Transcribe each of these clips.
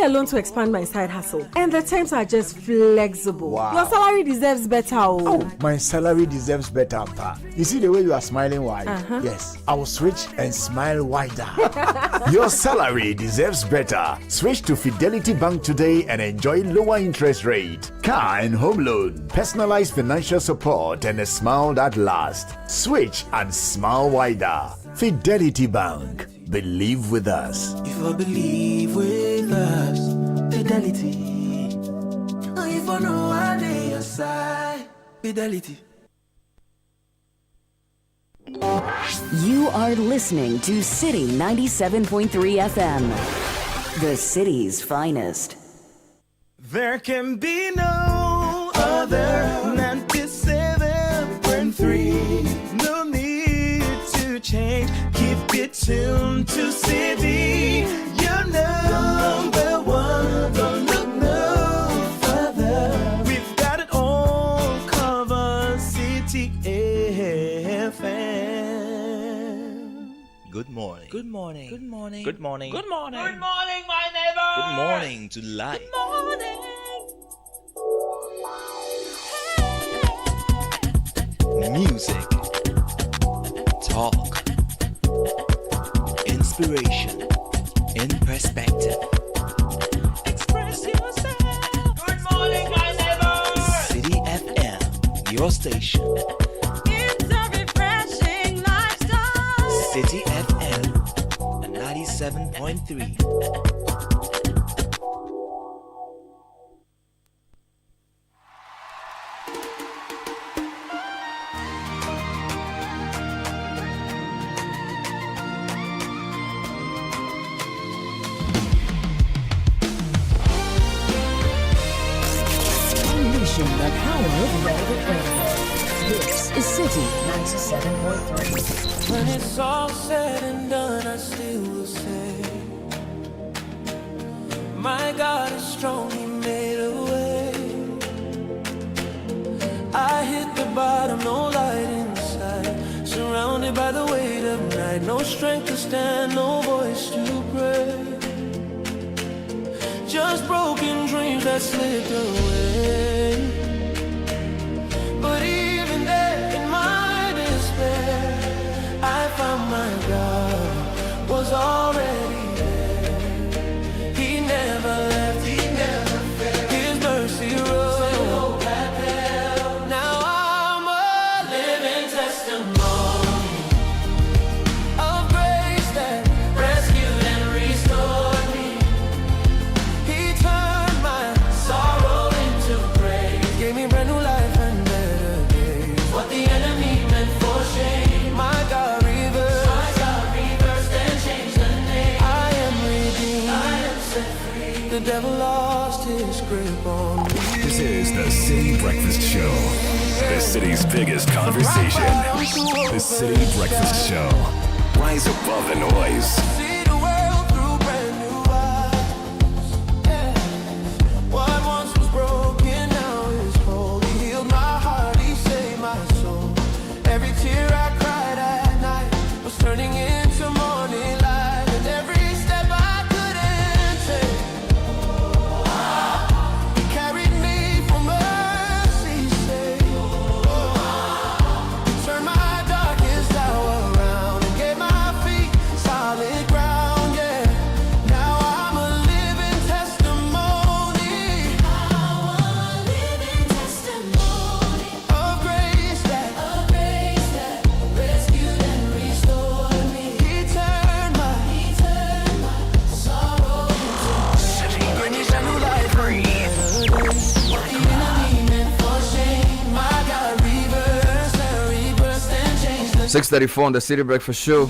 a loan to expand my side hustle, and the terms are just flexible. Wow. Your salary deserves better. Oh, my salary deserves better, Pa. You see the way you are smiling wide? Yes, I will switch and smile wider. Your salary deserves better. Switch to Fidelity Bank today and enjoy lower interest rate, car and home loan, personalized financial support, and a smile that lasts. Switch and smile wider. Fidelity Bank. Believe with us. If I believe with us, Fidelity. If I know I dey your side, Fidelity. You are listening to Citi 97.3 FM, the city's finest. There can be no other 97.3. No need to change. Keep it tuned to Citi. You're number one. Don't look no further. We've got it all covered. Citi FM. Good morning. Good morning. Good morning. Good morning. Good morning. Good morning, my neighbor. Good morning to life. Good morning. Music. Talk. Inspiration. In perspective. Express yourself. Good morning, my neighbor. Citi FM, your station. It's a refreshing lifestyle. Citi FM 97.3. Unleashing the power of relevant radio. This is Citi 97.3. When it's all said and done, I still will say, my God is strong, He made a way. I hit the bottom, no light inside, surrounded by the weight of night, no strength to stand, no voice to pray. Just broken dreams that slipped away. But even there, in my despair, I found my God was already there. He never left, He never failed. His mercy rose. Now I'm a living testimony of grace that rescued and restored me. He turned my sorrow into praise, gave me brand new life and better days. What the enemy meant for shame, my God reversed and changed the name. I am redeemed, I am set free. The devil lost his grip on me. This is the Citi Breakfast Show, the city's biggest conversation. The Citi Breakfast Show. Rise above the noise. See the world through brand new eyes. Yeah. What once was broken now is whole. He healed my heart, He saved my soul. Every tear I cried at night was turning into morning light. And every step I couldn't take, He carried me for mercy's sake. He turned my darkest hour around and gave my feet solid ground, yeah. Now I'm a living testimony. Of grace that rescued and restored me. He turned my sorrow into gave me brand new life and better days. What the enemy meant for shame, my God reversed and changed the 6:34 on the Citi Breakfast Show.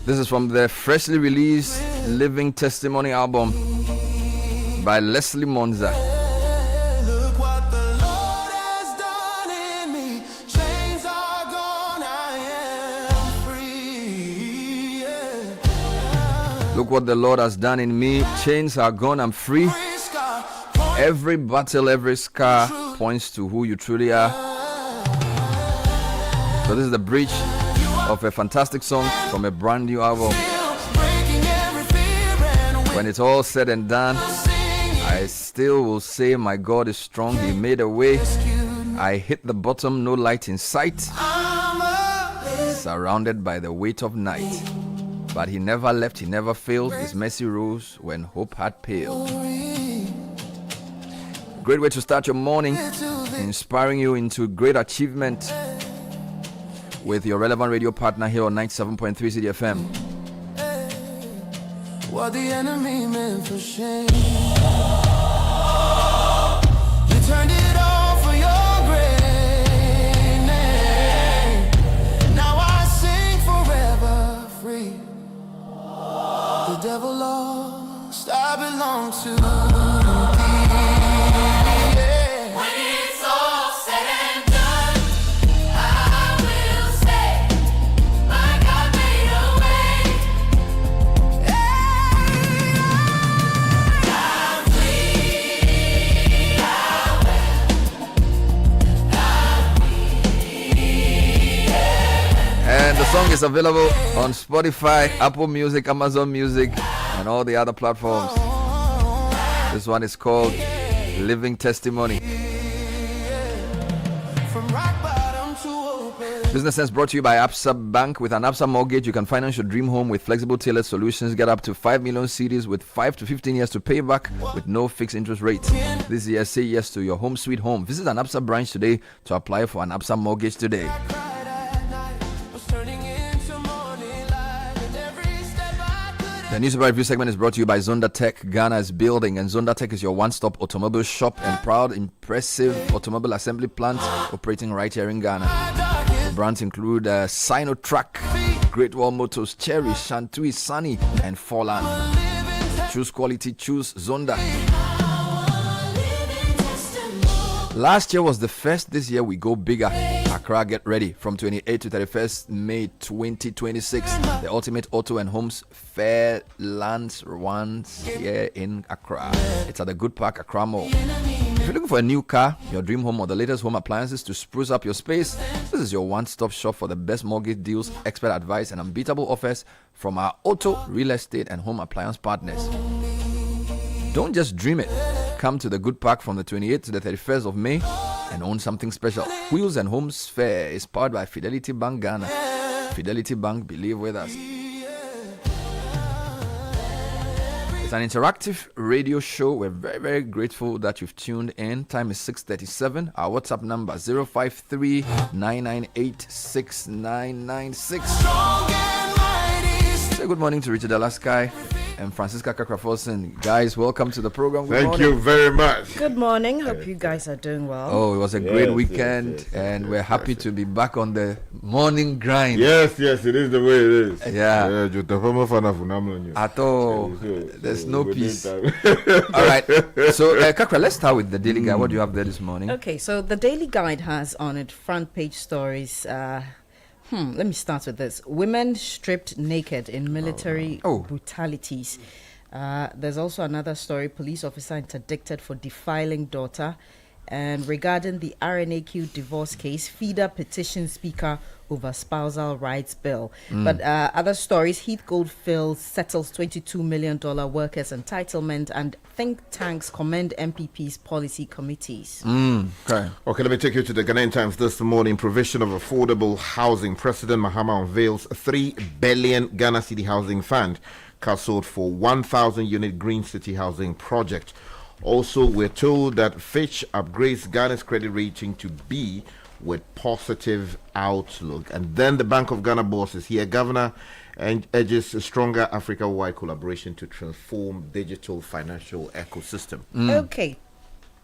This is from the freshly released Living Testimony album by Leslie Monza. Look what the Lord has done in me. Chains are gone, I am free. Yeah. Look what the Lord has done in me. Chains are gone, I'm free. Every scar Every battle, every scar points to who you truly are. So this is the bridge of a fantastic song from a brand new album. breaking every fear and When it's all said and done, I still will say my God is strong. He made a way. I hit the bottom, no light in sight. Surrounded by the weight of night. But he never left, he never failed. His mercy rose when hope had paled. Great way to start your morning, inspiring you into great achievement with your relevant radio partner here on 97.3 Citi FM. What the enemy meant for shame, you turned it all for your great name. Now I sing forever free. The devil lost, I belong to thee. Yeah. When it's all said and done, I will say, my God made a way. I'm free, And the song is available on Spotify, Apple Music, Amazon Music, and all the other platforms. This one is called Living Testimony. from rock bottom to open. Business Sense brought to you by Absa Bank. With an Absa mortgage, you can finance your dream home with flexible tailored solutions. Get up to 5 million CDs with 5 to 15 years to pay back with no fixed interest rate. This year, say yes to your home sweet home. Visit an Absa branch today to apply for an Absa mortgage today. Cried at night, was turning into morning light, and every step I could. The newspaper review segment is brought to you by Zonda Tech. Ghana is building, and Zonda Tech is your one-stop automobile shop and proud, impressive automobile assembly plant operating right here in Ghana. The brands include Sinotrack, Great Wall Motors, Cherry, Shantui, Sunny, and Forland. Choose quality, choose Zonda. Last year was the first. This year we go bigger. Accra, get ready. From 28 to 31st May 2026, the ultimate auto and homes fair lands once here in Accra. It's at the Good Park Accra Mall. If you're looking for a new car, your dream home, or the latest home appliances to spruce up your space, this is your one-stop shop for the best mortgage deals, expert advice, and unbeatable offers from our auto, real estate, and home appliance partners. Don't just dream it. Come to the Good Park from the 28th to the 31st of May and own something special. Wheels and Homes Fair is powered by Fidelity Bank Ghana. Fidelity Bank, believe with us. It's an interactive radio show. We're very, very grateful that you've tuned in. Time is 6:37. Our WhatsApp number 053-998-6996. Say good morning to Richard Alaskai and Francisca Kakrafosen. Guys, welcome to the program. Good Thank morning. you very much. Good morning. Hope you guys are doing well. Oh, it was a great Yes, weekend, yes, and we're happy to be back on the morning grind. Yes, it is the way it is. Yeah. At all. There's no peace. All right. So, Kakra, let's start with the Daily Guide. What do you have there this morning? Okay, so the Daily Guide has on it front page stories. Let me start with this. Women stripped naked in military brutalities. There's also another story. Police officer interdicted for defiling daughter. And regarding the RNAQ divorce case, FIDA petition speaker over spousal rights bill. But other stories, Heath Goldfield settles $22 million workers' entitlement, and think tanks commend MPP's policy committees. Okay. Okay, let me take you to the Ghanaian Times this morning. Provision of affordable housing. President Mahama unveils 3 billion Ghana City Housing Fund castled for 1,000 unit Green City Housing project. Also, we're told that Fitch upgrades Ghana's credit rating to B with positive outlook. And then the Bank of Ghana boss is here. Governor urges a stronger Africa-wide collaboration to transform digital financial ecosystem. Okay.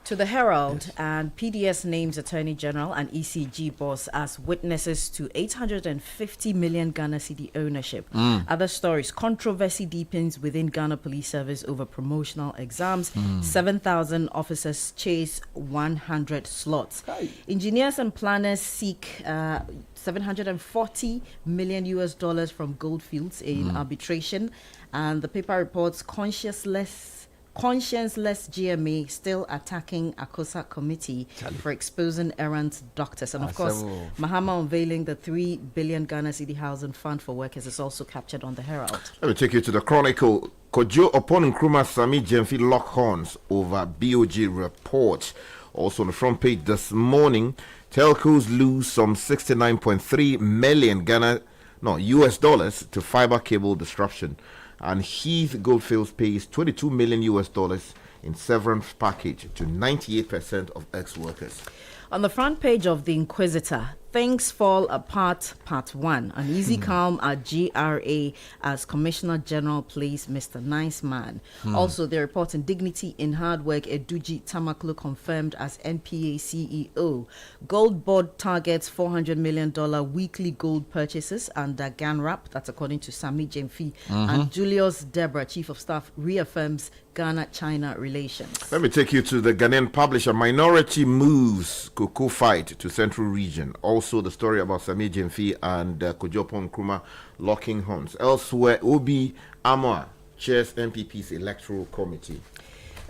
To the Herald, and PDS names Attorney General and ECG boss as witnesses to 850 million Ghana City ownership. Other stories, controversy deepens within Ghana Police Service over promotional exams. 7,000 officers chase 100 slots. Engineers and planners seek $740 million from Goldfields in arbitration. And the paper reports conscienceless GMA still attacking ACOSA committee for exposing errant doctors. And of course, Mahama unveiling the 3 billion Ghana City Housing Fund for Workers is also captured on the Herald. Let me take you to the Chronicle. Kojo upon Nkrumah Sami Jemfi lock horns over BOG report. Also on the front page this morning, telcos lose some 69.3 million US dollars to fiber cable disruption, and Heath Goldfields pays 22 million US dollars in severance package to 98% of ex-workers. On the front page of The Inquisitor, Things Fall Apart Part 1. Uneasy calm at GRA as Commissioner General plays Mr. Nice Man. Also, the report in Dignity in Hard Work, Eduji Tamaklo confirmed as NPA CEO. Gold Board targets $400 million weekly gold purchases under GANRAP. That's according to Sami Jemfi. And Julius Deborah, Chief of Staff, reaffirms Ghana-China relations. Let me take you to the Ghanaian publisher. Minority moves cocoa fight to central region. Also the story about Sami Jemfi and Kojopon Nkrumah locking horns. Elsewhere, Obi Amwa chairs MPP's electoral committee.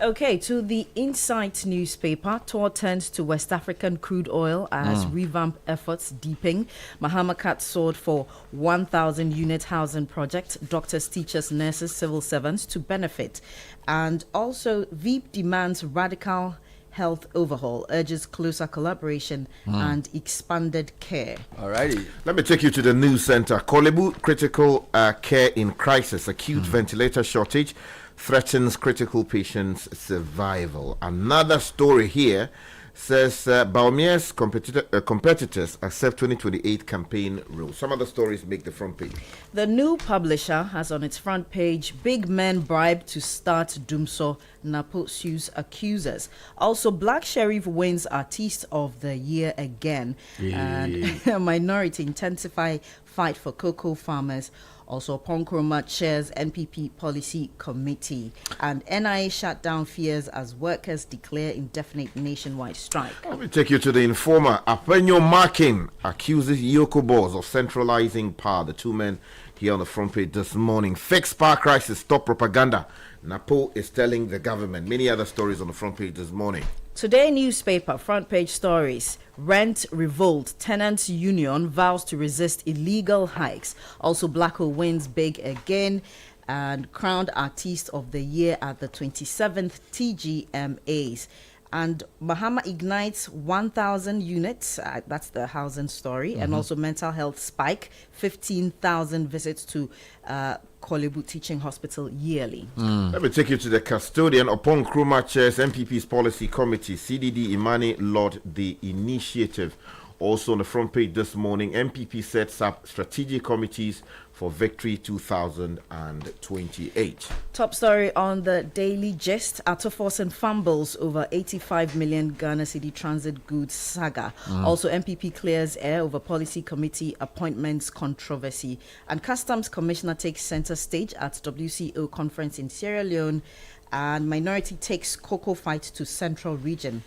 Okay, to the Insight newspaper, tour turns to West African crude oil as revamp efforts deepen. Mahama Kat soared for 1,000 unit housing project. Doctors, teachers, nurses, civil servants to benefit. And also, Veep demands radical health overhaul, urges closer collaboration and expanded care. Alrighty. Let me take you to the news center. Kolebu critical care in crisis. Acute ventilator shortage threatens critical patients' survival. Another story here says Baumier's competitors accept 2028 campaign rules. Some of the stories make the front page. The new publisher has on its front page, big men bribe to start Dumso, Napo sues accusers. Also, Black Sheriff wins Artist of the Year again. And a minority intensify fight for cocoa farmers. Also, Nkrumah chairs NPP Policy Committee. And NIA shut down fears as workers declare indefinite nationwide strike. Let me take you to the Informer. Apenyo Markin accuses Yoko Boss of centralizing power. The two men here on the front page this morning. Fix power crisis, stop propaganda. Napo is telling the government. Many other stories on the front page this morning. Today newspaper, front page stories. Rent revolt. Tenants union vows to resist illegal hikes. Also, Blacko wins big again and crowned Artist of the Year at the 27th TGMAs. And Mahama ignites 1,000 units. That's the housing story. And also mental health spike. 15,000 visits to Kolebu Teaching Hospital yearly. Let me take you to the custodian. Upon Nkrumah chairs MPP's policy committee, CDD Imani Lord the initiative. Also on the front page this morning, MPP sets up strategic committees for Victory 2028. Top story on the Daily Gist. Atofos and fumbles over 85 million Ghana City transit goods saga. Also, MPP clears air over policy committee appointments controversy. And Customs Commissioner takes center stage at WCO conference in Sierra Leone. And minority takes cocoa fight to central region.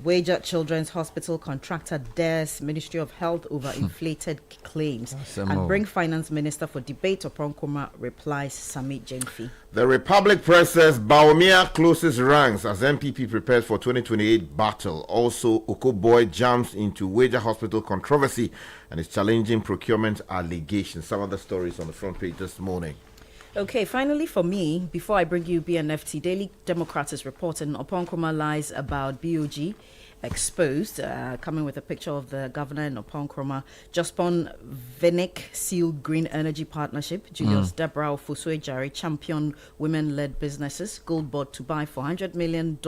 Wager Children's Hospital contractor dares Ministry of Health over inflated claims. And bring Finance Minister for debate upon Nkrumah replies Sami Jemfi. The Republic Press says Baumia closes ranks as MPP prepares for 2028 battle. Also, Okoboy jumps into Wager Hospital controversy and is challenging procurement allegations. Some of the stories on the front page this morning. Okay, finally for me, before I bring you BNFT, Daily Democrat is reporting upon Nkrumah lies about BOG exposed, coming with a picture of the governor and upon Nkrumah. Jospon Vinick sealed Green Energy Partnership. Julius Debrau Fusue Jari champion women-led businesses. Gold Board to buy $400 million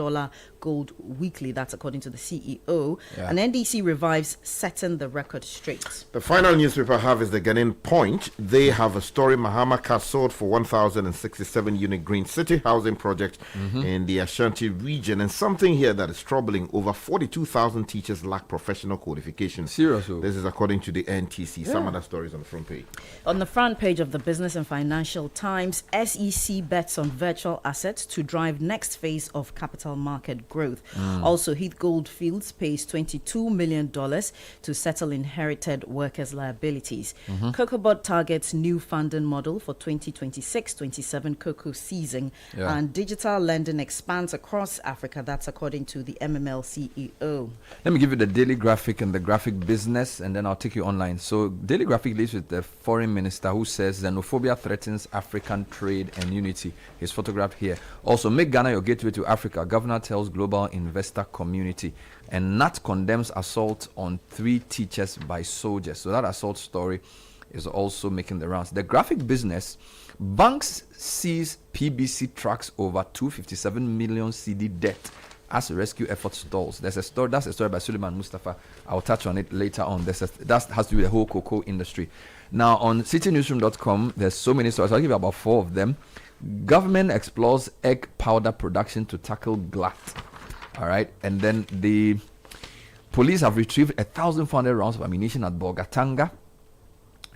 gold weekly. That's according to the CEO. And NDC revives setting the record straight. The final newspaper I have is the Ghanaian Point. They have a story. Mahama sold for 1,067 unit Green City housing project in the Ashanti region. And something here that is troubling, over 42,000 teachers lack professional qualifications. Seriously? This is according to the NTC. Some other stories on the front page. On the front page of the Business and Financial Times, SEC bets on virtual assets to drive next phase of capital market growth. Also, Heath Goldfields pays $22 million to settle inherited workers' liabilities. Cocoa Board targets new funding model for 2026-27 cocoa season. And digital lending expands across Africa. That's according to the MML CEO. CEO. Let me give you the Daily Graphic and the graphic business, and then I'll take you online. So, Daily Graphic leads with the foreign minister who says xenophobia threatens African trade and unity. He's photographed here. Also, make Ghana your gateway to Africa. Governor tells global investor community. And NAT condemns assault on 3 teachers by soldiers. So, that assault story is also making the rounds. The graphic business, banks seize PBC tracks over 257 million CD debt as rescue effort stalls. That's a story by Suleiman Mustafa. I'll touch on it later on. That has to do with the whole cocoa industry. Now on citynewsroom.com, there's so many stories. I'll give you about 4 of them. Government explores egg powder production to tackle glut. All right, and then the police have retrieved 1,400 rounds of ammunition at Bogatanga.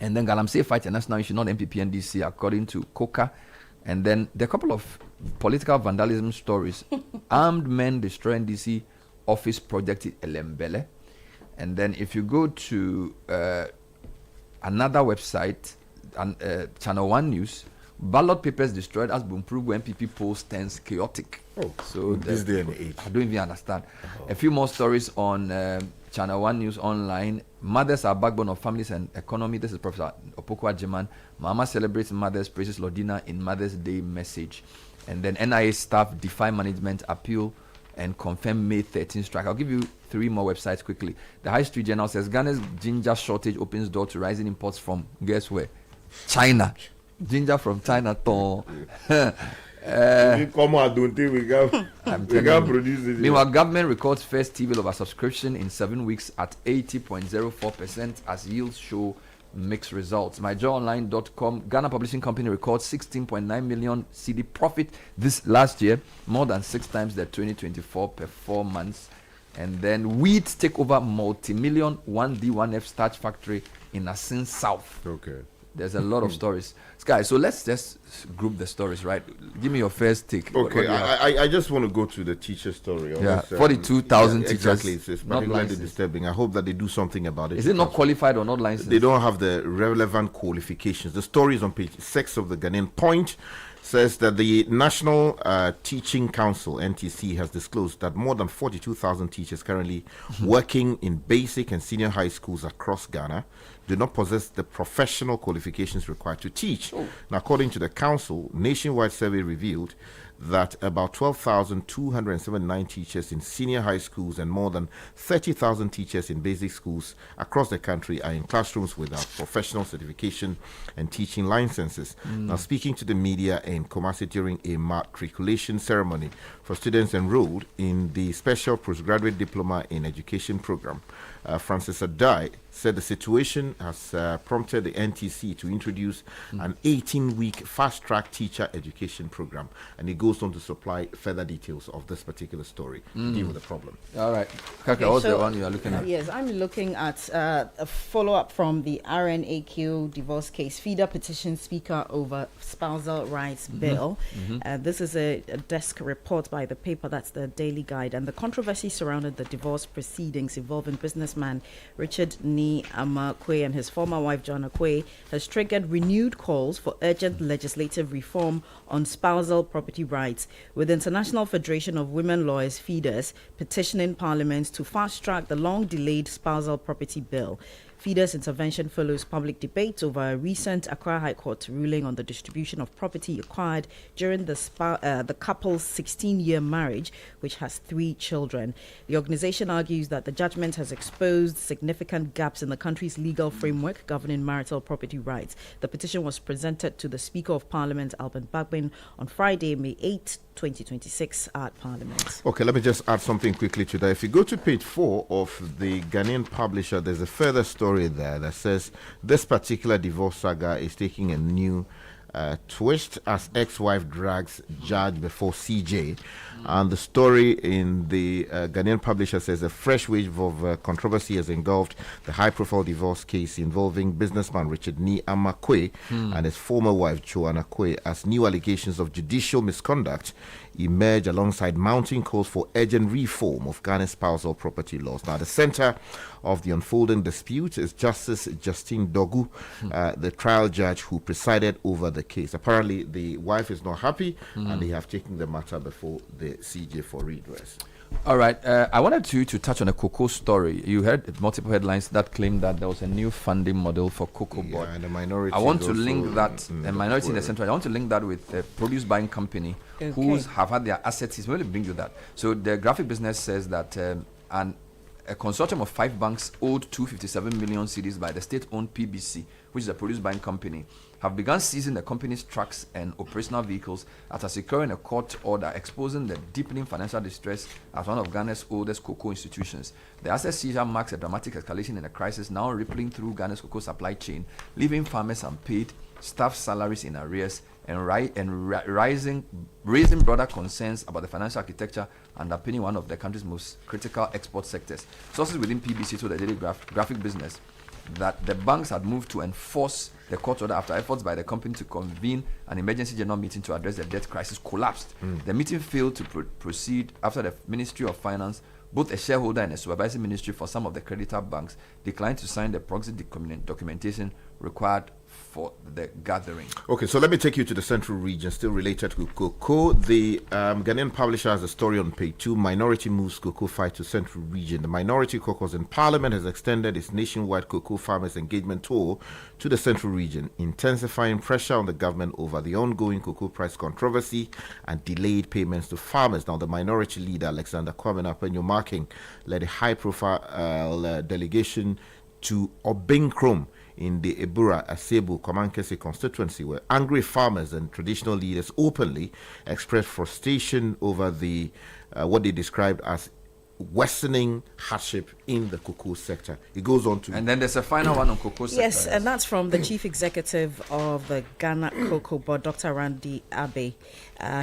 And then Galamsey fight a national issue, not MPP and DC, according to Coca. And then there are a couple of political vandalism stories. Armed men destroy NDC office project in Elembele. And then if you go to another website, Channel 1 News, ballot papers destroyed as Bumprugu MPP poll stands chaotic. Oh, so this day and age. I don't even understand. A few more stories on Channel 1 News Online. Mothers are backbone of families and economy. This is Professor Opokwa Jeman. Mama celebrates mothers, praises Lordina in Mother's Day message. And then NIA staff defy management appeal and confirm May 13th strike. I'll give you 3 more websites quickly. The High Street Journal says Ghana's ginger shortage opens door to rising imports from, guess where? China. Ginger from China. Come on, don't think we can produce it. Meanwhile, government records first TV oversubscription in 7 weeks at 80.04% as yields show mixed results. MyJoyOnline.com, Ghana Publishing Company records 16.9 million CD profit this last year, more than 6 times the 2024 performance. And then wheat take over multi-million 1D1F starch factory in Asin South. Okay. There's a lot of stories. Sky, so let's just group the stories, right? Give me your first take. Okay, I just want to go to the teacher story. Yeah, 42,000 teachers. Exactly, it's particularly disturbing. I hope that they do something about it. Is it not qualified or not licensed? They don't have the relevant qualifications. The story is on page 6 of the Ghanaian Point. Says that the National Teaching Council, NTC, has disclosed that more than 42,000 teachers currently working in basic and senior high schools across Ghana do not possess the professional qualifications required to teach. Now, according to the council, nationwide survey revealed that about 12,279 teachers in senior high schools and more than 30,000 teachers in basic schools across the country are in classrooms without professional certification and teaching licenses. Now, speaking to the media in Kumasi during a matriculation ceremony for students enrolled in the Special Postgraduate Diploma in Education program, Francis Adai said the situation has prompted the NTC to introduce an 18-week fast-track teacher education program, and he goes on to supply further details of this particular story to deal with the problem. All right. Kaka, what's the one you are looking at? Yes, I'm looking at a follow-up from the RNAQ divorce case. FIDA petition speaker over spousal rights bill. This is a desk report by the paper, that's the Daily Guide, and the controversy surrounded the divorce proceedings involving businessman Richard Ni Amakwe and his former wife Joanna Kwe has triggered renewed calls for urgent legislative reform on spousal property rights, with International Federation of Women Lawyers (FIDAS) petitioning Parliament to fast-track the long-delayed spousal property bill. FIDA's intervention follows public debate over a recent Accra High Court ruling on the distribution of property acquired during the couple's 16-year marriage, which has 3 children. The organization argues that the judgment has exposed significant gaps in the country's legal framework governing marital property rights. The petition was presented to the Speaker of Parliament, Alban Bagbin, on Friday, May 8, 2026 at Parliament. Okay, let me just add something quickly to that. If you go to page 4 of the Ghanaian Publisher, there's a further story there that says this particular divorce saga is taking a new twist as ex-wife drags judge before CJ. And the story in the Ghanaian Publisher says a fresh wave of controversy has engulfed the high-profile divorce case involving businessman Richard Ni Amakwe and his former wife Joanna Kwe, as new allegations of judicial misconduct emerge alongside mounting calls for urgent reform of Ghana's spousal property laws. Now, the center of the unfolding dispute is Justice Justine Dogu, the trial judge who presided over the case. Apparently, the wife is not happy, and they have taken the matter before the CJ for redress. All right. I wanted to touch on a cocoa story. You heard multiple headlines that claim that there was a new funding model for cocoa board. And the minority. I want to link that, a minority in the central. I want to link that with a produce buying company who have had their assets. It's really bring you that. So the graphic business says that a consortium of 5 banks owed 257 million cedis by the state-owned PBC, which is a produce buying company, have begun seizing the company's trucks and operational vehicles after securing a court order exposing the deepening financial distress at one of Ghana's oldest cocoa institutions. The asset seizure marks a dramatic escalation in a crisis now rippling through Ghana's cocoa supply chain, leaving farmers unpaid, staff salaries in arrears, and raising broader concerns about the financial architecture underpinning one of the country's most critical export sectors. Sources within PBC told the daily graphic business that the banks had moved to enforce the court order after efforts by the company to convene an emergency general meeting to address the debt crisis collapsed. The meeting failed to proceed after the Ministry of Finance, both a shareholder and a supervising ministry for some of the creditor banks, declined to sign the proxy documentation required for the gathering. Okay, so let me take you to the central region, still related to cocoa. The Ghanaian publisher has a story on page 2, Minority Moves Cocoa Fight to Central Region. The Minority Caucus in Parliament has extended its nationwide cocoa farmers engagement tour to the central region, intensifying pressure on the government over the ongoing cocoa price controversy and delayed payments to farmers. Now, the minority leader, Alexander Kwame Apenyo-Marking, led a high-profile delegation to Obinkrom in the Ebura Asebu Komankese constituency, where angry farmers and traditional leaders openly expressed frustration over the what they described as worsening hardship in the cocoa sector. It goes on to... And then there's a final one on cocoa sector. Yes, and that's from the chief executive of the Ghana Cocoa Board, Dr. Randy Abe.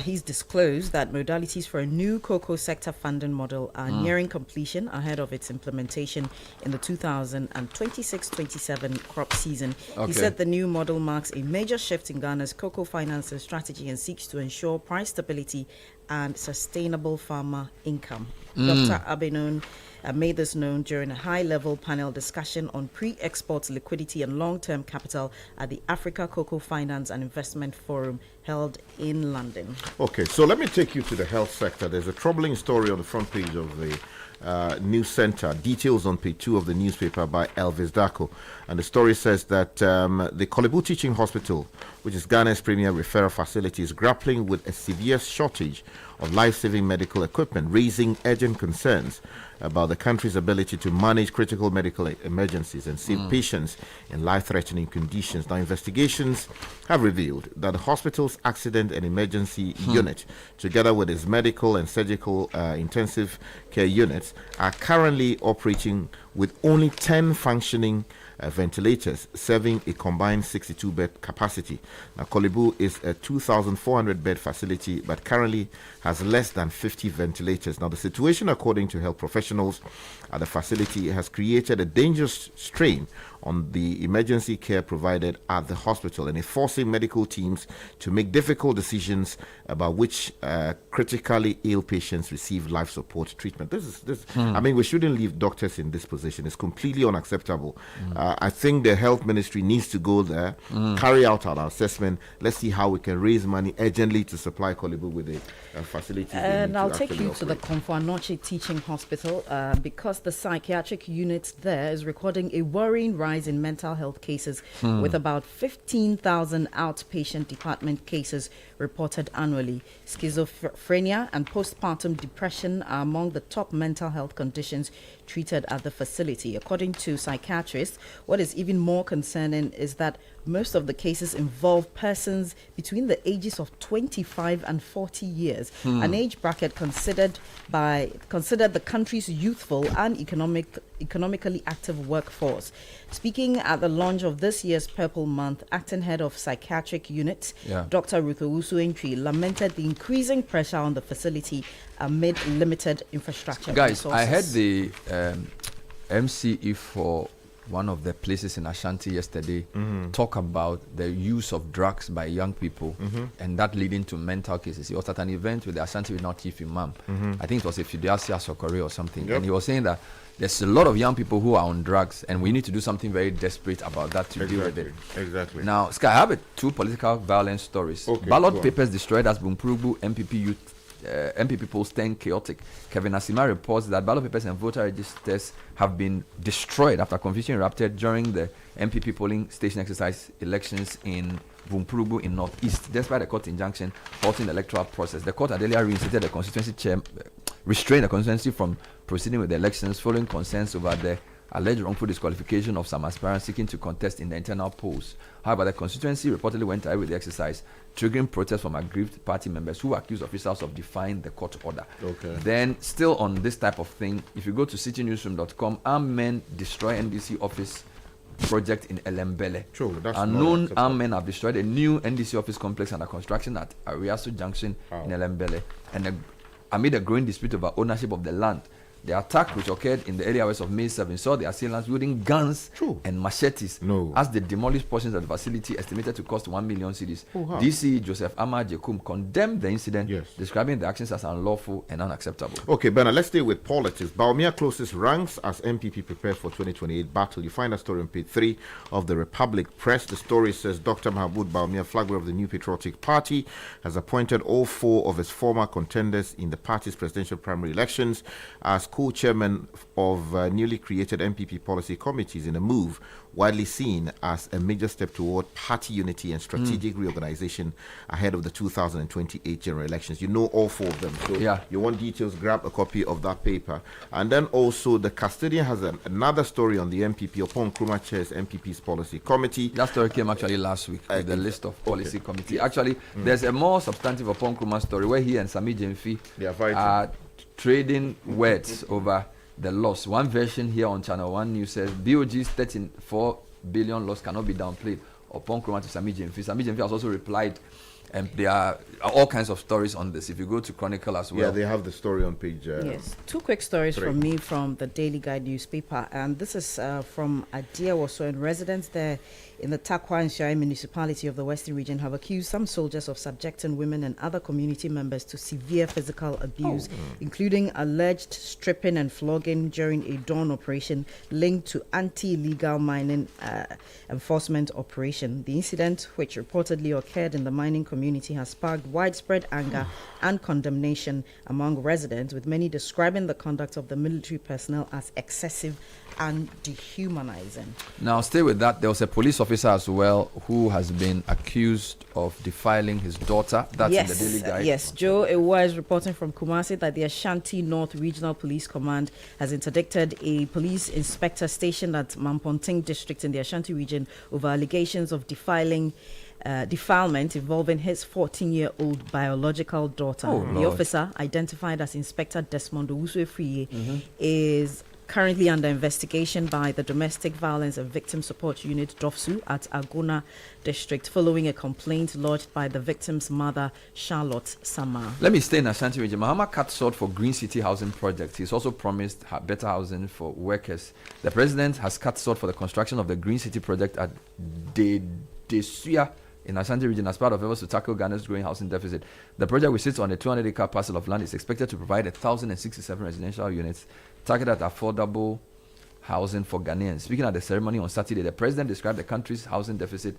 He's disclosed that modalities for a new cocoa sector funding model are nearing completion ahead of its implementation in the 2026-27 crop season. He said the new model marks a major shift in Ghana's cocoa finance strategy and seeks to ensure price stability and sustainable farmer income. Dr. Abe made this known during a high-level panel discussion on pre-export liquidity and long-term capital at the Africa Cocoa Finance and Investment Forum held in London. Okay, so let me take you to the health sector. There's a troubling story on the front page of the News Center. Details on page 2 of the newspaper by Elvis Dako. And the story says that the Kolebu Teaching Hospital, which is Ghana's premier referral facility, is grappling with a severe shortage of life-saving medical equipment, raising urgent concerns about the country's ability to manage critical medical emergencies and save patients in life-threatening conditions. Now, investigations have revealed that the hospital's accident and emergency unit, together with its medical and surgical intensive care units, are currently operating with only 10 functioning ventilators, serving a combined 62-bed capacity. Now, Kolebu is a 2,400-bed facility, but currently has less than 50 ventilators. Now, the situation, according to health professionals at the facility, has created a dangerous strain on the emergency care provided at the hospital and is forcing medical teams to make difficult decisions about which critically ill patients receive life support treatment. I mean, we shouldn't leave doctors in this position. It's completely unacceptable. I think the health ministry needs to go there, carry out an assessment. Let's see how we can raise money urgently to supply Kolebu with the facilities. And I'll take you to the Komfo Anokye Teaching Hospital because the psychiatric unit there is recording a worrying rise in mental health cases, with about 15,000 outpatient department cases reported annually. Schizophrenia and postpartum depression are among the top mental health conditions treated at the facility. According to psychiatrists, what is even more concerning is that most of the cases involve persons between the ages of 25 and 40 years, an age bracket considered the country's youthful and economically active workforce. Speaking at the launch of this year's Purple Month, acting head of psychiatric unit, Dr. Ruth Owusu-Entry, lamented the increasing pressure on the facility amid limited infrastructure. Guys, resources. I heard the MCE for one of the places in Ashanti yesterday talk about the use of drugs by young people and that leading to mental cases. He was at an event with the Ashanti Regional Chief Imam. I think it was a Fidelity Sokore or something. And he was saying that there's a lot of young people who are on drugs and we need to do something very desperate about that to deal with it. Exactly. Now, Sky, I have two political violence stories. Ballot papers destroyed as Bumpurubu MPP youth MPP polls turn chaotic. Kevin Asima reports that ballot papers and voter registers have been destroyed after confusion erupted during the MPP polling station exercise elections in Vumpurubu in Northeast. Despite the court injunction halting the electoral process, the court had earlier reinstated the constituency chair, restrained the constituency from proceeding with the elections following concerns over the alleged wrongful disqualification of some aspirants seeking to contest in the internal polls. However, the constituency reportedly went ahead with the exercise, triggering protests from aggrieved party members who accused officials of defying the court order. Okay. Then, still on this type of thing, if you go to citynewsroom.com, armed men destroy NDC office project in Elembele. True, that's unknown not armed men have destroyed a new NDC office complex under construction at Ariaso Junction in Elembele, and amid a growing dispute over ownership of the land. The attack, which occurred in the early hours of May 7, saw the assailants wielding guns and machetes as they demolished portions of the facility estimated to cost 1 million cedis. DC Joseph Amar Jekum condemned the incident, describing the actions as unlawful and unacceptable. Okay, Bernard, let's stay with politics. Baumia closes ranks as MPP prepares for 2028 battle. You find a story on page 3 of the Republic Press. The story says Dr. Mahaboud Baumia, flag bearer of the New Patriotic Party, has appointed all 4 of his former contenders in the party's presidential primary elections as co-chairman of newly created MPP policy committees in a move widely seen as a major step toward party unity and strategic reorganization ahead of the 2028 general elections. You know all 4 of them. So you want details, grab a copy of that paper. And then also the custodian has another story on the MPP. Upon Nkrumah chairs MPP's policy committee. That story came actually last week with the list of policy committee. Actually, there's a more substantive Upon Nkrumah story where he and Sami Jemfi are trading words over the loss. One version here on Channel 1 News says BOG's 34 billion loss cannot be downplayed. Upon Nkrumah to Sami Jemfi. Sami Jemfi has also replied, and there are all kinds of stories on this. If you go to Chronicle as well. Yeah, they have the story on page. Yes, 2 quick stories 3 from me from the Daily Guide newspaper, and this is from Adia Waso, and residents there in the Takwa and Shai municipality of the Western region have accused some soldiers of subjecting women and other community members to severe physical abuse, including alleged stripping and flogging during a dawn operation linked to anti-illegal mining enforcement operation. The incident, which reportedly occurred in the mining community, has sparked widespread anger and condemnation among residents, with many describing the conduct of the military personnel as excessive and dehumanizing. Now, stay with that. There was a police officer as well who has been accused of defiling his daughter. That's in the Daily Guide. Yes, Joe Ewa is reporting from Kumasi that the Ashanti North Regional Police Command has interdicted a police inspector stationed at Mamponting district in the Ashanti region over allegations of defilement involving his 14-year-old biological daughter. The officer, identified as Inspector Desmond Owusu-Efriye, is currently under investigation by the Domestic Violence and Victim Support Unit DOFSU at Agona District following a complaint lodged by the victim's mother, Charlotte Sama. Let me stay in Ashanti region. Mahama cut short for Green City housing project. He's also promised better housing for workers. The president has cut short for the construction of the Green City project at Desuya in Ashanti region as part of efforts to tackle Ghana's growing housing deficit. The project, which sits on a 200-acre parcel of land, is expected to provide 1,067 residential units targeted at affordable housing for Ghanaians. Speaking at the ceremony on Saturday, the president described the country's housing deficit,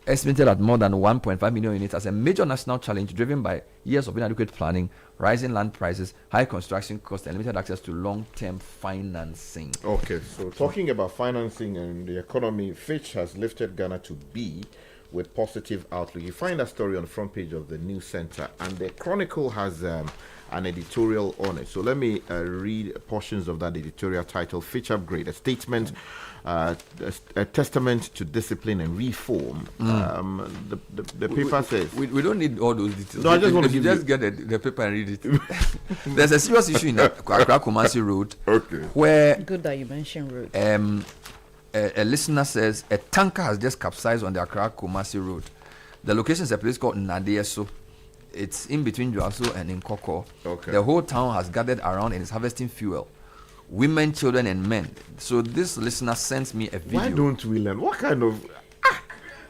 estimated at more than 1.5 million units, as a major national challenge driven by years of inadequate planning, rising land prices, high construction costs, and limited access to long-term financing. Okay, so talking about financing and the economy, Fitch has lifted Ghana to B with positive outlook. You find that story on the front page of the News Center, and the Chronicle has an editorial on it. So let me read portions of that editorial titled Fitch Upgrade, a statement, a testament to discipline and reform. The paper says... We don't need all those details. No, I just want to just get the paper and read it. There's a serious issue in Accra Kumasi Road, where... Good that you mentioned road. A listener says a tanker has just capsized on the Accra Kumasi Road. The location is a place called Nadieso. It's in between Joaso and Nkoko. The whole town has gathered around and is harvesting fuel. Women, children, and men. So this listener sends me a video. Why don't we learn? What kind of...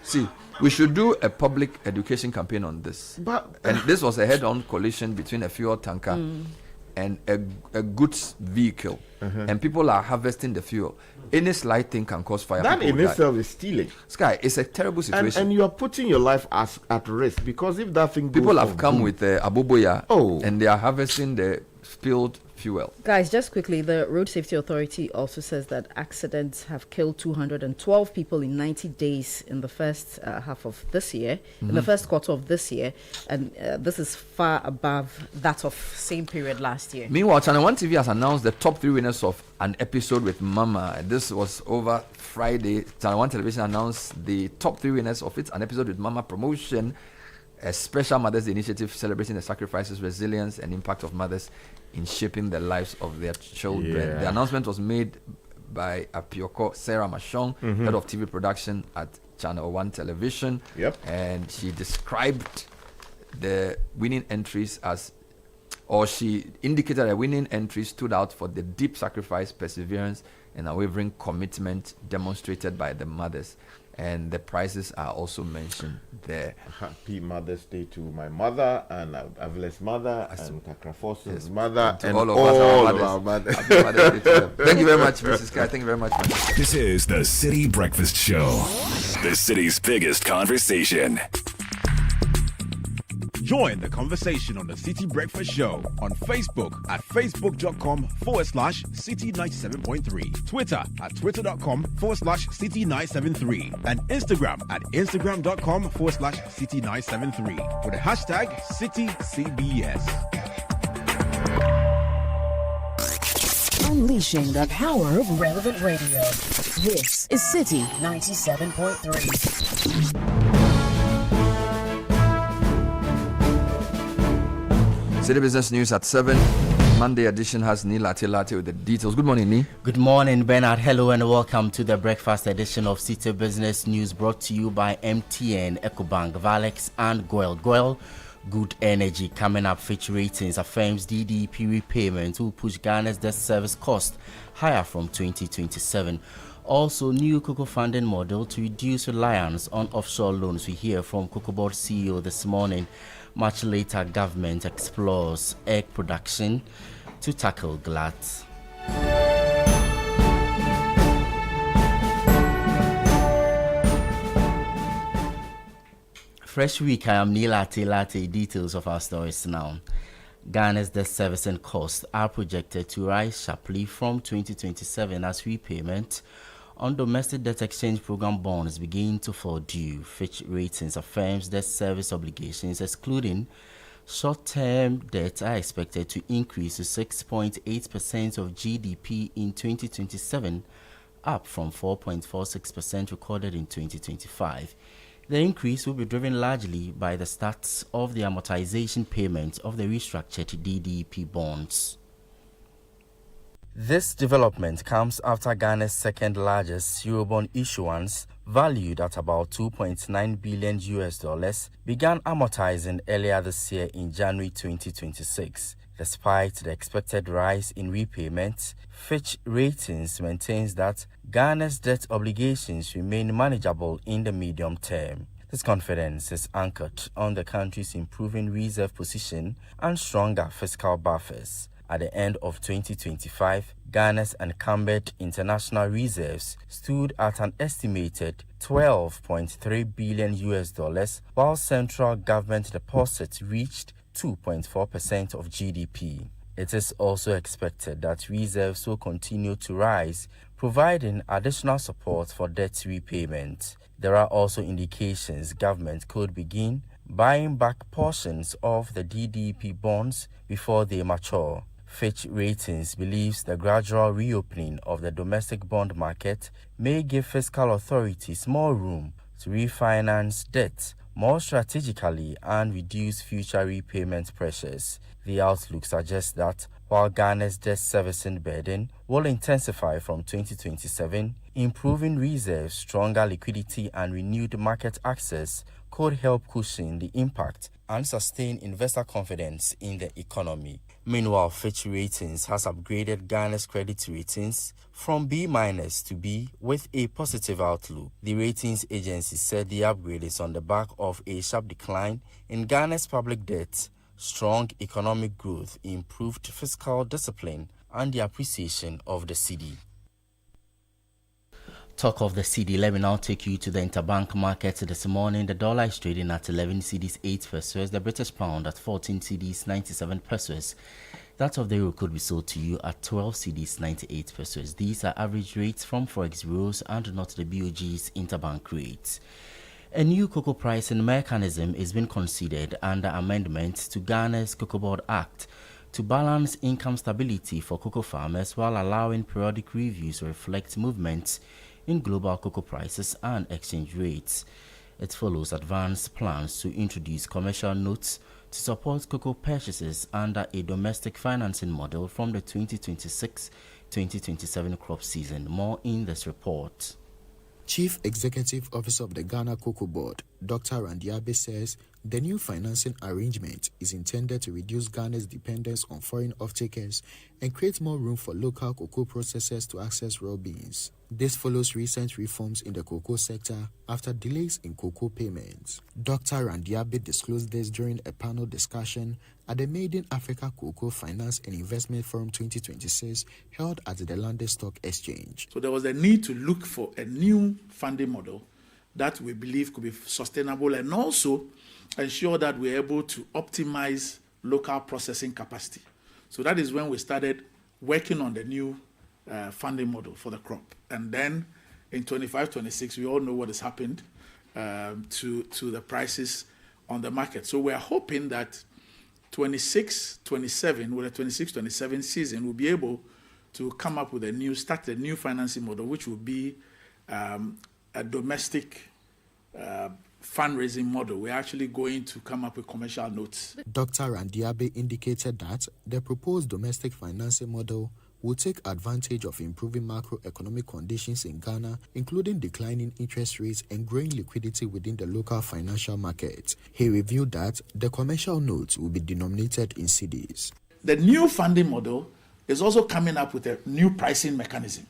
See, we should do a public education campaign on this. But and this was a head-on collision between a fuel tanker and a goods vehicle, and people are harvesting the fuel, any slight thing can cause fire. That People in die. itself is stealing. Sky, it's a terrible situation. And you are putting your life at risk, because if that thing goes People have off, come boom. with aboboya, Oh. and they are harvesting the spilled fuel. Guys, just quickly, the Road Safety Authority also says that accidents have killed 212 people in 90 days in the first half of this year, in the first quarter of this year, and this is far above that of same period last year. Meanwhile, Channel 1 TV has announced the top 3 winners of an episode with Mama. This was over Friday. Channel 1 Television announced the top 3 winners of an episode with Mama Promotion, a special Mother's Day initiative celebrating the sacrifices, resilience, and impact of mothers in shaping the lives of their children. Yeah. The announcement was made by Apioko Sarah Mashong, head of TV production at Channel 1 Television. Yep. And she described the winning entries as, or she indicated a winning entry stood out for the deep sacrifice, perseverance, and unwavering commitment demonstrated by the mothers. And the prizes are also mentioned there. Happy Mother's Day to my mother and Avle's mother and Kakrafosu's mother To and all of all us, of our our mothers. Happy Mother's Day to them. Thank you very much, Mrs. Kai. Thank you very much. This is the City Breakfast Show, the city's biggest conversation. Join the conversation on the City Breakfast Show on Facebook at facebook.com/City97.3, Twitter at twitter.com/City973, and Instagram at instagram.com/City973 with the hashtag CityCBS. Unleashing the power of relevant radio. This is City 97.3. City Business News at 7. Monday edition has Ni Latte with the details. Good morning, Ni. Good morning, Bernard. Hello and welcome to the breakfast edition of City Business News, brought to you by MTN, EcoBank, Valex, and Goel. Goel, good energy. Coming up, Fitch Ratings affirms DDP repayment will push Ghana's debt service cost higher from 2027. Also, new cocoa funding model to reduce reliance on offshore loans. We hear from Cocoa Board CEO this morning. Much later, government explores egg production to tackle glut. Fresh week, I am Neil Latte. Details of our stories now. Ghana's debt servicing costs are projected to rise sharply from 2027 as repayment on domestic debt exchange program bonds begin to fall due. Fitch Ratings affirms debt service obligations, excluding short-term debt, are expected to increase to 6.8% of GDP in 2027, up from 4.46% recorded in 2025. The increase will be driven largely by the start of the amortization payment of the restructured DDP bonds. This development comes after Ghana's second largest Eurobond issuance, valued at about $2.9 billion, began amortizing earlier this year in January 2026. Despite the expected rise in repayments, Fitch Ratings maintains that Ghana's debt obligations remain manageable in the medium term. This confidence is anchored on the country's improving reserve position and stronger fiscal buffers. At the end of 2025, Ghana's encumbered international reserves stood at an estimated $12.3 billion, while central government deposits reached 2.4% of GDP. It is also expected that reserves will continue to rise, providing additional support for debt repayment. There are also indications government could begin buying back portions of the DDP bonds before they mature. Fitch Ratings believes the gradual reopening of the domestic bond market may give fiscal authorities more room to refinance debt more strategically and reduce future repayment pressures. The outlook suggests that while Ghana's debt servicing burden will intensify from 2027, improving reserves, stronger liquidity, and renewed market access could help cushion the impact and sustain investor confidence in the economy. Meanwhile, Fitch Ratings has upgraded Ghana's credit ratings from B- to B with a positive outlook. The ratings agency said the upgrade is on the back of a sharp decline in Ghana's public debt strong economic growth, improved fiscal discipline, and the appreciation of the cedi. Talk of the cedi, let me now take you to the interbank market this morning. The dollar is trading at 11 cedis 8 pesos, the British pound at 14 cedis 97 pesos. That of the euro could be sold to you at 12 cedis 98 pesos. These are average rates from Forex bureaus and not the BOG's interbank rates. A new cocoa pricing mechanism is being considered under amendments to Ghana's Cocoa Board Act to balance income stability for cocoa farmers while allowing periodic reviews to reflect movements in global cocoa prices and exchange rates. It follows advanced plans to introduce commercial notes to support cocoa purchases under a domestic financing model from the 2026-2027 crop season. More in this report. Chief Executive Officer of the Ghana Cocoa Board, Dr. Randiabe, says the new financing arrangement is intended to reduce Ghana's dependence on foreign off-takers and create more room for local cocoa processors to access raw beans. This follows recent reforms in the cocoa sector after delays in cocoa payments. Dr. Randiabe disclosed this during a panel discussion at the Made in Africa Cocoa Finance and Investment Forum 2026 held at the London Stock Exchange. So there was a need to look for a new funding model that we believe could be sustainable and also ensure that we're able to optimize local processing capacity. So that is when we started working on the new funding model for the crop. And then in 25-26, we all know what has happened to the prices on the market. So we're hoping that 26-27, with the 26-27 season, we'll be able to come up with a new financing model, which will be a domestic fundraising model. We're actually going to come up with commercial notes. Dr. Randiabe indicated that the proposed domestic financing model will take advantage of improving macroeconomic conditions in Ghana, including declining interest rates and growing liquidity within the local financial market. He revealed that the commercial notes will be denominated in cedis. The new funding model is also coming up with a new pricing mechanism,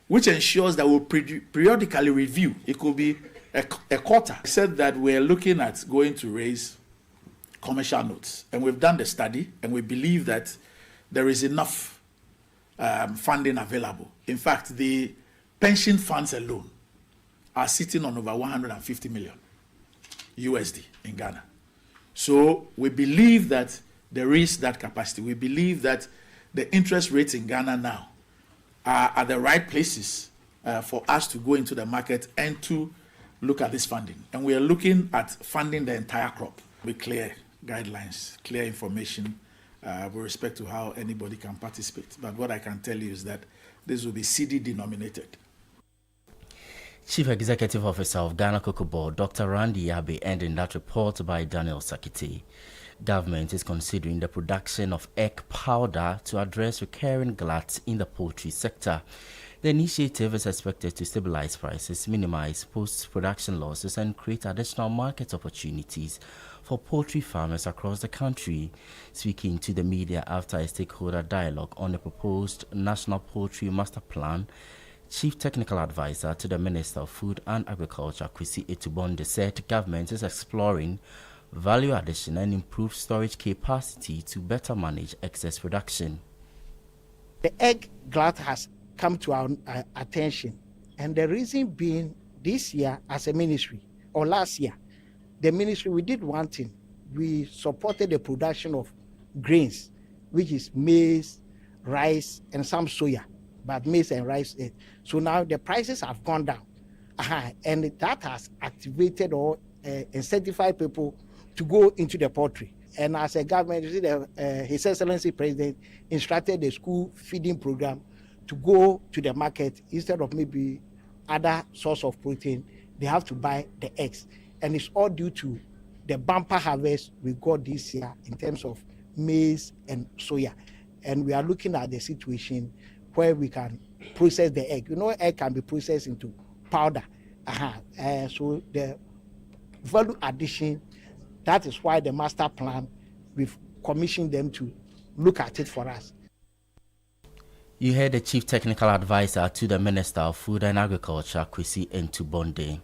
which ensures that we'll periodically review. It could be a quarter. I said that we're looking at going to raise commercial notes, and we've done the study, and we believe that there is enough funding available. In fact, the pension funds alone are sitting on over 150 million USD in Ghana. So we believe that there is that capacity. We believe that the interest rates in Ghana now are at the right places for us to go into the market and to look at this funding. And we are looking at funding the entire crop with clear guidelines, clear information, with respect to how anybody can participate. But what I can tell you is that this will be cedi denominated. Chief Executive Officer of Ghana Cocoa Board, Dr. Randiabe, ending that report by Daniel Sakiti. Government is considering the production of egg powder to address recurring gluts in the poultry sector. The initiative is expected to stabilize prices, minimize post-production losses, and create additional market opportunities for poultry farmers across the country. Speaking to the media after a stakeholder dialogue on the proposed National Poultry Master Plan, Chief Technical Advisor to the Minister of Food and Agriculture, Kwesi Etubonde, said government is exploring value addition and improved storage capacity to better manage excess production. The egg glut has come to our attention, and the reason being this year as a ministry, or last year, the ministry, we did one thing. We supported the production of grains, which is maize, rice, and some soya, but maize and rice. So now the prices have gone down, and that has activated or incentivized people to go into the poultry. And as a government, you see, His Excellency President instructed the school feeding program to go to the market instead of maybe other source of protein. They have to buy the eggs, and it's all due to the bumper harvest we got this year in terms of maize and soya. And we are looking at the situation where we can process the egg. You know, egg can be processed into powder. So the value addition, that is why the master plan, we've commissioned them to look at it for us. You heard the Chief Technical Advisor to the Minister of Food and Agriculture, Kwesi Etubonde.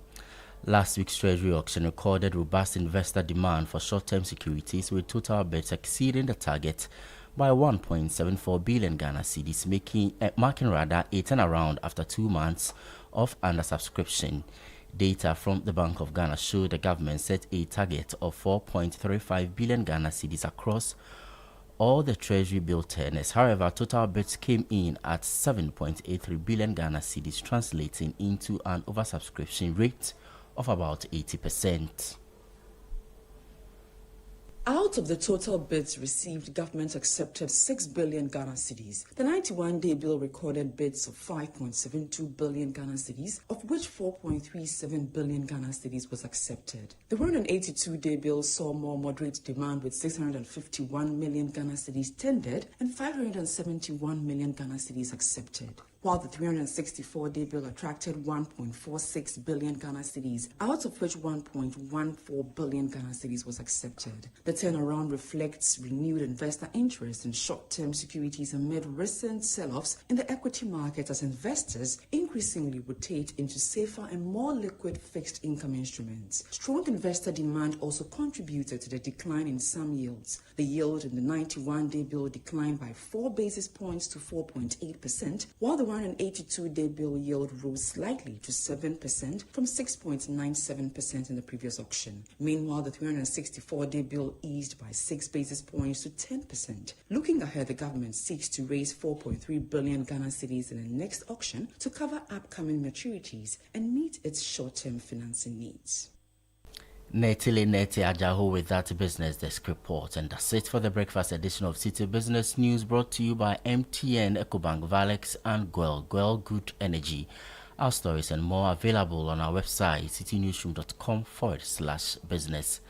Last week's Treasury auction recorded robust investor demand for short-term securities, with total bids exceeding the target by 1.74 billion Ghana cedis, marking a turnaround after 2 months of undersubscription. Data from the Bank of Ghana showed the government set a target of 4.35 billion Ghana cedis across all the Treasury bill tenors. However, total bids came in at 7.83 billion Ghana cedis, translating into an oversubscription rate of about 80%. Out of the total bids received, government accepted 6 billion Ghana cedis. The 91-day bill recorded bids of 5.72 billion Ghana cedis, of which 4.37 billion Ghana cedis was accepted. The 182-day bill saw more moderate demand, with 651 million Ghana cedis tendered and 571 million Ghana cedis accepted, while the 364-day bill attracted 1.46 billion Ghana cedis, out of which 1.14 billion Ghana cedis was accepted. The turnaround reflects renewed investor interest in short-term securities amid recent sell-offs in the equity market, as investors increasingly rotate into safer and more liquid fixed income instruments. Strong investor demand also contributed to the decline in some yields. The yield in the 91-day bill declined by 4 basis points to 4.8%, while the 182-day bill yield rose slightly to 7% from 6.97% in the previous auction. Meanwhile, the 364-day bill eased by 6 basis points to 10%. Looking ahead, the government seeks to raise 4.3 billion Ghana cedis in the next auction to cover upcoming maturities and meet its short-term financing needs. Netile Neti Ajaho with that business desk report. And that's it for the breakfast edition of City Business News, brought to you by MTN, EcoBank, Valex, and Gwel Good Energy. Our stories and more available on our website, citynewsroom.com/business.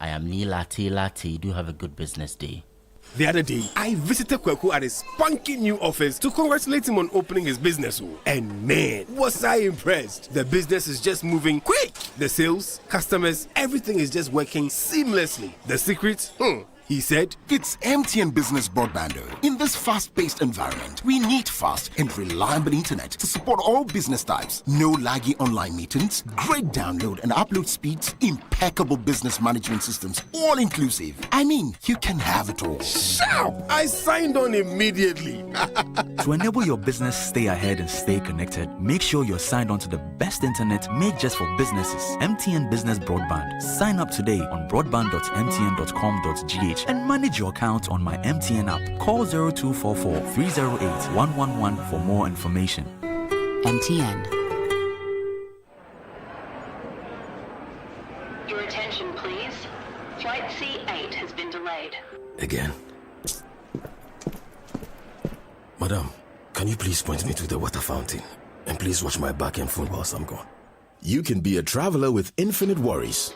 I am Neela Lati. Do have a good business day. The other day, I visited Kweku at his spunky new office to congratulate him on opening his business. And man, was I impressed. The business is just moving quick. The sales, customers, everything is just working seamlessly. The secret? He said, it's MTN Business Broadband. In this fast-paced environment, we need fast and reliable internet to support all business types. No laggy online meetings, great download and upload speeds, impeccable business management systems, all inclusive. I mean, you can have it all. Shout! I signed on immediately. To enable your business stay ahead and stay connected, make sure you're signed on to the best internet made just for businesses. MTN Business Broadband. Sign up today on broadband.mtn.com.gh and manage your account on my MTN app. Call 0244 308 111 for more information. MTN. Your attention, please. Flight C8 has been delayed. Again. Madam, can you please point me to the water fountain? And please watch my back and phone whilst I'm gone. You can be a traveler with infinite worries.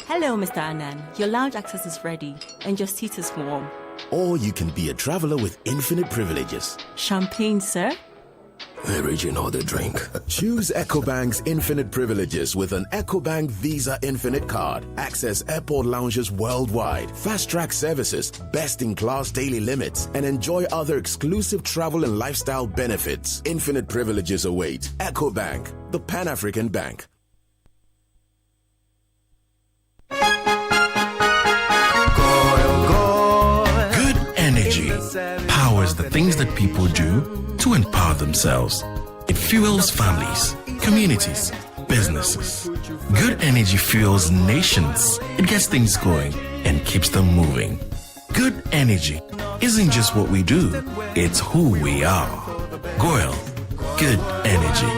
Hello, Mr. Anand. Your lounge access is ready and your seat is warm. Or you can be a traveler with infinite privileges. Champagne, sir? Original drink. Choose EcoBank's infinite privileges with an EcoBank Visa Infinite card. Access airport lounges worldwide, fast-track services, best-in-class daily limits, and enjoy other exclusive travel and lifestyle benefits. Infinite privileges await. EcoBank, the Pan-African Bank. Good energy powers the things that people do to empower themselves. It fuels families, communities, businesses. Good energy fuels nations. It gets things going and keeps them moving. Good energy isn't just what we do, it's who we are. Goyle, good energy.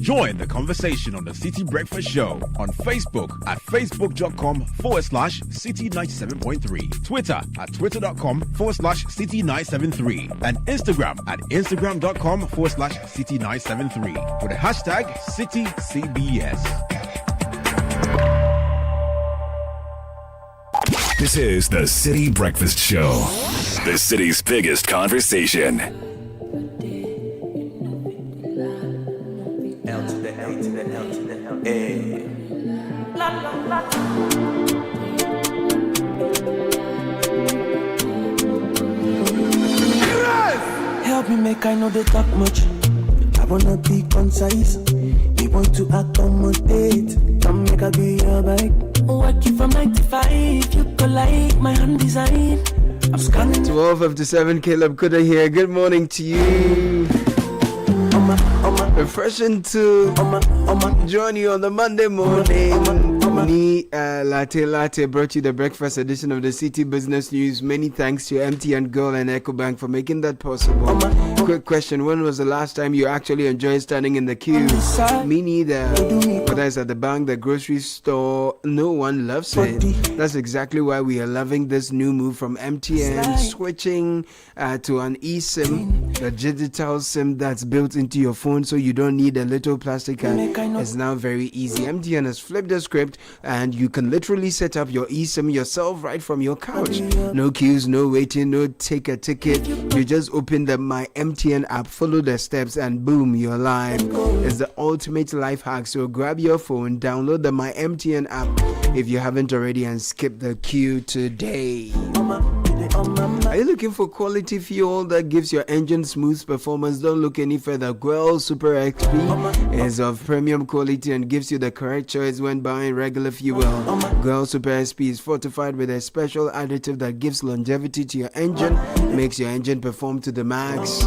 Join the conversation on the City Breakfast Show on Facebook at facebook.com/City97.3, Twitter at twitter.com/City973, and Instagram at instagram.com/City973 with the hashtag CityCBS. This is the City Breakfast Show, the city's biggest conversation. help me make I know they talk much. I wanna be concise. We want to accommodate. Come make I be your bike. Work you from 9 to 5. You go like my hand design. I'm scanning. 12:57. Caleb Kuda here. Good morning to you. Refreshing to join you on the Monday morning. Latte brought you the breakfast edition of the Citi Business News. Many thanks to MTN Girl and EcoBank for making that possible. Quick question: when was the last time you actually enjoyed standing in the queue? Me neither. Whether it's at the bank, the grocery store, no one loves it. That's exactly why we are loving this new move from MTN, switching to an eSIM, the digital SIM that's built into your phone, so you don't need a little plastic card. It's now very easy. MTN has flipped the script, and you can literally set up your eSIM yourself right from your couch. No queues, no waiting, no take a ticket. You just open the My MTN app, follow the steps, and boom, you're live. It's the ultimate life hack. So grab your phone, download the My MTN app if you haven't already, and skip the queue today. Are you looking for quality fuel that gives your engine smooth performance? Don't look any further. Guel Super XP is of premium quality and gives you the correct choice when buying regular fuel. Guel Super XP is fortified with a special additive that gives longevity to your engine, makes your engine perform to the max.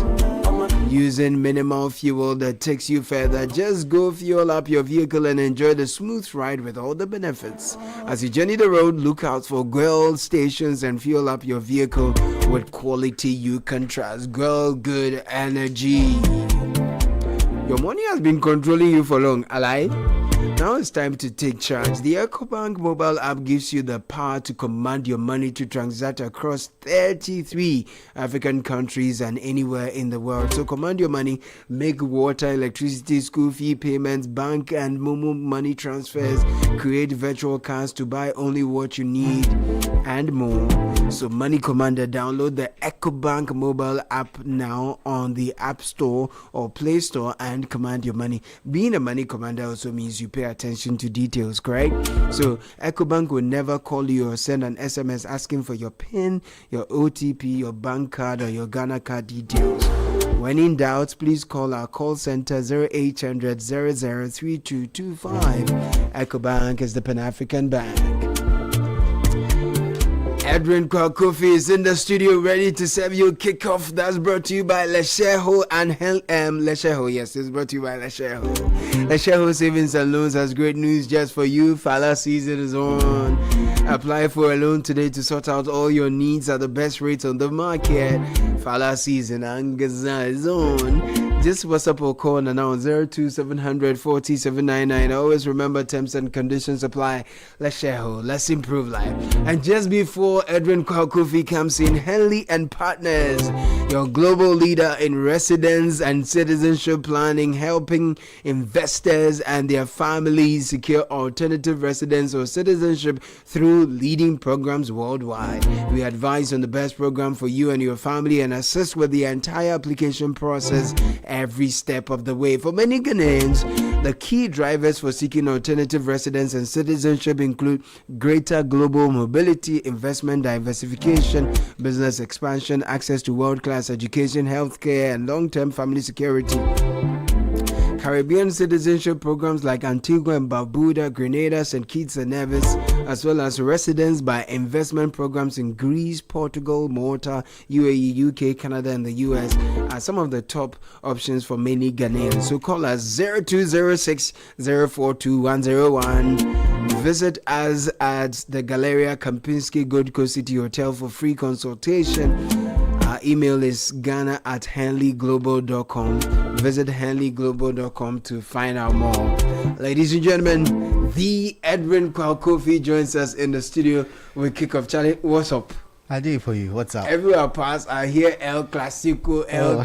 Using minimal fuel that takes you further. Just go fuel up your vehicle and enjoy the smooth ride with all the benefits. As you journey the road, look out for Guel stations and fuel up your vehicle with quality you can trust. Guel Good Energy. Your money has been controlling you for long, alive? Now it's time to take charge. The EcoBank mobile app gives you the power to command your money to transact across 33 African countries and anywhere in the world. So command your money, make water, electricity, school fee payments, bank and Momo money transfers, create virtual cards to buy only what you need, and more. So Money Commander, download the EcoBank mobile app now on the App Store or Play Store and command your money. Being a Money Commander also means you pay attention to details, correct? So EcoBank will never call you or send an SMS asking for your PIN, your OTP, your bank card, or your Ghana card details. When in doubt, please call our call center 0800 003225. EcoBank is the Pan-African Bank. Edwin Kofi is in the studio ready to serve you Kickoff. That's brought to you by Lesheho and Lesheho. Yes, it's brought to you by Lesheho. Lesheho Savings and Loans has great news just for you. Fala season is on. Apply for a loan today to sort out all your needs at the best rates on the market. Fala season Angaza is on. Just WhatsApp or call now 02700 40799. Always remember terms and conditions apply. Lesheho, let's improve life. And just before Edwin Kofi comes in, Henley and Partners, your global leader in residence and citizenship planning, helping investors and their families secure alternative residence or citizenship through leading programs worldwide. We advise on the best program for you and your family and assist with the entire application process every step of the way. For many Ghanaians, the key drivers for seeking alternative residence and citizenship include greater global mobility, investment diversification, business expansion, access to world-class education, healthcare, and long-term family security. Caribbean citizenship programs like Antigua and Barbuda, Grenada, St. Kitts and Nevis, as well as residence by investment programs in Greece, Portugal, Malta, UAE, UK, Canada, and the US are some of the top options for many Ghanaians. So call us 0206 042 101. Visit us at the Galleria Kempinski Gold Coast City Hotel for free consultation. Our email is ghana@henleyglobal.com. Visit henleyglobal.com to find out more. Ladies and gentlemen, the Edwin Kofi joins us in the studio with Kickoff. Charlie, what's up? I do it for you. What's up? Everywhere past, I hear El Clasico, El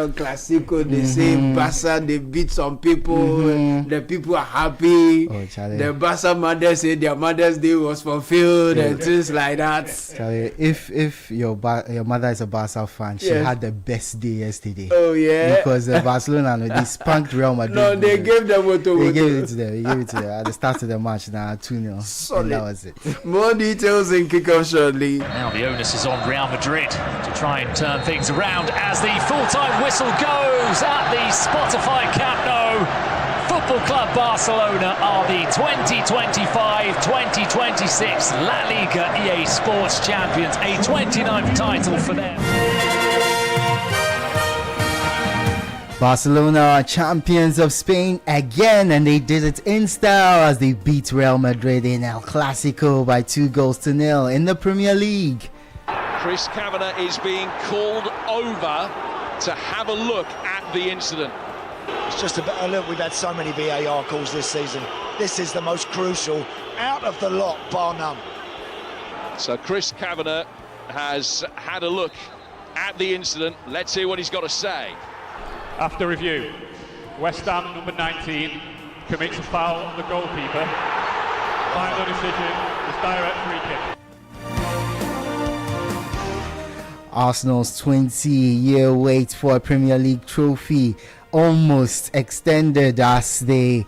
Clasico. They say Barca, they beat some people. The people are happy. Oh, Charlie. The Barca mothers say their Mother's Day was fulfilled and things like that. Charlie, if your mother is a Barca fan, she had the best day yesterday. Oh yeah. Because Barcelona, they spanked Real Madrid. No, they gave them what They gave it to them. At the start of the match, now 2-0. And that was it. More details in Kickoff shortly. Now the onus is on Real Madrid to try and turn things around as the full-time whistle goes at the Spotify Camp Nou. Football Club Barcelona are the 2025-2026 La Liga EA Sports champions, a 29th title for them. Barcelona are champions of Spain again, and they did it in style as they beat Real Madrid in El Clasico by 2-0 in the Premier League. Chris Kavanagh is being called over to have a look at the incident. It's just a better look. We've had so many VAR calls this season. This is the most crucial out of the lot, bar none. So Chris Kavanagh has had a look at the incident. Let's hear what he's got to say. After review, West Ham number 19 commits a foul on the goalkeeper. Final decision is direct free kick. Arsenal's 20-year wait for a Premier League trophy almost extended as they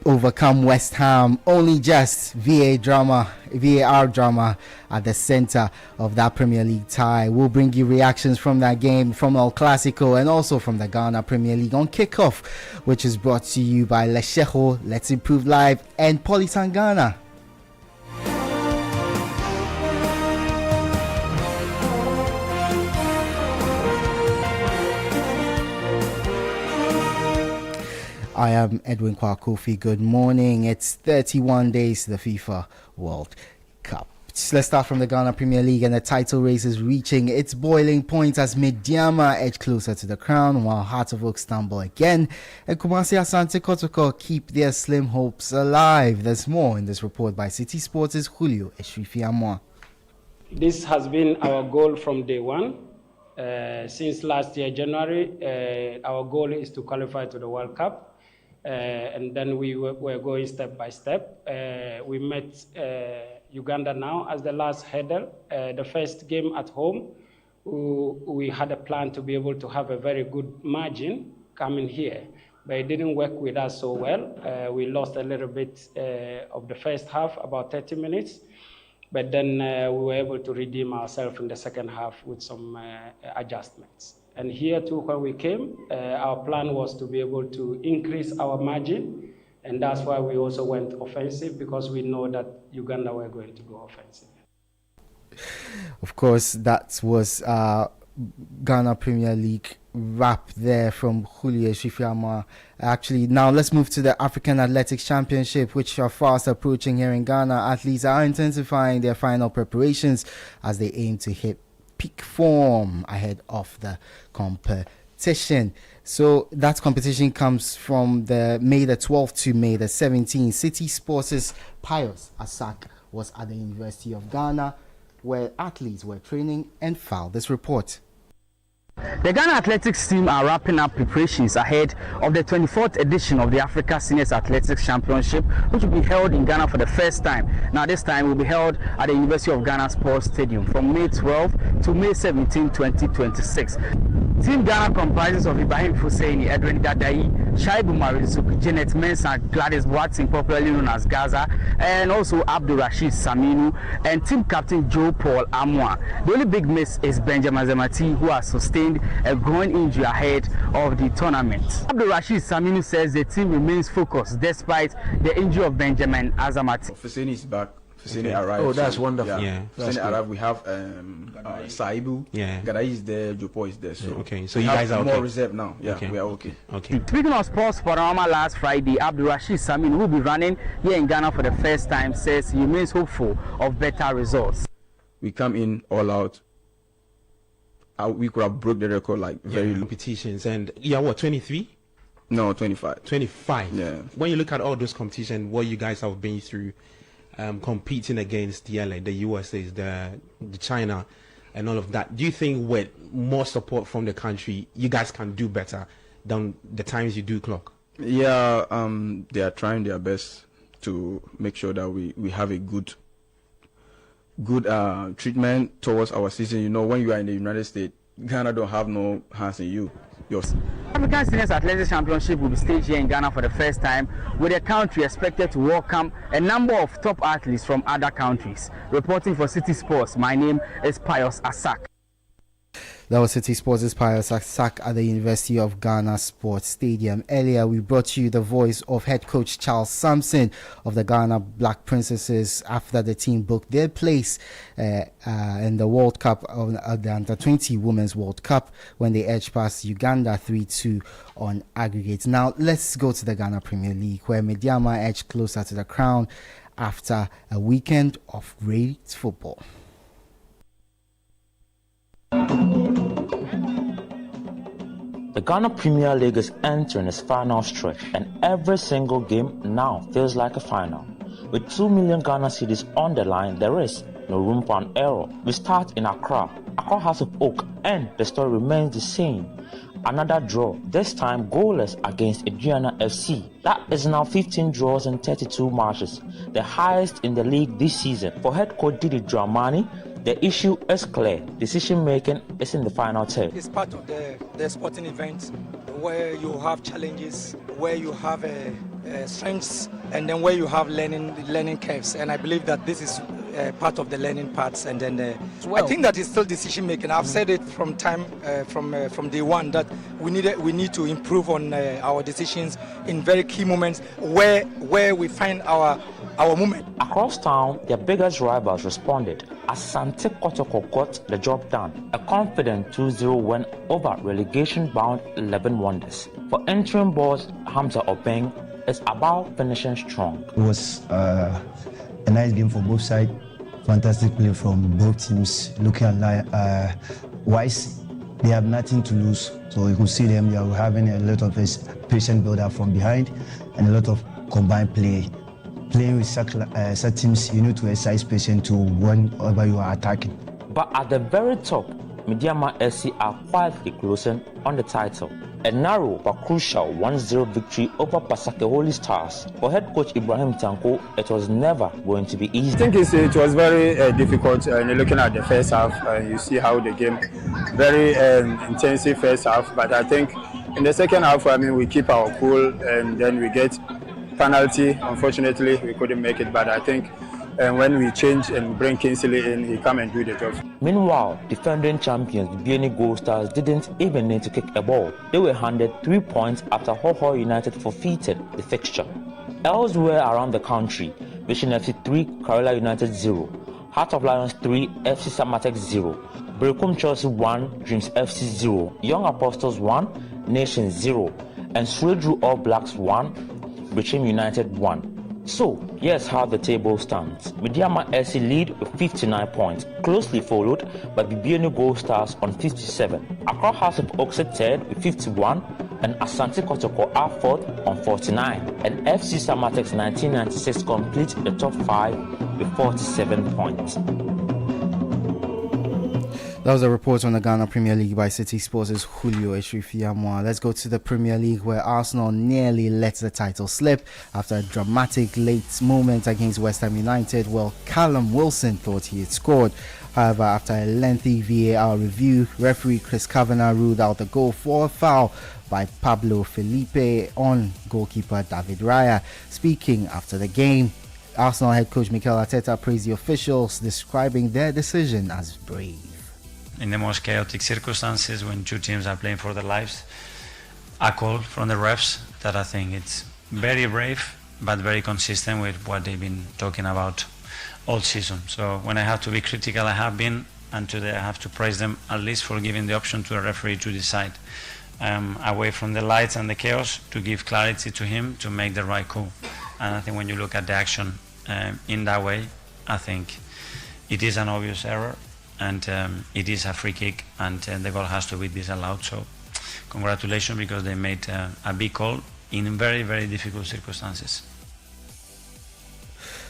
overcome West Ham. Only just VAR drama at the center of that Premier League tie. We'll bring you reactions from that game, from El Clasico, and also from the Ghana Premier League on Kickoff, which is brought to you by Lesheho, Let's Improve Live, and Polisangana. I am Edwin Kwakofi. Good morning. It's 31 days to the FIFA World Cup. Let's start from the Ghana Premier League, and the title race is reaching its boiling point as Mediama edge closer to the crown, while Heart of Oak stumble again, and Kumasi Asante Kotoko keep their slim hopes alive. There's more in this report by Citi Sports' Julio Esrifiamwa. This has been our goal from day one. Since last year, January, our goal is to qualify to the World Cup. And then we were going step by step. We met Uganda now as the last hurdle. The first game at home, we had a plan to be able to have a very good margin coming here, but it didn't work with us so well. We lost a little bit of the first half, about 30 minutes, but then we were able to redeem ourselves in the second half with some adjustments. And here too, when we came, our plan was to be able to increase our margin. And that's why we also went offensive, because we know that Uganda were going to go offensive. Of course, that was Ghana Premier League wrap there from Julio Esrifiamwa. Actually, now let's move to the African Athletics Championship, which are fast approaching here in Ghana. Athletes are intensifying their final preparations as they aim to hit peak form ahead of the competition. So that competition comes from the May the 12th to May the 17th. Citi Sports' Pius Asak was at the University of Ghana, where athletes were training, and filed this report. The Ghana Athletics team are wrapping up preparations ahead of the 24th edition of the Africa Seniors Athletics Championship, which will be held in Ghana for the first time. Now this time will be held at the University of Ghana Sports Stadium from May 12 to May 17, 2026. Team Ghana comprises of Ibrahim Husseini, Edwin Dadai, Shaibu Marizuk, Janet Mensah, Gladys Watson, popularly known as Gaza, and also Abdul Rashid Saminu, and team captain Joe Paul Amwa. The only big miss is Benjamin Zemati, who has sustained a groin injury ahead of the tournament. Abdul Rashid Saminu says the team remains focused despite the injury of Benjamin Azamati. Husseini is back. Husseini Okay. arrived. Oh, that's wonderful. Yeah, That's Husseini good. arrived. We have Saibu. Yeah. Gadai is there. Jopo is there. So Okay, so we you have guys are more okay. reserve now. Yeah, Okay. we are okay. Okay. Speaking of sports panorama last Friday, Abdul Rashid Saminu, who will be running here in Ghana for the first time, says he remains hopeful of better results. We come in all out. We could have broke the record like very competitions, and yeah, what, 23? No, 25. 25. Yeah. When you look at all those competitions, what you guys have been through, competing against the LA, the USA, the China, and all of that, do you think with more support from the country, you guys can do better than the times you do clock? Yeah, they are trying their best to make sure that we have a good treatment towards our season. You know, when you are in the United States, Ghana don't have no hands in you. Yours. African Seniors Athletics Championship will be staged here in Ghana for the first time, with the country expected to welcome a number of top athletes from other countries. Reporting for Citi Sports, my name is Pius Asak. That was Citi Sports' Pius Asak at the University of Ghana Sports Stadium. Earlier, we brought you the voice of head coach Charles Sampson of the Ghana Black Princesses after the team booked their place in the World Cup, the Under-20 Women's World Cup, when they edged past Uganda 3-2 on aggregate. Now, let's go to the Ghana Premier League, where Mediama edged closer to the crown after a weekend of great football. The Ghana Premier League is entering its final stretch, and every single game now feels like a final. With 2 million Ghana cedis on the line, there is no room for an error. We start in Accra House of Oak, and the story remains the same. Another draw, this time goalless against Adriana FC. That is now 15 draws in 32 matches, the highest in the league this season. For head coach Didi Dramani, the issue is clear. Decision making is in the final third. It's part of the sporting event where you have challenges, where you have strengths, and then where you have learning curves. And I believe that this is part of the learning parts. And then I think that it's still decision making. I've said it from day one that we need to improve on our decisions in very key moments where we find our moment. Across town, their biggest rivals responded as Asante Kotoko got the job done. A confident 2-0 win over relegation-bound 11 Wonders. For interim boss Hamza Obeng, it's about finishing strong. It was a nice game for both sides. Fantastic play from both teams. Looking at Wise, they have nothing to lose. So you could see them, they are having a lot of patient build-up from behind and a lot of combined play. Playing with such teams, you need to exercise patience to whenever you are attacking. But at the very top, Mediama SC are quietly closing on the title. A narrow but crucial 1-0 victory over Pasake Holy Stars. For head coach Ibrahim Tanko, it was never going to be easy. I think it was very difficult. Looking at the first half, you see how the game, very intensive first half. But I think in the second half, we keep our cool, and then we get penalty. Unfortunately, we couldn't make it. But I think when we change and bring Kingsley in, he come and do the job. Meanwhile, defending champions Bibiani Gold Stars didn't even need to kick a ball. They were handed 3 points after Hoho United forfeited the fixture. Elsewhere around the country, Vision FC 3, Kerala United 0, Heart of Lions 3, FC Samatex 0, Berekum Chelsea 1, Dreams FC 0, Young Apostles 1, Nation 0, and Swedru All Blacks 1, Bichim United 1. So, here's how the table stands. Mediama SC lead with 59 points, closely followed by Bibiani Gold Stars on 57. Accra House of Oak third with 51, and Asante Kotoko are fourth on 49. And FC Samatex 1996 complete the top 5 with 47 points. That was a report on the Ghana Premier League by Citi Sports' Julio Eshrifiyamwa. Let's go to the Premier League, where Arsenal nearly let the title slip after a dramatic late moment against West Ham United. Well, Callum Wilson thought he had scored. However, after a lengthy VAR review, referee Chris Kavanagh ruled out the goal for a foul by Pablo Felipe on goalkeeper David Raya. Speaking after the game, Arsenal head coach Mikel Arteta praised the officials, describing their decision as brave. In the most chaotic circumstances, when two teams are playing for their lives, a call from the refs that I think it's very brave but very consistent with what they've been talking about all season. So when I have to be critical, I have been, and today I have to praise them at least for giving the option to a referee to decide away from the lights and the chaos, to give clarity to him to make the right call. And I think when you look at the action in that way, I think it is an obvious error. And it is a free kick, and the goal has to be disallowed. So congratulations, because they made a big call in very, very difficult circumstances.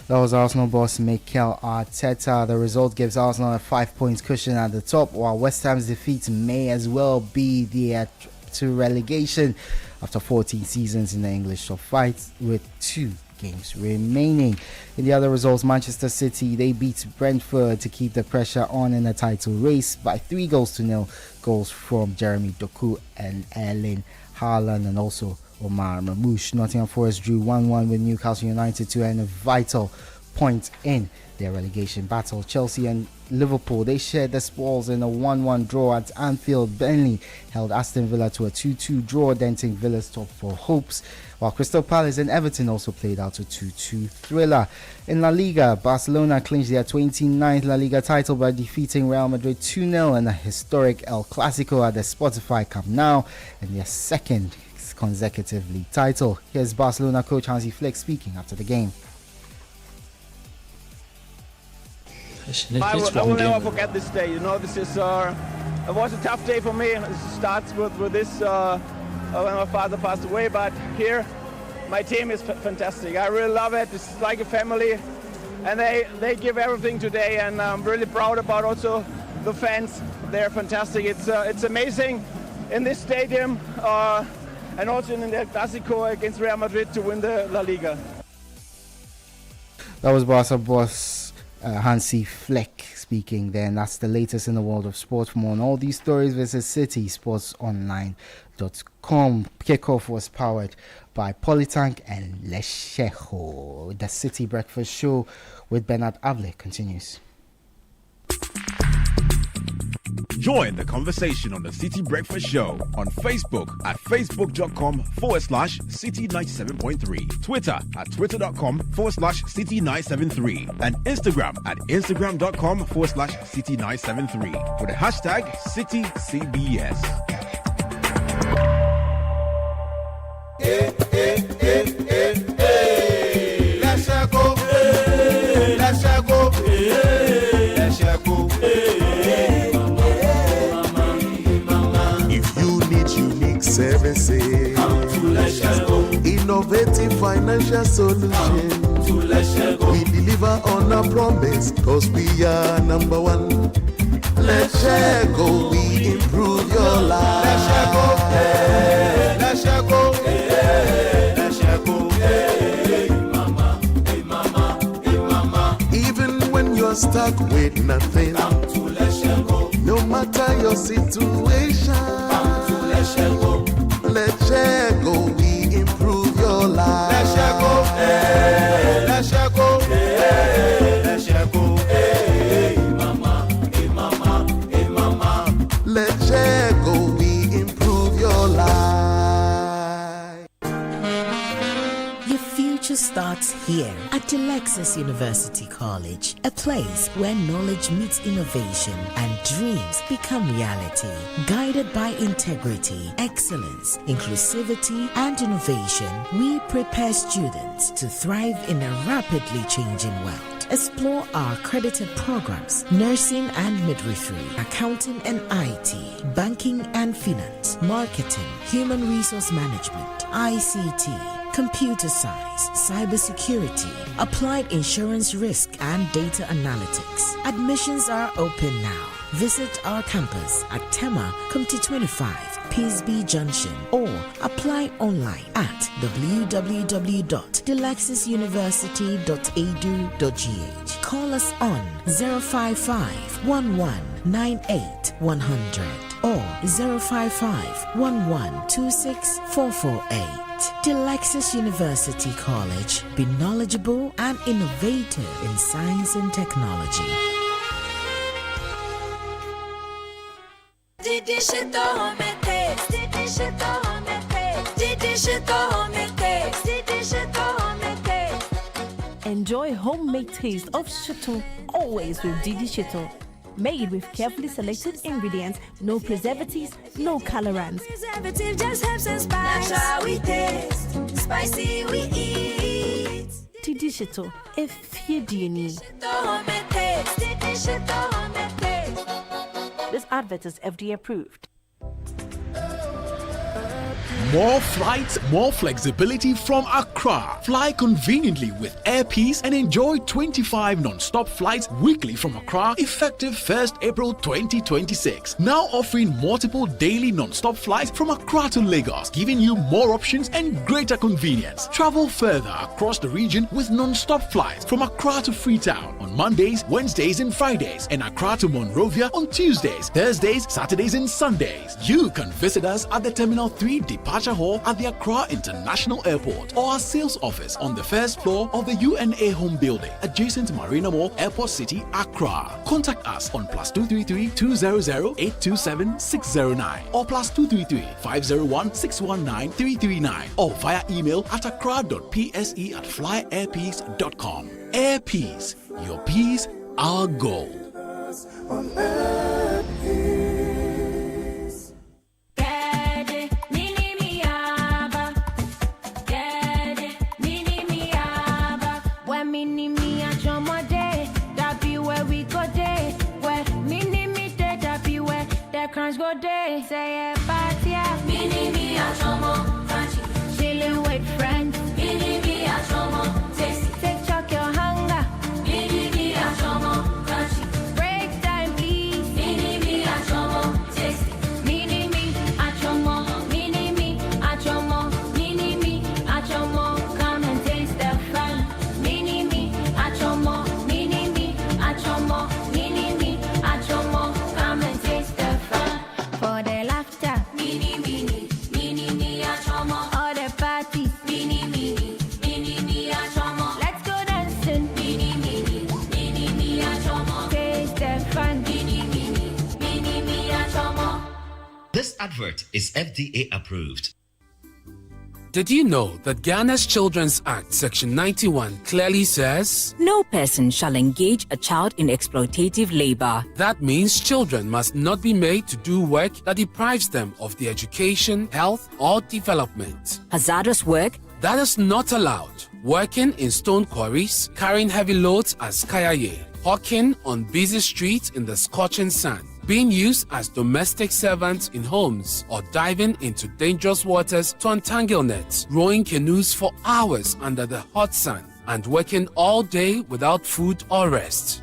That was Arsenal boss Mikel Arteta. The result gives Arsenal a 5 points cushion at the top, while West Ham's defeat may as well be the to relegation after 14 seasons in the English top flight, with 2 games remaining. In the other results, Manchester City, they beat Brentford to keep the pressure on in the title race by 3-0. Goals from Jeremy Doku and Erling Haaland and also Omar Mamouche. Nottingham Forest drew 1-1 with Newcastle United to earn a vital point in their relegation battle. Chelsea and Liverpool, they shared the spoils in a 1-1 draw at Anfield. Burnley held Aston Villa to a 2-2 draw, denting Villa's top four hopes, while Crystal Palace and Everton also played out a 2-2 thriller. In La Liga, Barcelona clinched their 29th La Liga title by defeating Real Madrid 2-0 in a historic El Clasico at the Spotify Camp Nou, and their second consecutive league title. Here's Barcelona coach Hansi Flick speaking after the game. I will never forget this day. You know, this is it was a tough day for me. It starts with this when my father passed away, but here my team is fantastic. I really love it. It's like a family, and they give everything today, and I'm really proud about also the fans. They're fantastic. It's amazing in this stadium and also in the Clásico against Real Madrid to win the La Liga. That was Barca boss Hansi Flick speaking there, and that's the latest in the world of sports. For more on all these stories, visit citysportsonline.com. Kickoff was powered by Polytank and Lechejo. The City Breakfast Show with Bernard Avle continues. Join the conversation on the City Breakfast Show on Facebook at facebook.com/City97.3, Twitter at twitter.com/City973, and Instagram at instagram.com/City973 with the hashtag CityCBS. Let's go. Let's go. Let's go. Services, innovative financial solutions. We deliver on our promise, cause we are number one. Let's go, we improve your life. Let's go, let's go, hey mama, hey mama, hey mama. Even when you're stuck with nothing, no matter your situation. Let's go, we improve your life. Let's go, let's go, let's go, hey mama, hey mama, hey mama. Let's go, we improve your life. Your future starts here at Alexis University College, a place where knowledge meets innovation and dreams become reality. Guided by integrity, excellence, inclusivity, and innovation, we prepare students to thrive in a rapidly changing world. Explore our accredited programs: nursing and midwifery, accounting and IT, banking and finance, marketing, human resource management, ICT, computer science, cybersecurity, applied insurance risk, and data analytics. Admissions are open now. Visit our campus at Tema, Comte 25, Pisby Junction, or apply online at www.delexisuniversity.edu.gh. Call us on 055 1198 100 or 055 1126 448. Delexis University College. Be knowledgeable and innovative in science and technology. Enjoy homemade taste of Shito always with Didi Shito. Made with carefully selected ingredients, no preservatives, no colorants. Preservative just helps us spice. That's how we taste. Spicy we eat. Didi Shito, if you do need. This advert is FDA approved. More flights, more flexibility from Accra. Fly conveniently with Air Peace and enjoy 25 non-stop flights weekly from Accra effective 1st April 2026. Now offering multiple daily non-stop flights from Accra to Lagos, giving you more options and greater convenience. Travel further across the region with non-stop flights from Accra to Freetown on Mondays, Wednesdays and Fridays, and Accra to Monrovia on Tuesdays, Thursdays, Saturdays and Sundays. You can visit us at the Terminal 3 Departure Hall at the Accra International Airport or our sales office on the first floor of the UNA Home Building adjacent to Marina Mall, Airport City, Accra. Contact us on +233 200 827 609 or +233 501 619 339 or via email at accra.pse@flyairpeace.com. Air Peace, your peace, our goal. Go day, say a party, mini me a chomo, chilling with friends, mini me a chomo, take chuck your hunger, mini me a chomo, break time please, mini me a chomo, mini me a chomo, mini me a chomo, mini me a chomo, come and taste the fun, mini me a chomo, mini me a chomo, mini me a chomo, come and taste the fun. For the laughter, mini mini, mini me a chomo. All the parties, mini mini, mini me a chomo. Let's go dancing, mini mini, mini me a chomo. Taste the fun, mini mini, mini me a chomo. This advert is FDA approved. Did you know that Ghana's Children's Act Section 91 clearly says, no person shall engage a child in exploitative labor? That means children must not be made to do work that deprives them of their education, health, or development. Hazardous work? That is not allowed. Working in stone quarries, carrying heavy loads as kayaye, hawking on busy streets in the scorching sun, being used as domestic servants in homes, or diving into dangerous waters to untangle nets, rowing canoes for hours under the hot sun, and working all day without food or rest.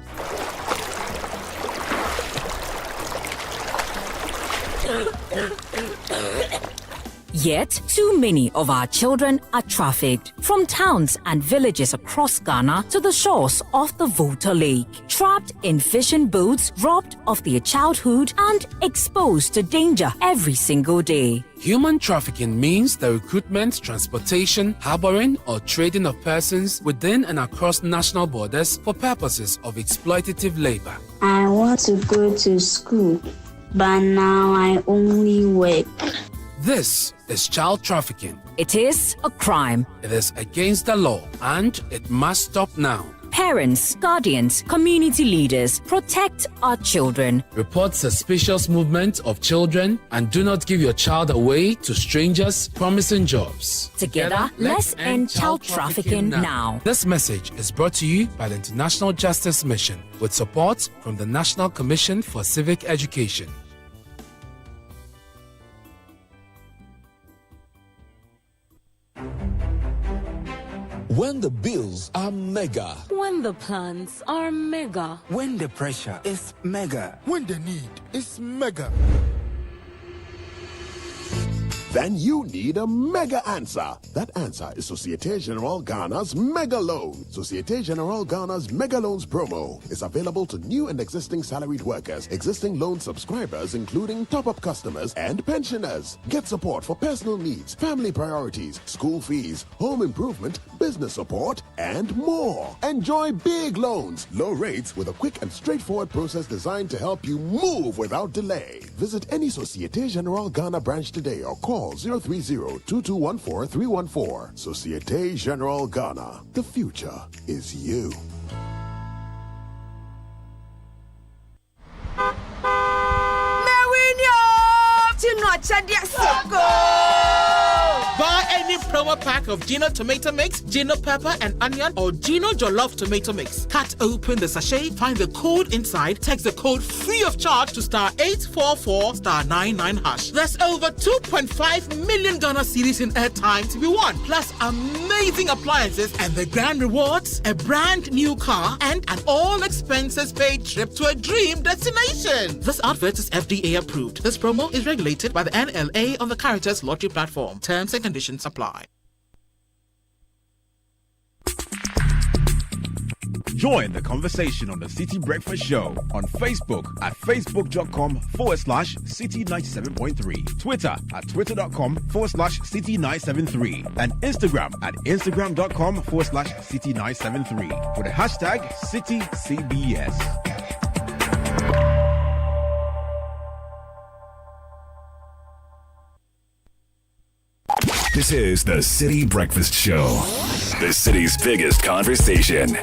Yet, too many of our children are trafficked from towns and villages across Ghana to the shores of the Volta Lake, trapped in fishing boats, robbed of their childhood, and exposed to danger every single day. Human trafficking means the recruitment, transportation, harboring, or trading of persons within and across national borders for purposes of exploitative labor. I want to go to school, but now I only work. This is child trafficking. It is a crime. It is against the law, and it must stop now. Parents, guardians, community leaders, protect our children. Report suspicious movement of children and do not give your child away to strangers promising jobs. Together, let's end child trafficking now. This message is brought to you by the International Justice Mission with support from the National Commission for Civic Education. When the bills are mega. When the plans are mega. When the pressure is mega. When the need is mega. Then you need a mega answer. That answer is Societe Generale Ghana's Mega Loan. Societe Generale Ghana's Mega Loans promo is available to new and existing salaried workers, existing loan subscribers, including top-up customers and pensioners. Get support for personal needs, family priorities, school fees, home improvement, business support, and more. Enjoy big loans, low rates with a quick and straightforward process designed to help you move without delay. Visit any Societe Generale Ghana branch today or call 030-2214-314. Societe Generale Ghana. The future is you. Buy any promo power pack of Gino tomato mix, Gino pepper and onion, or Gino jollof tomato mix. Cut open the sachet, find the code inside, text the code free of charge to *844*99#. There's over 2.5 million Ghana cedis in airtime to be won, plus amazing appliances and the grand rewards, a brand new car, and an all expenses paid trip to a dream destination. This advert is FDA approved. This promo is regulated by the NLA on the Caritas Lottery platform. Terms and conditions apply. Join the conversation on the Citi Breakfast Show on Facebook at facebook.com/Citi97.3, Twitter at twitter.com/Citi973, and Instagram at instagram.com/Citi973 with the hashtag CitiCBS. This is the Citi Breakfast Show, the city's biggest conversation.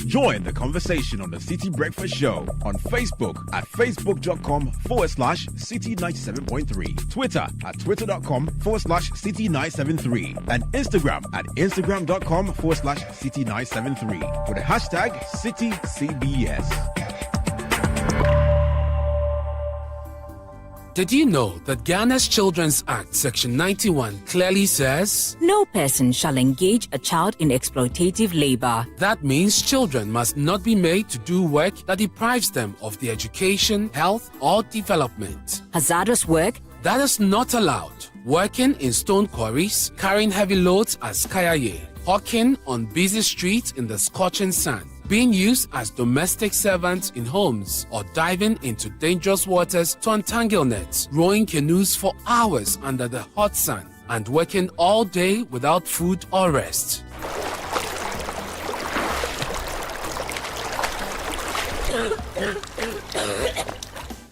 Join the conversation on the Citi Breakfast Show on Facebook at facebook.com/Citi97.3, Twitter at twitter.com/Citi973, and Instagram at instagram.com/Citi973 with the hashtag CitiCBS. Did you know that Ghana's Children's Act, Section 91, clearly says, "No person shall engage a child in exploitative labor." That means children must not be made to do work that deprives them of their education, health, or development. Hazardous work that is not allowed. Working in stone quarries, carrying heavy loads as kayaye, hawking on busy streets in the scorching sun, being used as domestic servants in homes, or diving into dangerous waters to untangle nets, rowing canoes for hours under the hot sun, and working all day without food or rest.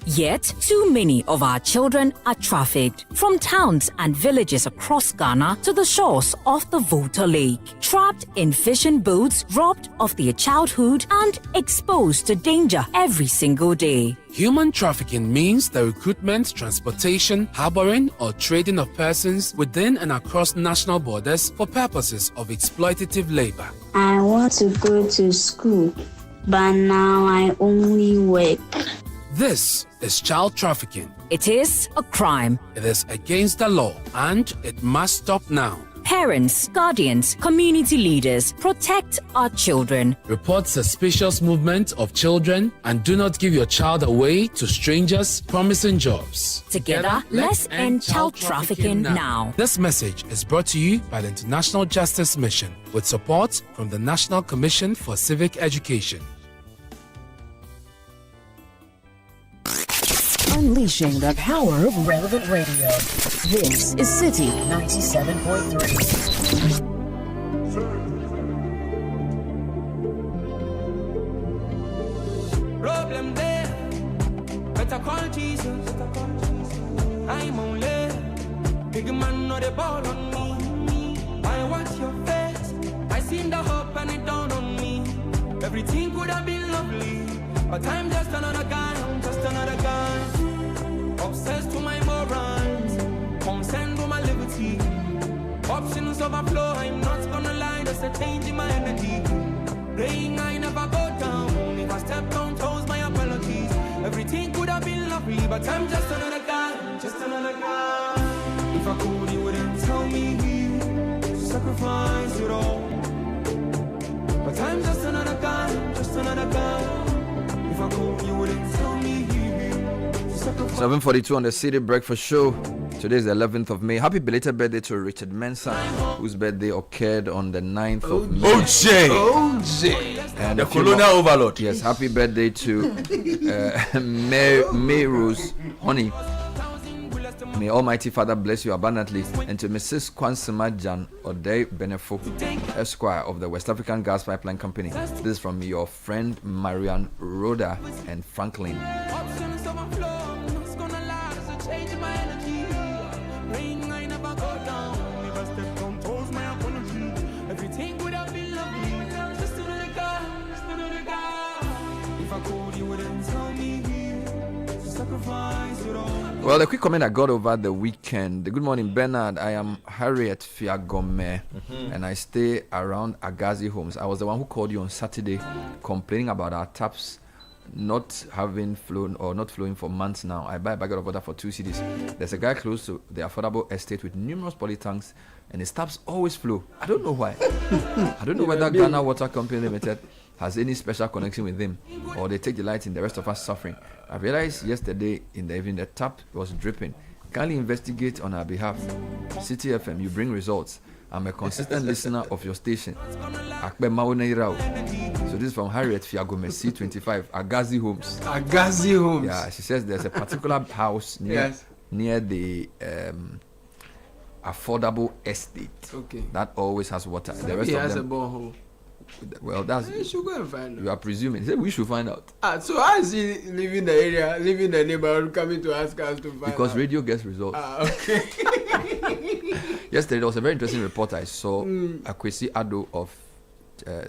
Yet, too many of our children are trafficked from towns and villages across Ghana to the shores of the Volta Lake, trapped in fishing boats, robbed of their childhood, and exposed to danger every single day. Human trafficking means the recruitment, transportation, harboring, or trading of persons within and across national borders for purposes of exploitative labor. I want to go to school, but now I only work. This is child trafficking. It is a crime. It is against the law, and it must stop now. Parents, guardians, community leaders, protect our children. Report suspicious movement of children and do not give your child away to strangers promising jobs. Together, let's end child trafficking now. This message is brought to you by the International Justice Mission with support from the National Commission for Civic Education. unleashing the power of relevant radio. This is Citi 97.3. Problem there, better call Jesus. I'm only big man, not a ball on me. I watch your face, I seen the hope and it dawned on me. Everything could have been lovely, but I'm just another guy, obsessed to my morals, concerned with my liberty. Options overflow, I'm not gonna lie, there's a change in my energy. Praying I never go down, if I step on toes, my apologies. Everything could have been lovely, but I'm just another guy, If I could, you wouldn't tell me to sacrifice it all. But I'm just another guy, If I could, you wouldn't tell me to sacrifice. 7:42 on the Citi Breakfast Show. Today is the 11th of May. Happy belated birthday to Richard Mensah, whose birthday occurred on the 9th of May. OJ! And the colonial overlord. Yes, happy birthday to May Rose Honey. May Almighty Father bless you abundantly. And to Mrs. Kwansima Jan Odei Benefo, Esquire of the West African Gas Pipeline Company. This is from your friend Marianne Rhoda and Franklin. Well, the quick comment I got over the weekend. Good morning, Bernard. I am Harriet Fiagome, and I stay around Agazi Homes. I was the one who called you on Saturday complaining about our taps not having flown or not flowing for months now. I buy a bucket of water for 2 cities. There's a guy close to the affordable estate with numerous polytanks, and his taps always flow. I don't know why. I don't know whether Ghana Water Company Limited has any special connection with him, or they take delight in the rest of us suffering. I realized yesterday in the evening the tap was dripping. Kindly investigate on our behalf. Citi FM, you bring results. I'm a consistent listener of your station. So this is from Harriet Fiagome, C25, Agazi Homes. Agazi Homes. Yeah, she says there's a particular house near the affordable estate that always has water. The rest of them, a borehole. Well, that's you should go and find out. You are presuming. He said we should find out. So how is he leaving the area, leaving the neighborhood, coming to ask us to find out? Because radio gets results. Okay. Yesterday there was a very interesting report I saw. Akwesi Ado of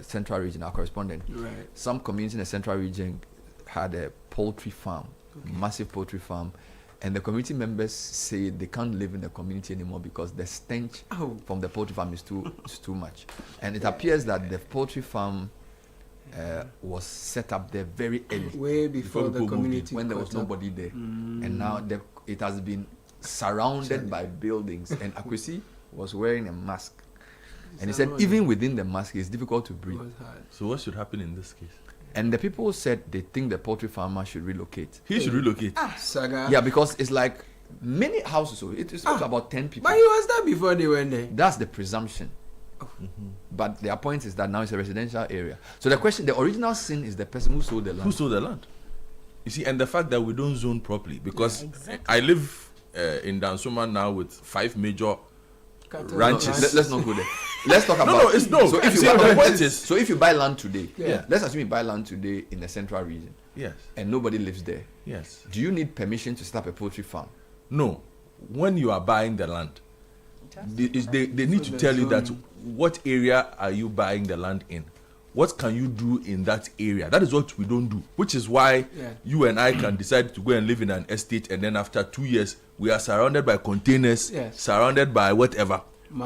Central Region, our correspondent. Right. Some community in the Central Region had a poultry farm, massive poultry farm. And the community members say they can't live in the community anymore because the stench from the poultry farm is too much. And it appears that the poultry farm was set up there very early, way before the community, when there was nobody there. And now it has been surrounded by buildings. And Akwesi was wearing a mask. And he said even within the mask it's difficult to breathe. So what should happen in this case? And the people said they think the poultry farmer should relocate. He should relocate. Saga. Yeah, because it's like many houses. So it is about 10 people. But he was there before they went there. That's the presumption. But their point is that now it's a residential area. So the question, the original sin is the person who sold the land. Who sold the land? You see, and the fact that we don't zone properly, because I live in Dansuma now with 5 major ranches. Let's not go there. Let's talk about. No, it's no. So if you the point is, so if you buy land today, let's assume you buy land today in the Central Region, and nobody lives there, do you need permission to start a poultry farm? No. When you are buying the land, they need to tell you that what area are you buying the land in, what can you do in that area. That is what we don't do, which is why you and I can decide to go and live in an estate, and then after 2 years we are surrounded by containers, surrounded by whatever,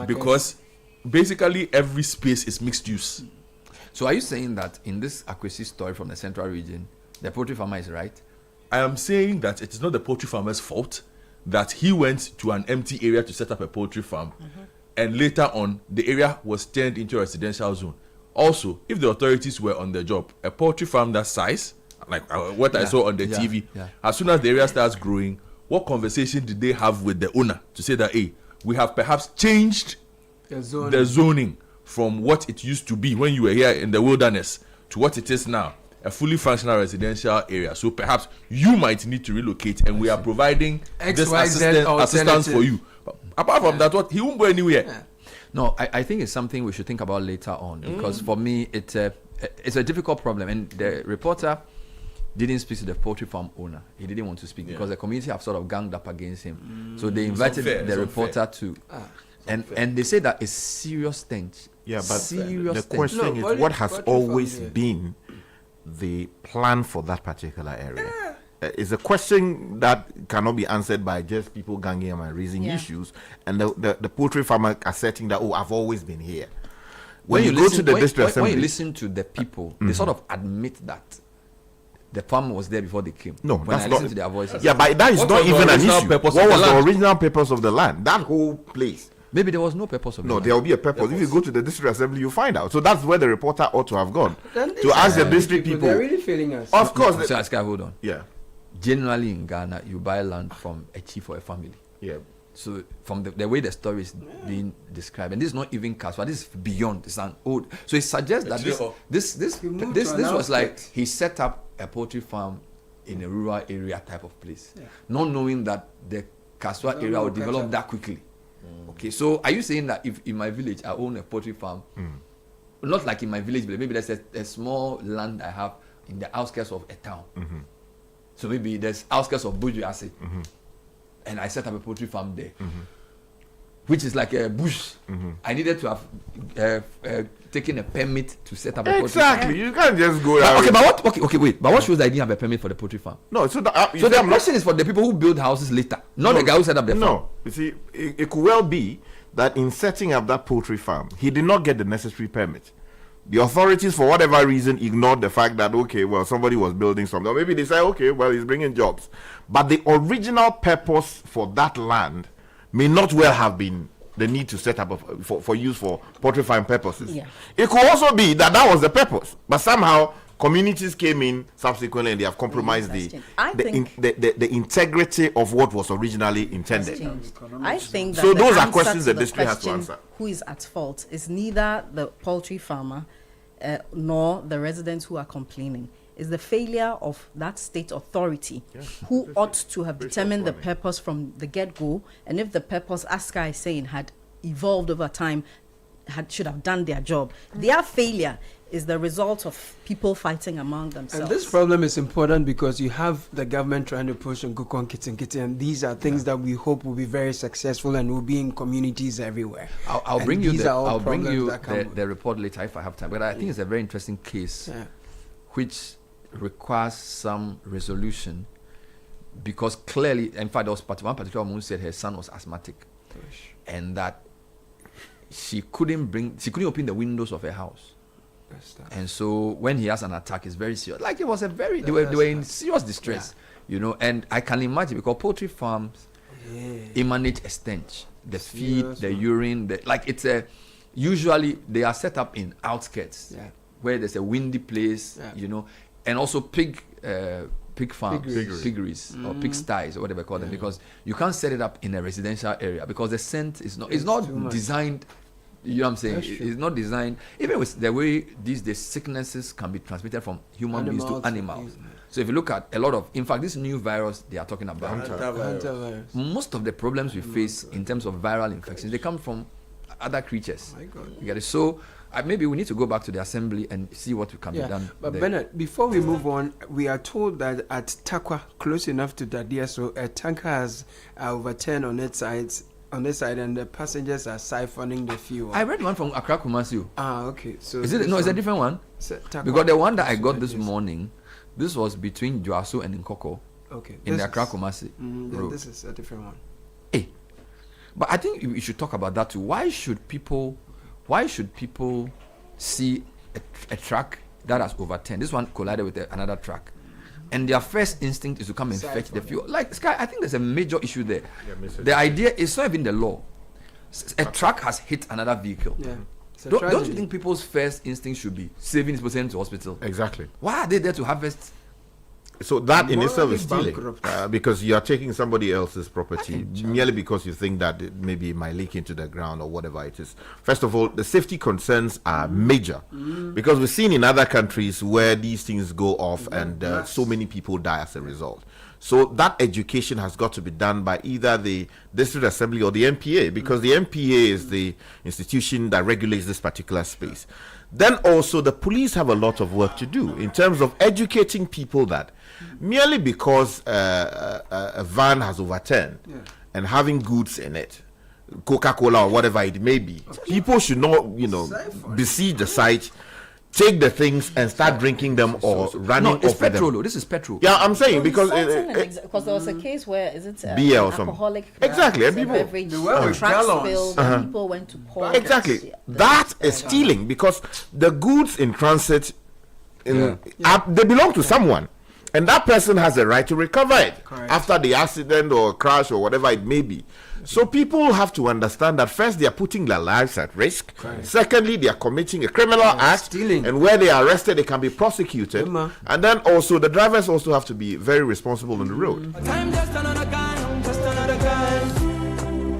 because basically every space is mixed use. So are you saying that in this Akwesi story from the Central Region, the poultry farmer is right? I am saying that it is not the poultry farmer's fault that he went to an empty area to set up a poultry farm, and later on the area was turned into a residential zone. Also, if the authorities were on the job, a poultry farm that size, like what I saw on the TV, as soon as the area starts growing, what conversation did they have with the owner to say that, hey, we have perhaps changed the zoning from what it used to be when you were here in the wilderness to what it is now, a fully functional residential area. So perhaps you might need to relocate, and we are providing this assistance for you. Apart from that, what he won't go anywhere. Yeah. No, I think it's something we should think about later on, because for me it's a difficult problem, and the reporter didn't speak to the poultry farm owner. He didn't want to speak because the community have sort of ganged up against him. So they invited the reporter to, and they say that it's serious stench. Yeah, but the question is, what has always been the plan for that particular area? It's a question that cannot be answered by just people ganging up and raising issues, and the poultry farmer asserting that, I've always been here. When you go to the district assembly, when you listen to the people, they sort of admit that the farm was there before they came. No, when that's I not. listen to their voices. Yeah, but that is not even an issue. What was the original purpose of the land? That whole place. Maybe there was no purpose of the land. No, there will be a purpose. If you go to the district assembly, you find out. So that's where the reporter ought to have gone to ask the district people. They're really failing us. Of course. So, Sky, hold on. Yeah. Generally in Ghana, you buy land from a chief or a family. Yeah. So from the way the story is being described, and this is not even Kaswa, this is beyond. It's an old. So it suggests that this was like he set up a poultry farm in a rural area type of place, not knowing that the Kaswa area will develop that quickly. Okay, so are you saying that if in my village I own a poultry farm, not like in my village, but maybe there's a small land I have in the outskirts of a town. So maybe there's outskirts of Bujuasi, and I set up a poultry farm there, which is like a bush. I needed to have taken a permit to set up a poultry farm. Exactly, you can't just go there. Okay, but what? Okay, wait. But what shows I didn't have a permit for the poultry farm? No, so the question is for the people who build houses later, not the guy who set up the farm. No, you see, it could well be that in setting up that poultry farm, he did not get the necessary permit. The authorities, for whatever reason, ignored the fact that, okay, well, somebody was building something. Or maybe they say, okay, well, he's bringing jobs. But the original purpose for that land may not well have been the need to set up for use for poultry farm purposes. Yeah. It could also be that was the purpose. But somehow, communities came in subsequently and they have compromised the integrity of what was originally intended. I think that so those are questions the district has to answer. Who is at fault is neither the poultry farmer nor the residents who are complaining. It's the failure of that state authority who ought to have determined the purpose from the get-go, and if the purpose, as Sky is saying, had evolved over time, should have done their job. Their failure is the result of people fighting among themselves. And this problem is important because you have the government trying to push on Kukon Kitten, and these are things that we hope will be very successful and will be in communities everywhere. I'll bring you the report later if I have time, but I think it's a very interesting case which requires some resolution, because clearly, in fact, there was one particular woman who said her son was asthmatic, and that she couldn't open the windows of her house. And so when he has an attack, it's very serious. Like it was they were in serious distress, you know. And I can imagine, because poultry farms emanate a stench, the feed, the urine, usually they are set up in outskirts where there's a windy place, you know, and also pig farms, piggeries or pig sties or whatever you call them, because you can't set it up in a residential area because the scent is not designed. You know what I'm saying? It's not designed, even with the way these sicknesses can be transmitted from human beings to animals. So if you look at a lot of, in fact, this new virus they are talking about, most of the problems we face in terms of viral infections, they come from other creatures. Oh my God. You get it? So maybe we need to go back to the assembly and see what can be done. But Bernard, before we move on, we are told that at Takwa, close enough to Dadia, so a tanker has overturned on its side, and the passengers are siphoning the fuel. I read one from Accra Kumasi. Okay. So is it? No, it's a different one. Because the one that I got this morning, this was between Joaso and Nkoko. Okay. In the Accra Kumasi road. This is a different one. Hey, but I think we should talk about that too. Why should people see a truck that has overturned? This one collided with another truck, and their first instinct is to come and fetch the fuel. Like, Sky, I think there's a major issue there. The idea is not even the law. A truck has hit another vehicle. Yeah. Don't you think people's first instinct should be saving this person to hospital? Exactly. Why are they there to harvest So that in Morally itself is stealing, bankrupt. because you are taking somebody else's property merely because you think that maybe it might leak into the ground or whatever it is. First of all, the safety concerns are major, because we've seen in other countries where these things go off and so many people die as a result. So that education has got to be done by either the district assembly or the MPA, because the MPA is the institution that regulates this particular space. Then also the police have a lot of work to do in terms of educating people that merely because a van has overturned and having goods in it, Coca-Cola or whatever it may be, people should not, besiege the site, take the things and start drinking them or running it's off with petrol. them. This is petrol. Yeah, I'm saying because because there was a case where beer or something. Alcoholic Exactly, and people truck spilled and people went to pour. Exactly, that is stealing, because the goods in transit, they belong to someone, and that person has a right to recover it after the accident or crash or whatever it may be. So people have to understand that first they are putting their lives at risk. Secondly, they are committing a criminal act, stealing. And where they are arrested, they can be prosecuted. And then also the drivers also have to be very responsible on the road. I'm just another guy,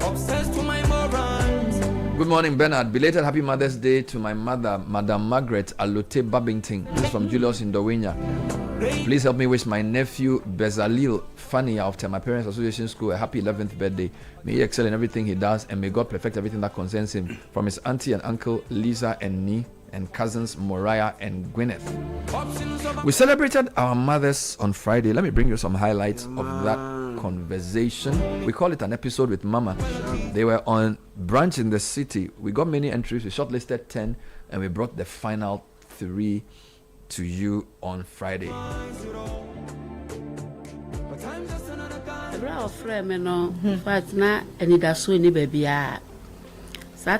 obsessed to my morons. Good morning, Bernard. Belated Happy Mother's Day to my mother, Madam Margaret Alote Babington. This is from Julius in Dowenya. Please help me wish my nephew Bezalil Fanny of my Parents Association School a happy 11th birthday. May he excel in everything he does, and may God perfect everything that concerns him. From his auntie and uncle Lisa and Nee, and cousins Moriah and Gwyneth. We celebrated our mothers on Friday. Let me bring you some highlights of that conversation. We call it an episode with Mama. They were on brunch in the city. We got many entries. We shortlisted 10, and we brought the final 3 to you on Friday.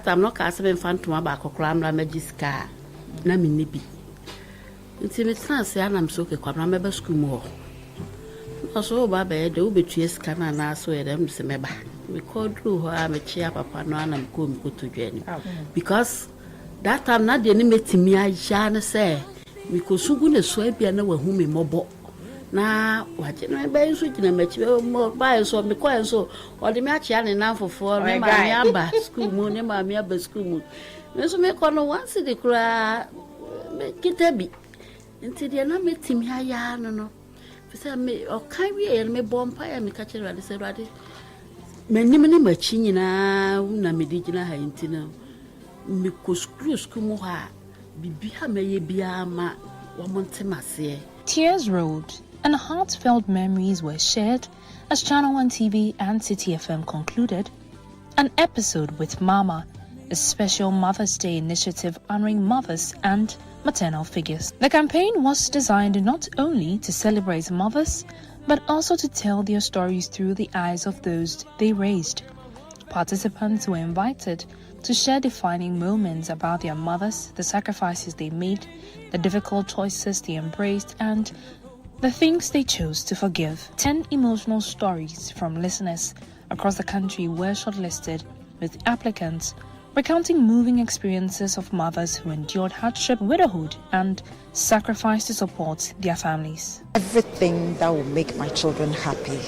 I'm not casting phantom about Cocramla Magisca. Naminibi. It's in its not say I'm so Quamaba school more. Also, Baba, the Ubitrius can and ask where them semeba. We called through her, I'm a cheer papa, no, and I'm going go to Jenny. Because that time not the enemy to me, I shall say, because so good a swipe and know whom me mobile. Now, what you know, by switching a match more by so me quiet so, or the match enough for my yamba school moon, and my yamba school moon. Miss me call once the cry, make it a bit. Until the enemy met him here, no. For me, or carry and me bonfire and me catch it ready, said ready. Many machine now, Namidina Haintina. Me could screw schoolmoha, be may be a ma, woman Temase. Tears rolled and heartfelt memories were shared as Channel 1 TV and Citi FM concluded an episode with Mama, a special Mother's Day initiative honoring mothers and maternal figures. The campaign was designed not only to celebrate mothers, but also to tell their stories through the eyes of those they raised. Participants were invited to share defining moments about their mothers, the sacrifices they made, the difficult choices they embraced, and the things they chose to forgive. 10 emotional stories from listeners across the country were shortlisted, with applicants recounting moving experiences of mothers who endured hardship, widowhood, and sacrifice to support their families. Everything that will make my children happy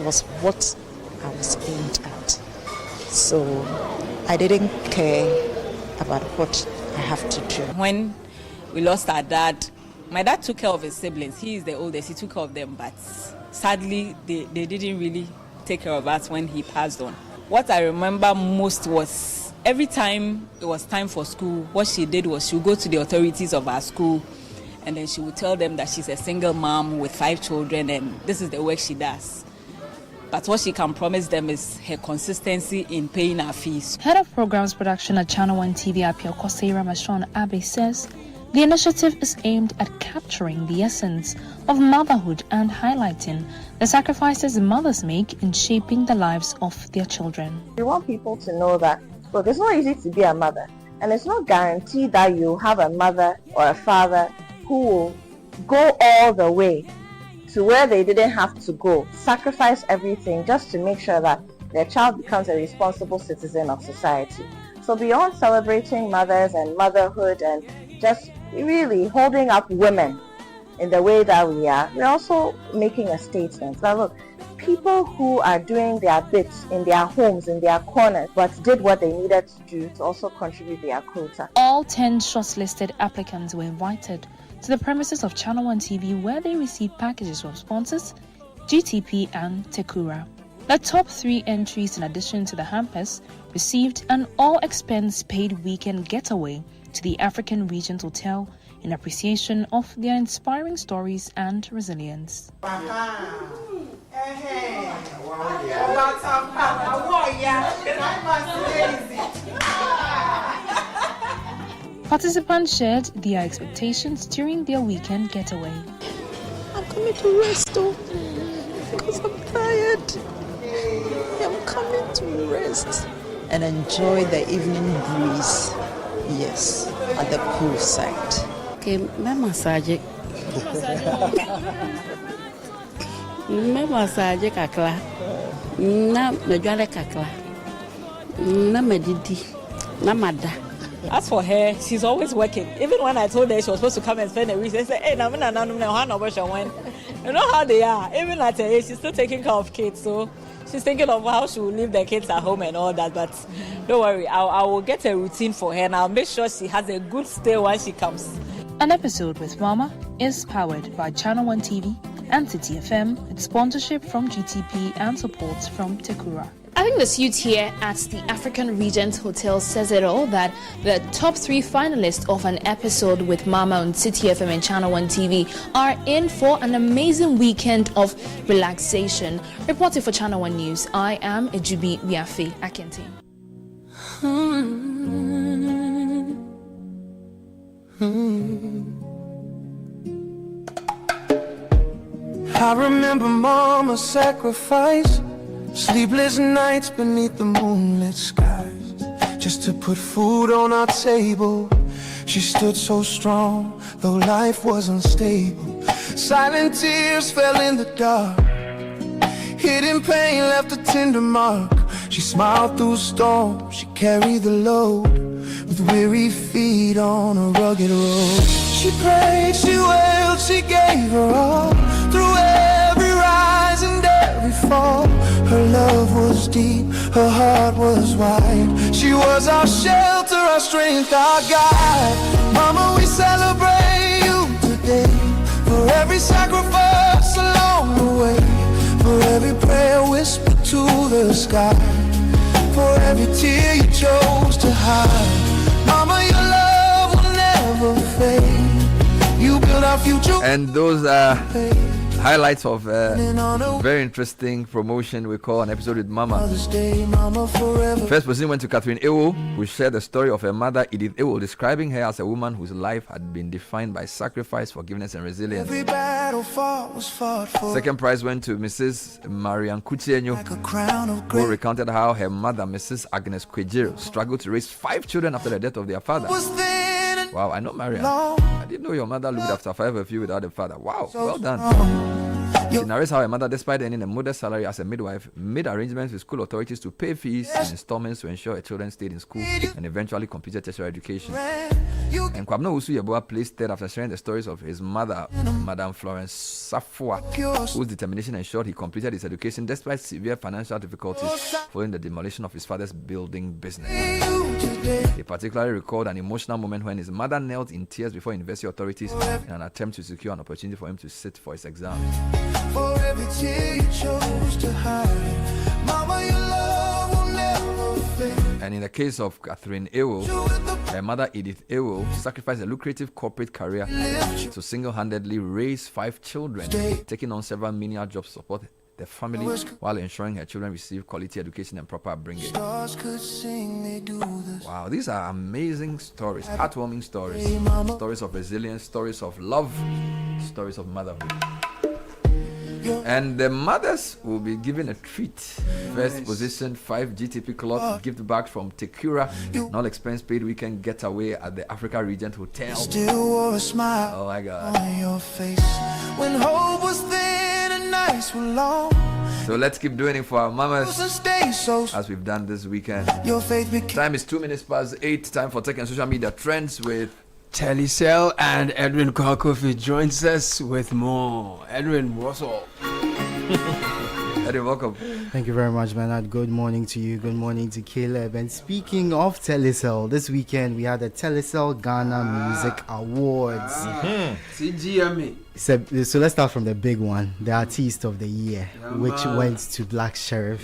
was what I was aimed at. So I didn't care about what I have to do. When we lost our dad, my dad took care of his siblings. He is the oldest. He took care of them, but sadly, they didn't really take care of us when he passed on. What I remember most was every time it was time for school, what she did was she would go to the authorities of our school, and then she would tell them that she's a single mom with 5 children, and this is the work she does. But what she can promise them is her consistency in paying our fees. Head of Programs Production at Channel 1 TV, Apio Kosei Ramashon Abe, says the initiative is aimed at capturing the essence of motherhood and highlighting the sacrifices mothers make in shaping the lives of their children. We want people to know that, look, it's not easy to be a mother, and it's not guaranteed that you have a mother or a father who will go all the way to where they didn't have to go, sacrifice everything just to make sure that their child becomes a responsible citizen of society. So beyond celebrating mothers and motherhood and just really holding up women in the way that we are, we're also making a statement that look, people who are doing their bits in their homes, in their corners, but did what they needed to do to also contribute their quota. All 10 shortlisted applicants were invited to the premises of Channel One TV, where they received packages from sponsors, GTP and Tekura. The top 3 entries, in addition to the hampers, received an all-expense-paid weekend getaway to the African Regent Hotel in appreciation of their inspiring stories and resilience. Participants shared their expectations during their weekend getaway. I'm coming to rest, though, because I'm tired. I'm coming to rest and enjoy the evening breeze. Yes, at the poolside. Okay, me massage. Me massage kakla. Na me dwale kakla. Na medidi. Na mada. As for her, she's always working. Even when I told her she was supposed to come and spend a week, she said, hey, you know how they are. Even at her age, she's still taking care of kids. So she's thinking of how she will leave the kids at home and all that. But don't worry, I will get a routine for her and I'll make sure she has a good stay when she comes. An episode with Mama is powered by Channel One TV and Citi FM, with sponsorship from GTP and support from Tekura. I think the suite here at the African Regent Hotel says it all, that the top 3 finalists of an episode with Mama on Citi FM and Channel One TV are in for an amazing weekend of relaxation. Reporting for Channel One News, I am Ejubi Wiafe Akente. I remember Mama's sacrifice, sleepless nights beneath the moonlit skies, just to put food on our table. She stood so strong, though life was unstable. Silent tears fell in the dark, hidden pain left a tender mark. She smiled through storms, she carried the load, with weary feet on a rugged road. She prayed, she wailed, she gave her all, through every rise and every fall. Her love was deep, her heart was wide. She was our shelter, our strength, our guide. Mama, we celebrate you today, for every sacrifice along the way, for every prayer whispered to the sky, for every tear you chose to hide. Mama, your love will never fade. You build our future. And those are highlights of a very interesting promotion we call an episode with Mama. First position went to Catherine Ewo, who shared the story of her mother Edith Ewo, describing her as a woman whose life had been defined by sacrifice, forgiveness and resilience. Every battle fought was fought for. Second prize went to Mrs. Marian Kutienyo, who recounted how her mother, Mrs. Agnes Kwejiro, struggled to raise 5 children after the death of their father. Wow, I know Marian. I didn't know your mother looked after 5 of you without a father. Wow, well done. She narrates how her mother, despite earning a modest salary as a midwife, made arrangements with school authorities to pay fees in installments to ensure her children stayed in school and eventually completed tertiary education. And Kwabno Usu Yeboah placed third after sharing the stories of his mother, Madame Florence Safwa, whose determination ensured he completed his education despite severe financial difficulties following the demolition of his father's building business. He particularly recalled an emotional moment when his mother knelt in tears before university authorities in an attempt to secure an opportunity for him to sit for his exams. For every tear you chose to hide, Mama, your love will never fade. And in the case of Catherine Ewo, her mother Edith Ewo sacrificed a lucrative corporate career to single-handedly raise 5 children, taking on several menial jobs to support the family while ensuring her children receive quality education and proper upbringing. Stars could sing, they do this. Wow, these are amazing stories, heartwarming stories, stories of resilience, stories of love, stories of motherhood. And the mothers will be given a treat. First position, 5 GTP cloth gift bags from Tekura, all expense paid weekend getaway at the Africa Regent Hotel. Still wore a smile Oh my God. on your face when hope was thin and nights were long. So let's keep doing it for our mamas Stay so as we've done this weekend. your faith became Time is 2 minutes past 8. Time for tech and social media trends with Telecel and Edwin Kwakofi joins us with more. Edwin, what's up? Edwin, welcome. Thank you very much, Bernard. Good morning to you. Good morning to Caleb. And speaking of Telecel, this weekend we had the Telecel Ghana Music Awards. CGMA. So let's start from the big one, the Artist of the Year, which went to Black Sheriff.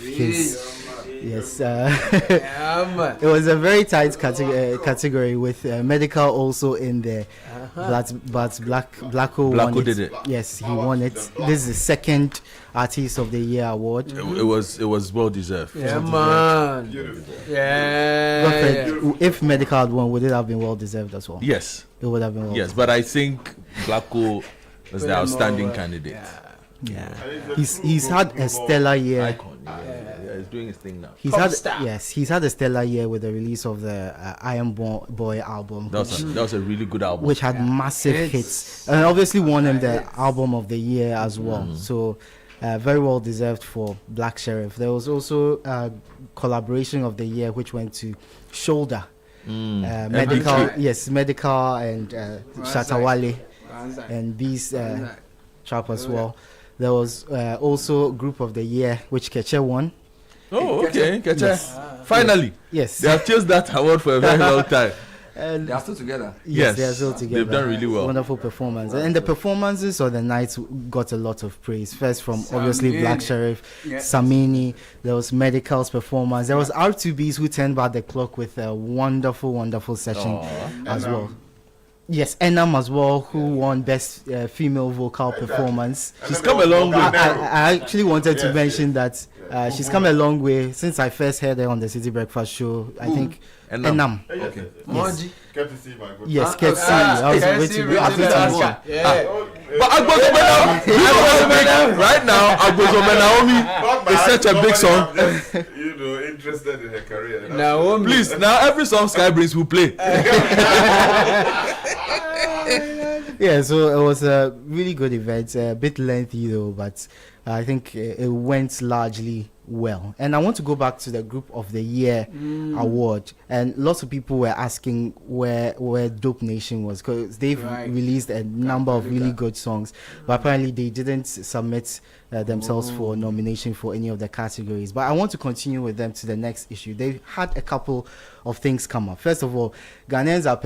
Yes, it was a very tight category with medical also in there. But Blacko won it. Did it. Yes, he won it. This is the second Artist of the Year award. It was well deserved. Yeah, man. Yeah. If medical had won, would it have been well deserved as well? Yes, it would have been. Well deserved. But I think Blacko was the outstanding candidate. Yeah, he's had a stellar year. Icon. He's doing his thing now. He's had a stellar year with the release of the Iron Boy album. That was a really good album, which had massive hits, and obviously won him the album of the year as well. So very well deserved for Black Sheriff. There was also a collaboration of the year which went to Shoulder, medical, medical and Shatawale and Beast Trap as well. There was also Group of the Year, which Keche won. Oh, okay, Keche. Yes. Finally. Yes. They have chased that award for a very long time. And they are still together. Yes, they are still together. They've done really well. Wonderful performance. And the performances of the night got a lot of praise. First from obviously Black Sheriff, Samini. There was Medical's performance. There was R2B's who turned back the clock with a wonderful session as well. Yes, Enam as well, who won Best Female Vocal Performance. She's come a long way. I actually wanted to mention that she's come a long way since I first heard her on the Citi Breakfast Show. I think Enam. Okay. Yes. Courtesy, my good. Yes, courtesy. I was waiting to ask her. But right now, Agbozo Naomi is such a big song. Interested in her career. Naomi, please, now every song Sky brings will play. Yeah, so it was a really good event. A bit lengthy though, but I think it went largely well. And I want to go back to the Group of the Year award. And lots of people were asking where Dope Nation was, because they've released a number of really good songs, but apparently they didn't submit themselves for nomination for any of the categories. But I want to continue with them to the next issue. They had a couple of things come up. First of all, Ghanaians are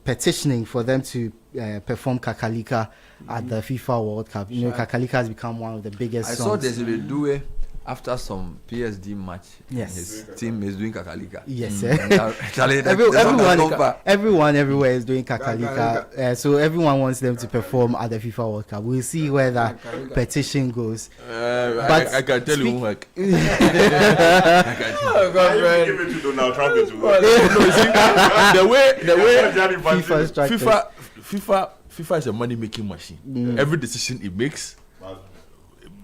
petitioning for them to perform Kakalika at the FIFA World Cup. You know, Kakalika has become one of the biggest songs. I saw Desiree Due after some PSD match. Yes. His team is doing Kakalika. Yes. Everyone everywhere is doing Kakalika. So everyone wants them to perform at the FIFA World Cup. We'll see where that petition goes. But I can tell you homework. Give it to Donald Trump. The way FIFA is a money making machine. Every decision it makes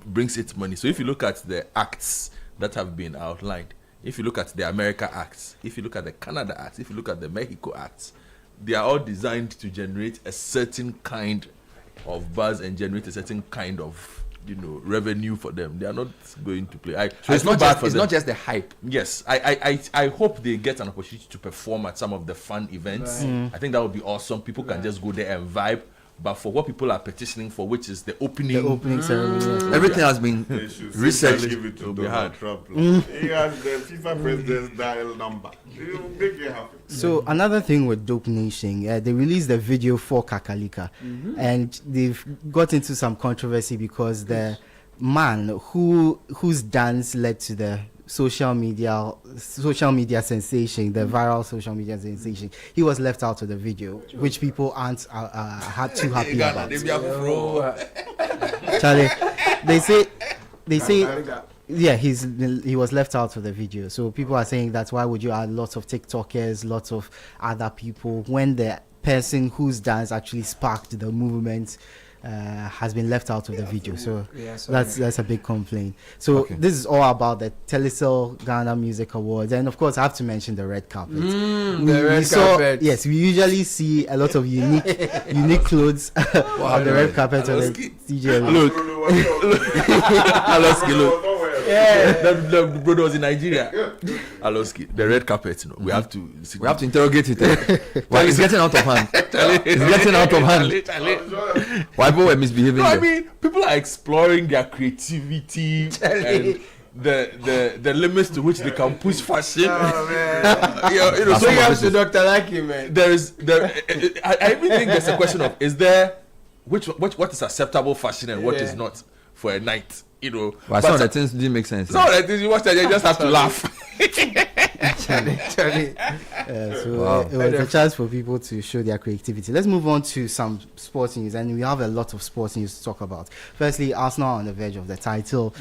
brings its money. So if you look at the acts that have been outlined, if you look at the America acts, if you look at the Canada acts, if you look at the Mexico acts, they are all designed to generate a certain kind of buzz and generate a certain kind of revenue for them. They are not going to play. So it's not just the hype. Yes, I hope they get an opportunity to perform at some of the fun events. I think that would be awesome. People can just go there and vibe. But for what people are petitioning for, which is the opening ceremony, everything has been researched. Give it to Donald Trump. He has the FIFA president's dial number. He'll make it happen. So another thing with Dope Nation, they released the video for Kakalika, and they've got into some controversy because the man whose dance led to the social media sensation, the viral social media sensation, he was left out of the video, which people aren't too happy about. Charlie, they say yeah, he was left out of the video. So people are saying that's why would you add lots of TikTokers, lots of other people, when the person whose dance actually sparked the movement has been left out of the video. So that's a big complaint. So this is all about the Telecel Ghana Music Awards, and of course I have to mention the red carpet. The red carpet. Yes, we usually see a lot of unique clothes on the red carpet. DJ. The brother was in Nigeria. Aloski, the red carpet, you know, we have to interrogate it. Well, it's getting out of hand. It's getting out of hand. Why people were misbehaving? No, I mean, people are exploring their creativity and the limits to which they can push fashion. Oh, man. So you have to Dr. Lucky, man. I even think there's a question of what is acceptable fashion and what is not for a night. You know, well, some of the things didn't make sense. Some of the things you watch, you just have to laugh. Charlie. It was a chance for people to show their creativity. Let's move on to some sports news, and we have a lot of sports news to talk about. Firstly, Arsenal on the verge of the title.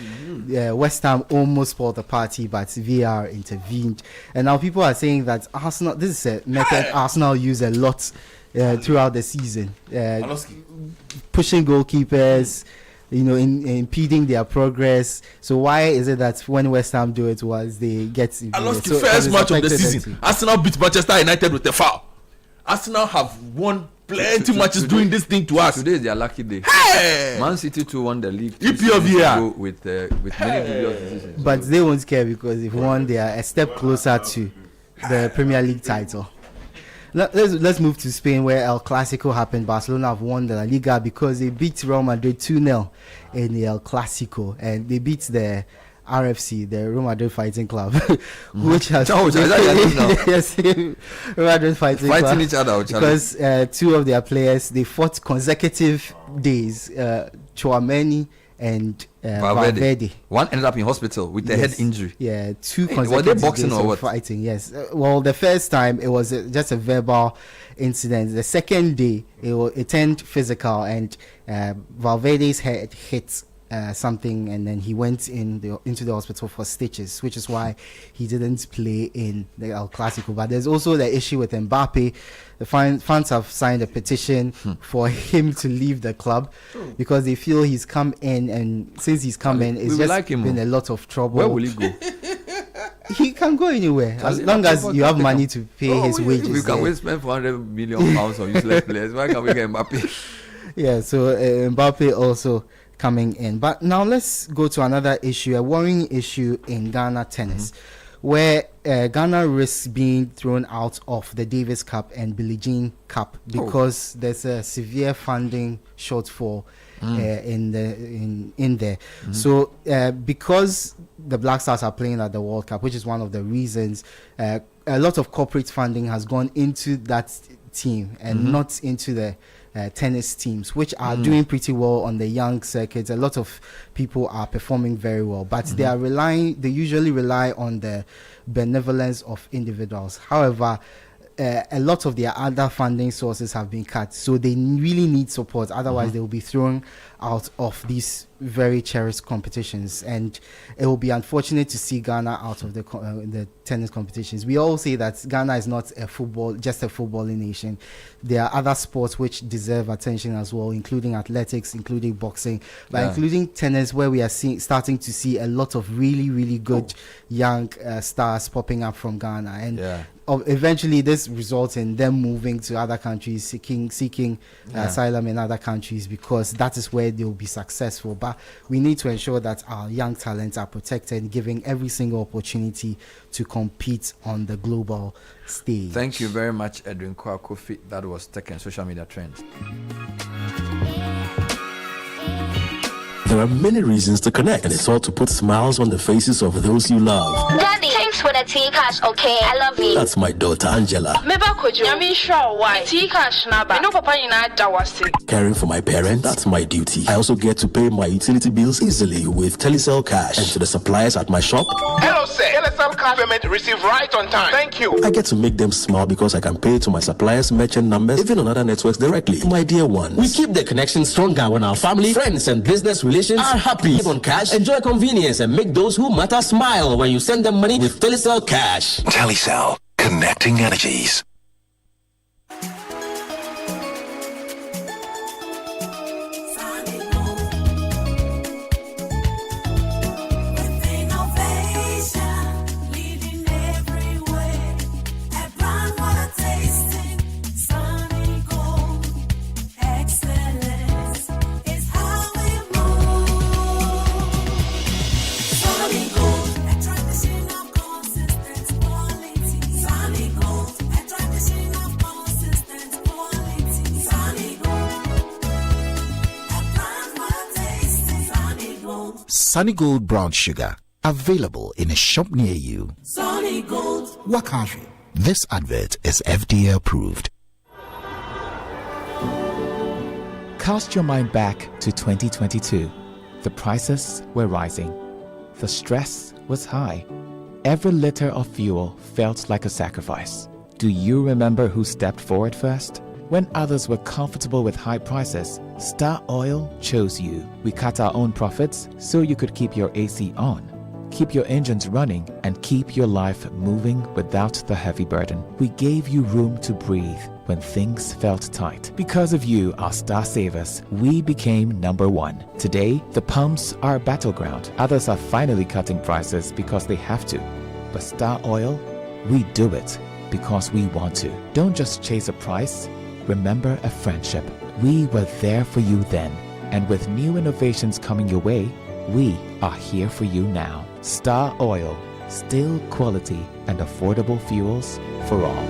West Ham almost spoiled the party, but VAR intervened, and now people are saying that Arsenal. This is a method Arsenal use a lot throughout the season, pushing goalkeepers. You know, impeding their progress. So why is it that when West Ham do it was they get? I lost the first match of the season. Arsenal beat Manchester United with a foul. Arsenal have won plenty matches doing this thing to us. Today is their lucky day. Hey! Man City 2 won the league. EPL with many dubious decisions. But they won't care because if won, they are a step closer to the Premier League title. Let's move to Spain, where El Clasico happened. Barcelona have won the La Liga because they beat Real Madrid 2-0 in the El Clasico, and they beat the RFC, the Real Madrid Fighting Club, which has yes, Real Madrid Fighting Club, each other because two of their players they fought consecutive days, Chouameni and Valverde. One ended up in hospital with a head injury. Yeah, 2 consecutive were they boxing days or of what? Fighting. Yes. Well, the first time it was just a verbal incident. The second day it turned physical, and Valverde's head hit something, and then he went into the hospital for stitches, which is why he didn't play in the El Clasico. But there's also the issue with Mbappe. The fans have signed a petition for him to leave the club because they feel he's come in, and since he's come in, it's just been a lot of trouble. Where will he go? He can go anywhere as long as you have money to pay his wages. We can spend 400 million pounds on useless players. Why can't we get Mbappe? Yeah, so Mbappe also coming in. But now let's go to another issue, a worrying issue in Ghana tennis, where Ghana risks being thrown out of the Davis Cup and Billie Jean Cup because there's a severe funding shortfall in there. So because the Black Stars are playing at the World Cup, which is one of the reasons, a lot of corporate funding has gone into that team and not into the tennis teams, which are doing pretty well on the young circuits. A lot of people are performing very well, but they usually rely on the benevolence of individuals. However, a lot of their other funding sources have been cut, so they really need support, otherwise they will be thrown out of these very cherished competitions, and it will be unfortunate to see Ghana out of the tennis competitions. We all say that Ghana is not just a footballing nation. There are other sports which deserve attention as well, including athletics, including boxing, but including tennis, where we are starting to see a lot of really, really good young stars popping up from Ghana, and eventually this results in them moving to other countries, seeking asylum in other countries, because that is where they will be successful. But we need to ensure that our young talents are protected, giving every single opportunity to compete on the global stage. Thank you very much, Edwin Kwakofi. That was Tech and Social Media Trends. There are many reasons to connect, and it's all to put smiles on the faces of those you love. Daddy, thanks for the tea cash, okay? I love you. That's my daughter Angela. Caring for my parents, that's my duty. I also get to pay my utility bills easily with Telecel Cash. And to the suppliers at my shop, hello sir, Telecel Cash payment received right on time. Thank you. I get to make them smile because I can pay to my suppliers' merchant numbers, even on other networks directly. My dear ones, we keep the connection stronger when our family, friends, and business relations are happy. Live on cash, enjoy convenience, and make those who matter smile when you send them money with Telecel Cash. Telecel, connecting energies. Sunny Gold Brown Sugar. Available in a shop near you. Sunny Gold. Wakashi. This advert is FDA approved. Cast your mind back to 2022. The prices were rising. The stress was high. Every liter of fuel felt like a sacrifice. Do you remember who stepped forward first? When others were comfortable with high prices, Star Oil chose you. We cut our own profits so you could keep your AC on, keep your engines running, and keep your life moving without the heavy burden. We gave you room to breathe when things felt tight. Because of you, our star savers, we became #1. Today, the pumps are a battleground. Others are finally cutting prices because they have to. But Star Oil, we do it because we want to. Don't just chase a price, remember a friendship. We were there for you then. And with new innovations coming your way, we are here for you now. Star Oil, still quality and affordable fuels for all.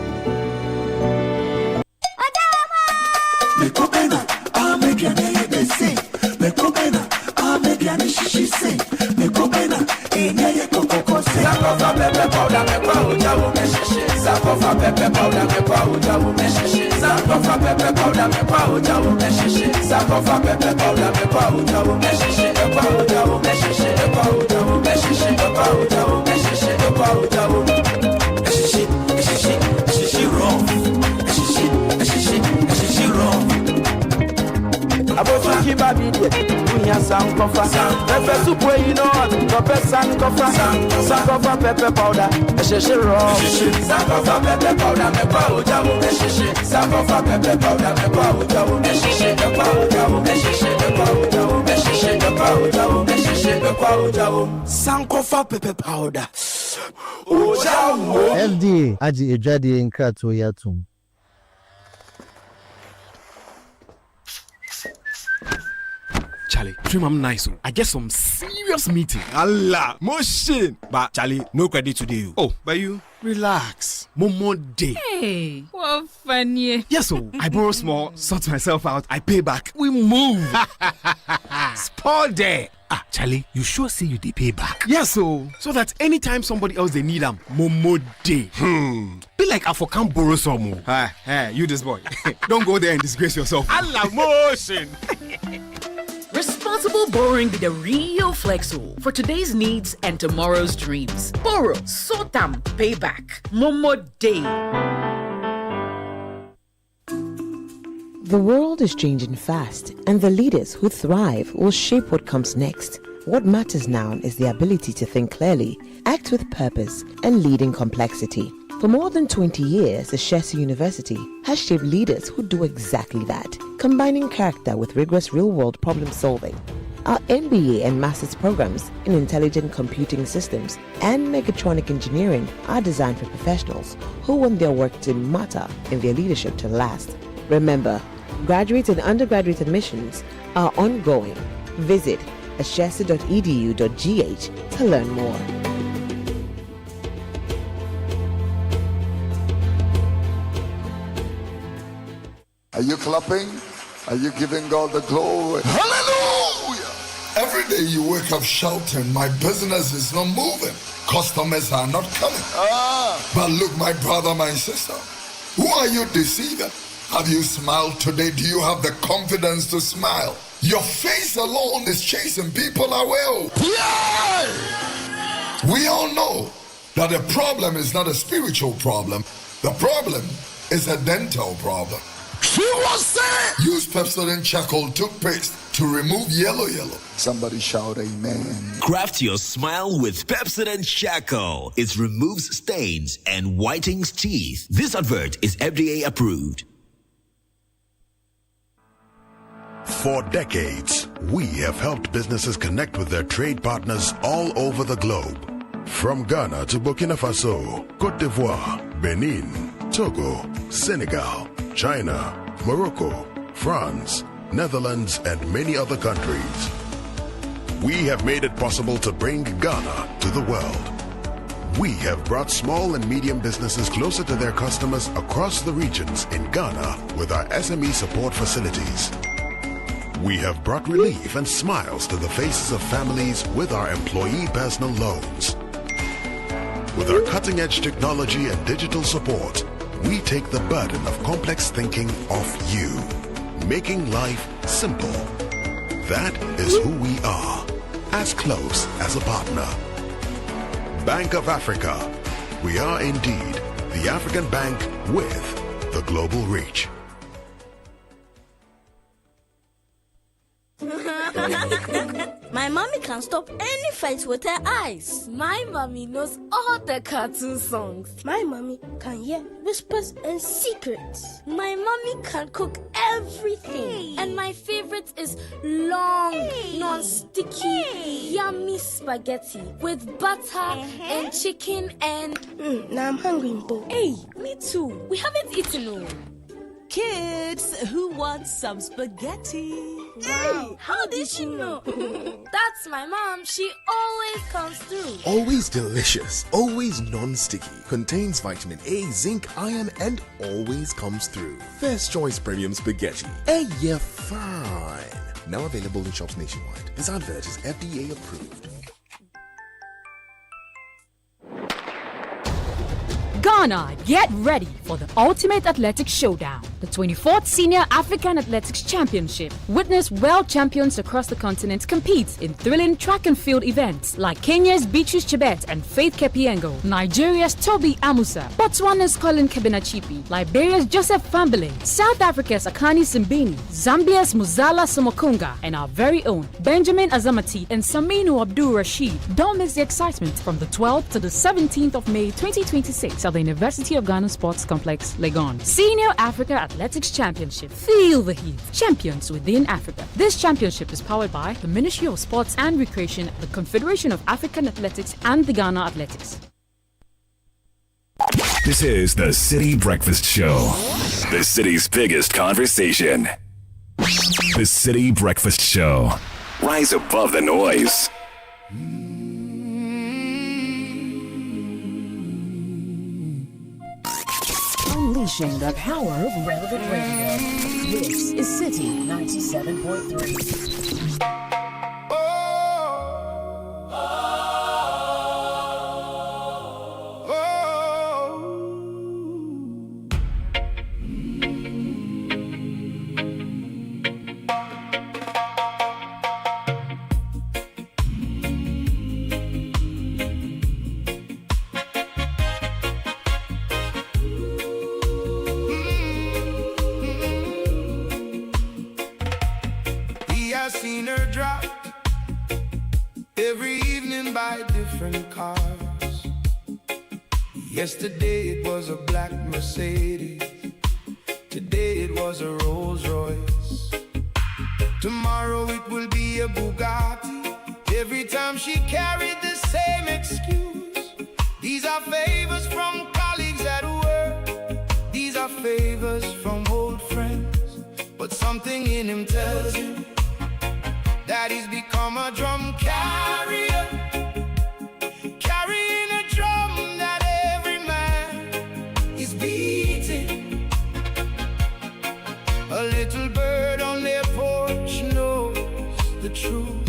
Pepper powder, FDA aji ejade nkrato yatum. Charlie, dream I'm nice. I get some serious meeting. Allah, motion. But Charlie, no credit today. Oh, but you relax. Momo day. Hey, what funny. Yes, so I borrow small, sort myself out, I pay back. We move. Spoil there. Ah, Charlie, you sure say you dey pay back? Yes, so that anytime somebody else they need them, Momo day. Be like I for can't borrow some more. Hey, you this boy. Don't go there and disgrace yourself. Allah, motion. Responsible borrowing be the real flexo for today's needs and tomorrow's dreams. Borrow, sort them, pay back. Momo day. The world is changing fast, and the leaders who thrive will shape what comes next. What matters now is the ability to think clearly, act with purpose, and lead in complexity. For more than 20 years, Ashesi University has shaped leaders who do exactly that, combining character with rigorous real-world problem-solving. Our MBA and Master's programs in Intelligent Computing Systems and Mechatronic Engineering are designed for professionals who want their work to matter and their leadership to last. Remember, graduate and undergraduate admissions are ongoing. Visit ashesi.edu.gh to learn more. Are you clapping? Are you giving God the glory? Hallelujah! Every day you wake up shouting, my business is not moving. Customers are not coming. But look, my brother, my sister, who are you deceiving? Have you smiled today? Do you have the confidence to smile? Your face alone is chasing people away. Yeah! We all know that the problem is not a spiritual problem. The problem is a dental problem. She was saying, use Pepsodent charcoal toothpaste to remove yellow. Somebody shout amen. Craft your smile with Pepsodent charcoal. It removes stains and whitens teeth. This advert is FDA approved. For decades, we have helped businesses connect with their trade partners all over the globe. From Ghana to Burkina Faso, Côte d'Ivoire, Benin, Togo, Senegal, China, Morocco, France, Netherlands, and many other countries. We have made it possible to bring Ghana to the world. We have brought small and medium businesses closer to their customers across the regions in Ghana with our SME support facilities. We have brought relief and smiles to the faces of families with our employee personal loans. With our cutting-edge technology and digital support, we take the burden of complex thinking off you, making life simple. That is who we are, as close as a partner. Bank of Africa. We are indeed the African bank with the global reach. My mommy can stop any fight with her eyes. My mommy knows all the cartoon songs. My mommy can hear whispers and secrets. My mommy can cook everything. And my favorite is long, non-sticky, yummy spaghetti with butter and chicken and... now I'm hungry, Bo. Hey, me too. We haven't eaten all. Kids, who wants some spaghetti? Wow, how did she know? That's my mom. She always comes through. Always delicious, always non-sticky, contains vitamin A, zinc, iron, and always comes through. First Choice Premium Spaghetti. Hey, you're fine. Now available in shops nationwide. This advert is FDA approved. Ghana, get ready for the Ultimate Athletics Showdown, the 24th Senior African Athletics Championship. Witness world champions across the continent compete in thrilling track and field events like Kenya's Beatrice Chebet and Faith Kepiengo, Nigeria's Toby Amusa, Botswana's Colin Kebenachipi, Liberia's Joseph Fambele, South Africa's Akani Simbini, Zambia's Muzala Somokunga, and our very own Benjamin Azamati and Saminu Abdul Rashid. Don't miss the excitement from the 12th to the 17th of May 2026 at the University of Ghana Sports Complex, Legon. Senior Africa Athletics Championship. Feel the heat. Champions within Africa. This championship is powered by the Ministry of Sports and Recreation, the Confederation of African Athletics, and the Ghana Athletics. This is the Citi Breakfast Show, the city's biggest conversation. The Citi Breakfast Show. Rise above the noise. Unleashing the power of relevant radio. This is Citi 97.3. Seen her drop every evening by different cars. Yesterday it was a black Mercedes, today it was a Rolls Royce, tomorrow it will be a Bugatti. Every time she carried the same excuse. These are favors from colleagues at work, these are favors from old friends, but something in him tells him that he's become a drum carrier, carrying a drum that every man is beating. A little bird on their porch knows the truth,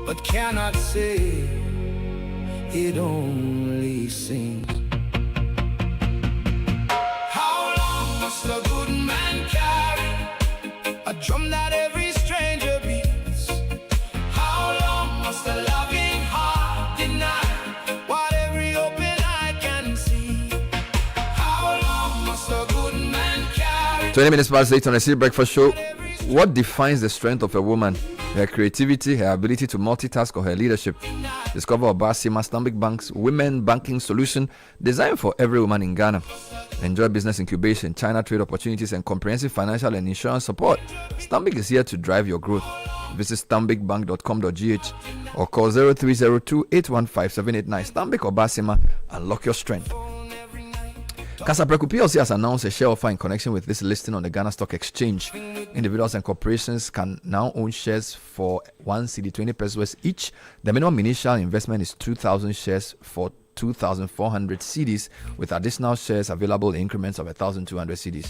but cannot say it only sings. How long must a good man carry a drum that every stranger beats? How long must a loving heart deny what every open eye can see? How long must a good man carry? 20 minutes past 8 on the Citi Breakfast Show. What defines the strength of a woman? Her creativity, her ability to multitask, or her leadership? Discover Obasima Stanbic Bank's Women Banking Solution designed for every woman in Ghana. Enjoy business incubation, China trade opportunities, and comprehensive financial and insurance support. Stanbic is here to drive your growth. Visit stanbicbank.com.gh or call 0302-815-789. Stanbic Obasima, unlock your strength. Casapreku PLC has announced a share offer in connection with this listing on the Ghana Stock Exchange. Individuals and corporations can now own shares for 1 CD 20 pesos each. The minimum initial investment is 2,000 shares for 2,400 cedis, with additional shares available in increments of 1,200 cedis.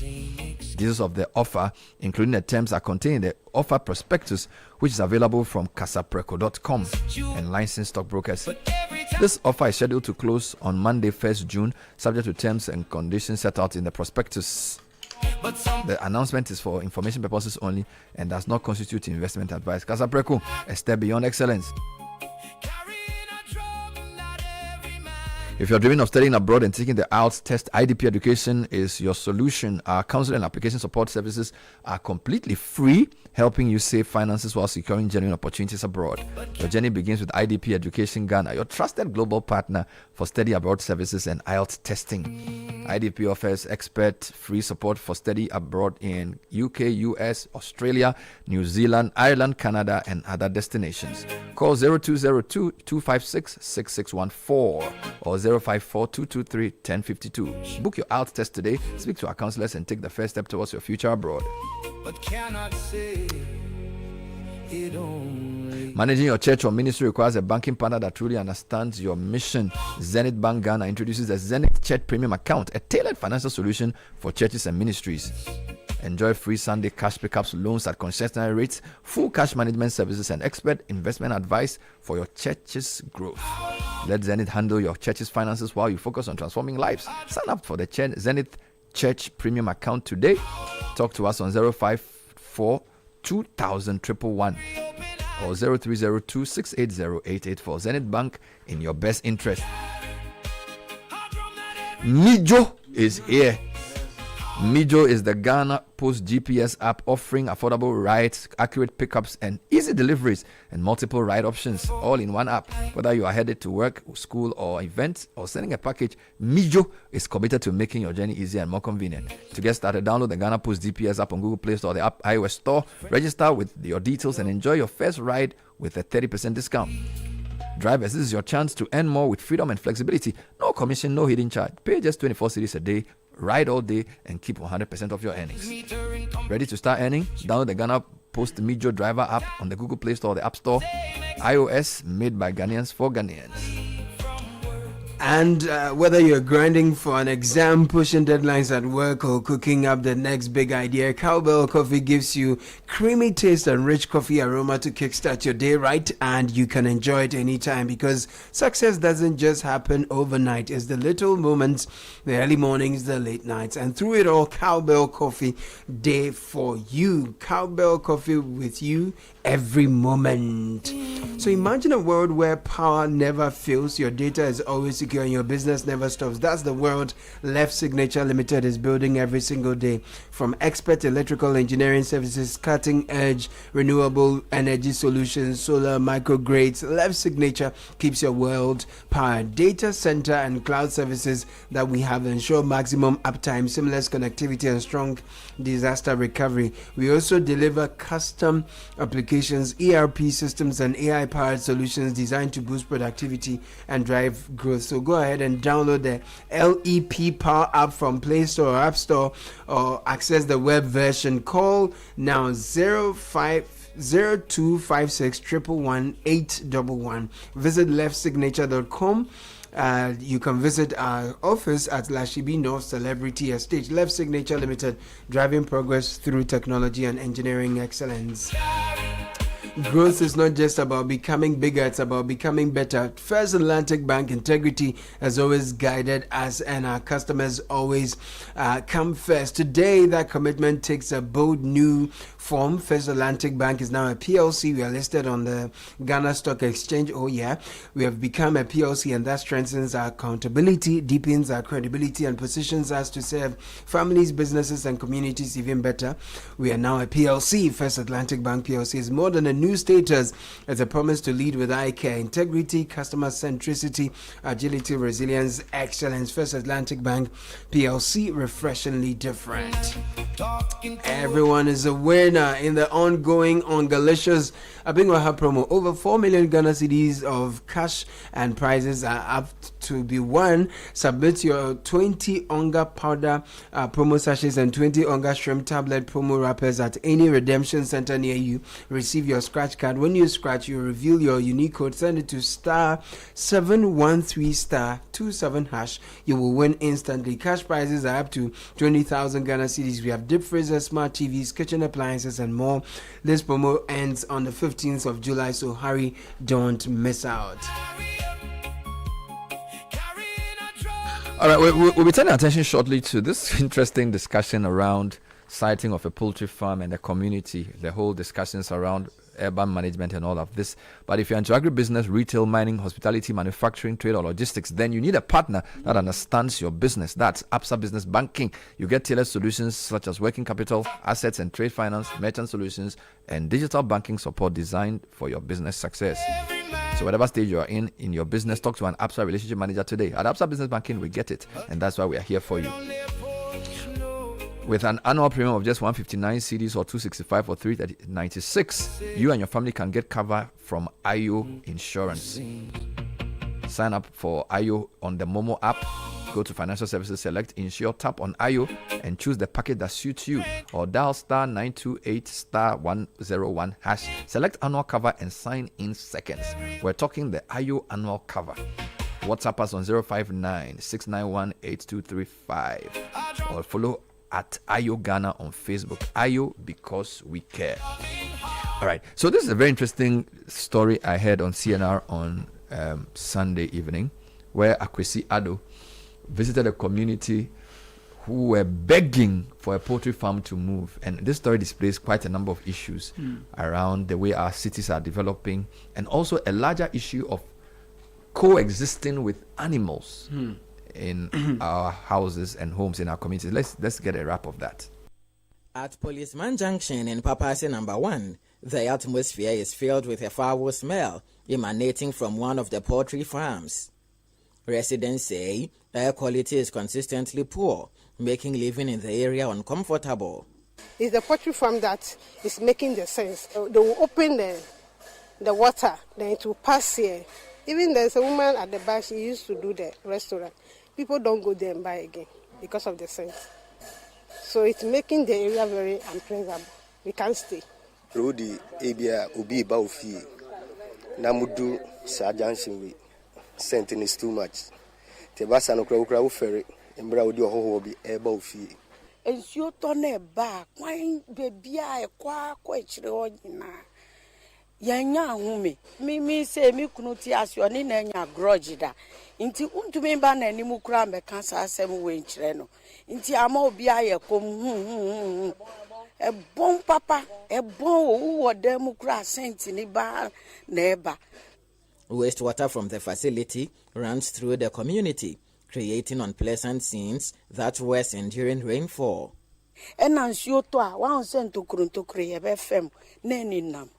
Details of the offer, including the terms, are contained in the offer prospectus, which is available from casapreco.com and licensed stockbrokers. This offer is scheduled to close on Monday, 1st June, subject to terms and conditions set out in the prospectus. The announcement is for information purposes only and does not constitute investment advice. Casapreco, a step beyond excellence. If you're dreaming of studying abroad and taking the IELTS test, IDP Education is your solution. Our counseling and application support services are completely free, helping you save finances while securing genuine opportunities abroad. Your journey begins with IDP Education Ghana, your trusted global partner for study abroad services and IELTS testing. IDP offers expert free support for study abroad in UK, US, Australia, New Zealand, Ireland, Canada, and other destinations. Call 0202-256-6614 or 054-223-1052. Book your IELTS test today, speak to our counselors, and take the first step towards your future abroad. But cannot say it only. Managing your church or ministry requires a banking partner that truly understands your mission. Zenith Bank Ghana introduces the Zenith Church Premium Account, a tailored financial solution for churches and ministries. Enjoy free Sunday cash pickups, loans at concessionary rates, full cash management services, and expert investment advice for your church's growth. Let Zenith handle your church's finances while you focus on transforming lives. Sign up for the Zenith Church Premium Account today. Talk to us on 054 2000 111 or 0302 680 884. Zenith Bank, in your best interest. Mijo is here. Mijo is the Ghana Post GPS app offering affordable rides, accurate pickups, and easy deliveries, and multiple ride options all in one app. Whether you are headed to work, school, or events, or sending a package, Mijo is committed to making your journey easier and more convenient. To get started, download the Ghana Post GPS app on Google Play Store or the app iOS Store. Register with your details and enjoy your first ride with a 30% discount. Drivers, this is your chance to earn more with freedom and flexibility. No commission, no hidden charge. Pay just 24 cedis a day, ride all day, and keep 100% of your earnings. Ready to start earning? Download the Ghana Post Mijo Driver app on the Google Play Store or the App Store. iOS, made by Ghanaians for Ghanaians. And whether you're grinding for an exam, pushing deadlines at work, or cooking up the next big idea, Cowbell Coffee gives you creamy taste and rich coffee aroma to kickstart your day right, and you can enjoy it anytime, because success doesn't just happen overnight. It's the little moments, the early mornings, the late nights, and through it all, Cowbell Coffee day for you. Cowbell Coffee with you every moment. So imagine a world where power never fails, your data is always secure, and your business never stops. That's the world Left Signature Limited is building every single day. From expert electrical engineering services, cutting edge renewable energy solutions, solar microgrids, Left Signature keeps your world powered. Data center and cloud services that we have ensure maximum uptime, seamless connectivity, and strong disaster recovery. We also deliver custom applications, ERP systems, and AI-powered solutions designed to boost productivity and drive growth. So go ahead and download the LEP Power app from Play Store or App Store, or access the web version. Call now 0256 111 811. Visit leftsignature.com. You can visit our office at Lashibi North Celebrity Estate. Left Signature Limited, driving progress through technology and engineering excellence. Growth is not just about becoming bigger, it's about becoming better. First Atlantic Bank integrity has always guided us, and our customers always come first. Today, that commitment takes a bold new form. First Atlantic Bank is now a PLC. We are listed on the Ghana Stock Exchange. Oh yeah, we have become a PLC, and that strengthens our accountability, deepens our credibility, and positions us to serve families, businesses, and communities even better. We are now a PLC. First Atlantic Bank PLC is more than a new status. It's a promise to lead with eye care, integrity, customer centricity, agility, resilience, excellence. First Atlantic Bank PLC, refreshingly different. Everyone is a winner in the ongoing Ongalicious Abingwaha promo. Over 4 million Ghana cedis of cash and prizes are up to be won. Submit your 20 Onga powder promo sachets and 20 Onga shrimp tablet promo wrappers at any redemption center near you. Receive your scratch card. When you scratch, you reveal your unique code. Send it to *713*27#. You will win instantly. Cash prizes are up to 20,000 Ghana cedis. We have deep freezers, smart TVs, kitchen appliances, and more. This promo ends on the 15th of July, so hurry, don't miss out. All right, we'll be turning attention shortly to this interesting discussion around siting of a poultry farm and the community, the whole discussions around urban management and all of this. But if you're into agribusiness, retail, mining, hospitality, manufacturing, trade, or logistics, then you need a partner that understands your business. That's Absa Business Banking. You get tailored solutions such as working capital, assets and trade finance, merchant solutions, and digital banking support designed for your business success. So whatever stage you are in your business, talk to an Absa relationship manager today. At Absa Business Banking, we get it, and that's why we are here for you. With an annual premium of just 159 cedis or 265 or 396, you and your family can get cover from IO Insurance. Sign up for IO on the Momo app. Go to Financial Services, select Insure, tap on IO, and choose the package that suits you. Or dial *928*101#. Select annual cover and sign in seconds. We're talking the IO annual cover. WhatsApp us on 059-691-8235 or follow at IO Ghana on Facebook. IO, because we care. All right, so this is a very interesting story I heard on CNR on Sunday evening, where Akwesi Ado visited a community who were begging for a poultry farm to move. And this story displays quite a number of issues around the way our cities are developing, and also a larger issue of coexisting with animals in our houses and homes in our communities. Let's get a wrap of that. At Policeman Junction in Papasi number 1, the atmosphere is filled with a foul smell emanating from one of the poultry farms. Residents say air quality is consistently poor, making living in the area uncomfortable. It's the poultry farm that is making the sense. They will open the water, then it will pass here. Even there's a woman at the back, she used to do the restaurant. People don't go there and buy again because of the scent. So it's making the area very unpleasant. We can't stay. Rodi ebia obi ba ofie. Namudu sa junction we scent is too much. Te basa no kra wo fere embra odi ohoho bi e ba ofie. Ensuo to na ba kwan bebia e kwa ekire onyina. Yanya ahome mi se mi kunu ti asio ni na nya grudge da nti untumi ba na animu kura mbeka sa asem we nkire no nti ama obi aye kom e bon papa e bon wo dem kura sent ni ba na eba. Wastewater from the facility runs through the community, creating unpleasant scenes that worsen during rainfall. Enansuo to a 1 to krunto ye be fem na eninam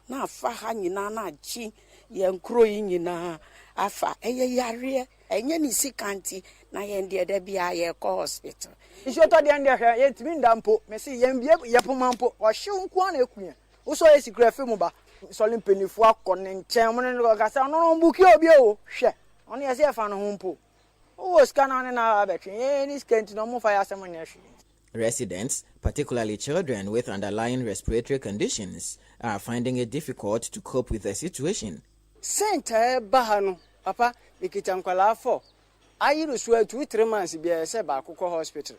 na fa ha nyina na chi ye nkro yi nyina afa eye yare enye ni sikanti na ye ndie da bia ye ko hospital. Nsuo to de ndie hwe ye timi ndampo me se ye mbie ye pomampo o hye nko na ekuya wo so ye sikra fem ba so limpenifo akone nchen mo ne ko kasa no mbuki obi o hwe ono ye se fa no ho mpo o scan na abetwe ye ni scanti no mo fa ya asem nya hwe. Residents, particularly children with underlying respiratory conditions, are finding it difficult to cope with the situation. Center bahano, papa, ikitankwala 4. Ayiru so 2-3 months bia se ba akoko hospital.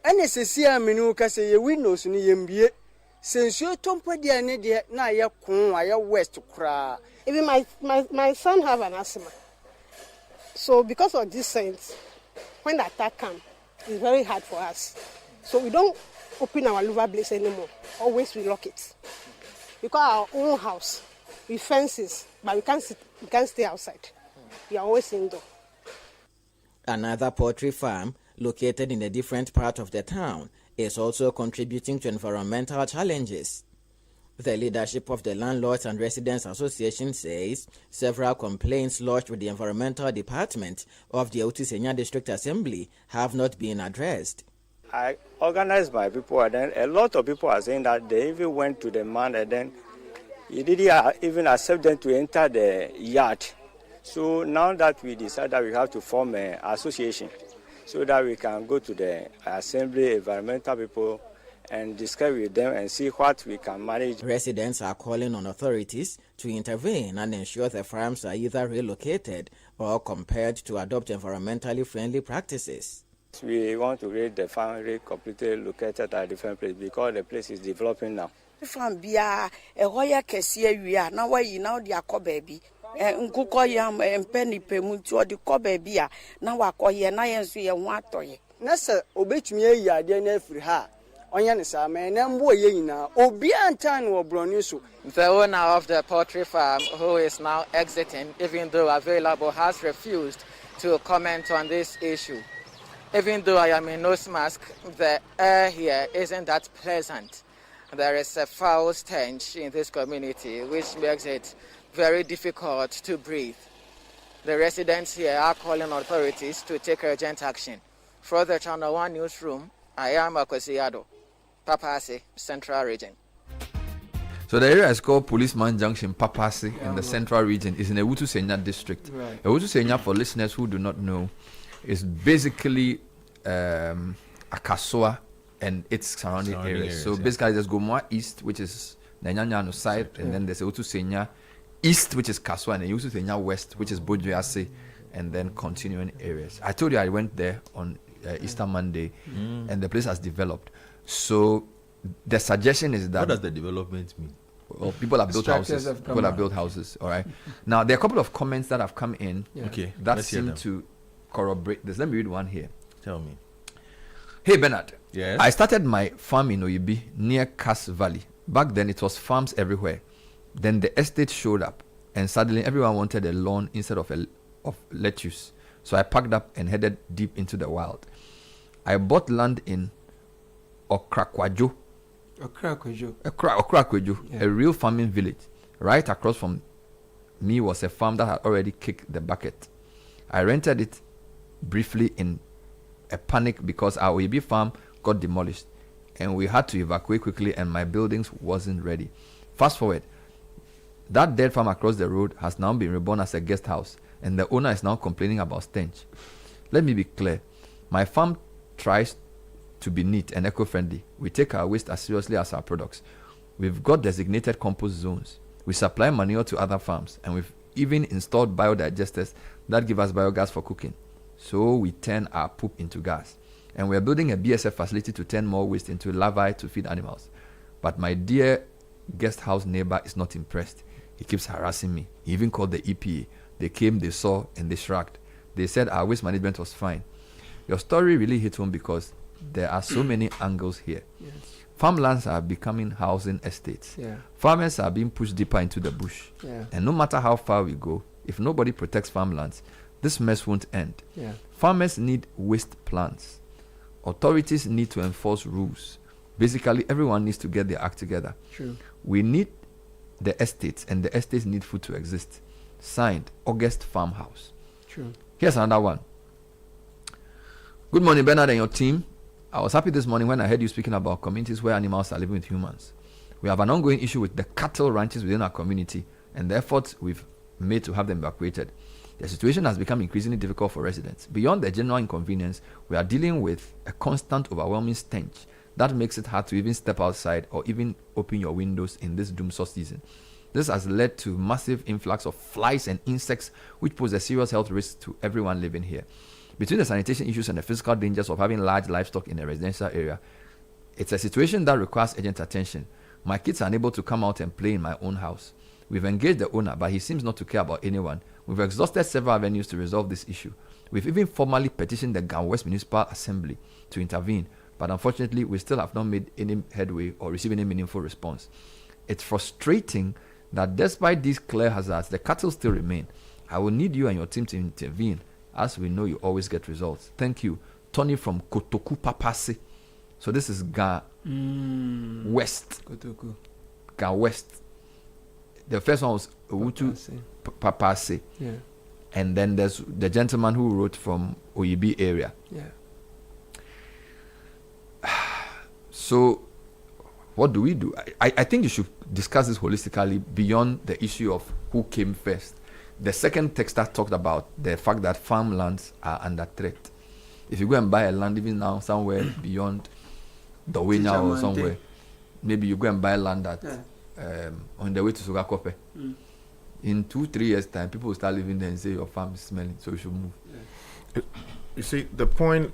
Ene sesi amenu ka se ye windows ni yembie. Sensuo tompo dia ne de na ye kun aye west kra. Even my son have an asthma. So because of this scent, when the attack comes, it's very hard for us. So we don't open our lower place anymore. Always we lock it. Because our own house, we fences, but we can't stay outside. We are always indoor. Another poultry farm, located in a different part of the town, is also contributing to environmental challenges. The leadership of the Landlords and Residents Association says several complaints lodged with the Environmental Department of the Otisenya District Assembly have not been addressed. I organized my people, and then a lot of people are saying that they even went to the man, and then he didn't even accept them to enter the yard. So now that we decided that we have to form an association so that we can go to the assembly, environmental people, and discuss with them and see what we can manage. Residents are calling on authorities to intervene and ensure the farms are either relocated or compelled to adopt environmentally friendly practices. We want to get the farm completely located at a different place because the place is developing now. Farm bia ehoya kese awia na wayi na odi akọ baabi nkukọ yam empeni pemuntu odi kọ baabi a na wakọye na yenso ye ho atoye na se obetumi ayi ade na afiri ha onye ne sa me na mbo ye nyina obi antan wo broni so. The owner of the poultry farm, who is now exiting, even though available, has refused to comment on this issue. Even though I am in nose mask, the air here isn't that pleasant. There is a foul stench in this community which makes it very difficult to breathe. The residents here are calling authorities to take urgent action. For the Channel 1 newsroom, I am Akosiado, Papasi, Central Region. So the area is called Policeman Junction, Papasi, in the Central Region. It's in Ewutu Senya district. Right. Ewutu Senya, for listeners who do not know, is basically Akasoa and its surrounding areas. So basically there's Gomoa East, which is Nanyanyano side, and then there's Ewutu Senya East, which is Kaswa, and Ewutu Senya West, which is Bojoase, and then continuing areas. I told you I went there on Easter Monday, and the place has developed. So the suggestion is that... What does the development mean? Well, people have built houses. People have built houses, all right? Now, there are a couple of comments that have come in that seem to corroborate this. Let me read one here. Tell me. Hey, Bernard. Yes? I started my farm in Oyibi near Cass Valley. Back then, it was farms everywhere. Then the estate showed up, and suddenly everyone wanted a lawn instead of lettuce. So I packed up and headed deep into the wild. I bought land in Okrakwajo, a real farming village. Right across from me was a farm that had already kicked the bucket. I rented it briefly in a panic because our Oyibi farm got demolished and we had to evacuate quickly and my buildings wasn't ready. Fast forward, that dead farm across the road has now been reborn as a guest house and the owner is now complaining about stench. Let me be clear, my farm tries to be neat and eco-friendly. We take our waste as seriously as our products. We've got designated compost zones. We supply manure to other farms and we've even installed biodigesters that give us biogas for cooking. So we turn our poop into gas. And we're building a BSF facility to turn more waste into larvae to feed animals. But my dear guest house neighbor is not impressed. He keeps harassing me. He even called the EPA. They came, they saw, and they shrugged. They said our waste management was fine. Your story really hit home because there are so many angles here. Yes. Farmlands are becoming housing estates. Yeah. Farmers are being pushed deeper into the bush. Yeah. And no matter how far we go, if nobody protects farmlands, this mess won't end. Yeah. Farmers need waste plans. Authorities need to enforce rules. Basically, everyone needs to get their act together. True. We need the estates, and the estates need food to exist. Signed, August Farmhouse. True. Here's another one. Good morning, Bernard and your team. I was happy this morning when I heard you speaking about communities where animals are living with humans. We have an ongoing issue with the cattle ranches within our community and the efforts we've made to have them evacuated. The situation has become increasingly difficult for residents. Beyond the general inconvenience, we are dealing with a constant overwhelming stench that makes it hard to even step outside or even open your windows in this doomsday season. This has led to massive influx of flies and insects which pose a serious health risk to everyone living here. Between the sanitation issues and the physical dangers of having large livestock in a residential area, it's a situation that requires urgent attention. My kids are unable to come out and play in my own house. We've engaged the owner, but he seems not to care about anyone. We've exhausted several avenues to resolve this issue. We've even formally petitioned the Gan West Municipal Assembly to intervene, but unfortunately, we still have not made any headway or received any meaningful response. It's frustrating that despite these clear hazards, the cattle still remain. I will need you and your team to intervene, as we know you always get results. Thank you. Tony from Kotoku Papasi. So this is Ga West. Kotoku. Ga West. The first one was Ewutu Papasi. Yeah. And then there's the gentleman who wrote from Oyibi area. Yeah. So what do we do? I think you should discuss this holistically beyond the issue of who came first. the second texter talked about the fact that farmlands are under threat. If you go and buy a land even now somewhere beyond Dowenya or somewhere, maybe you go and buy land that on the way to Sugakope. In 2-3 years time, people will start living there and say your farm is smelling, so you should move. You see, the point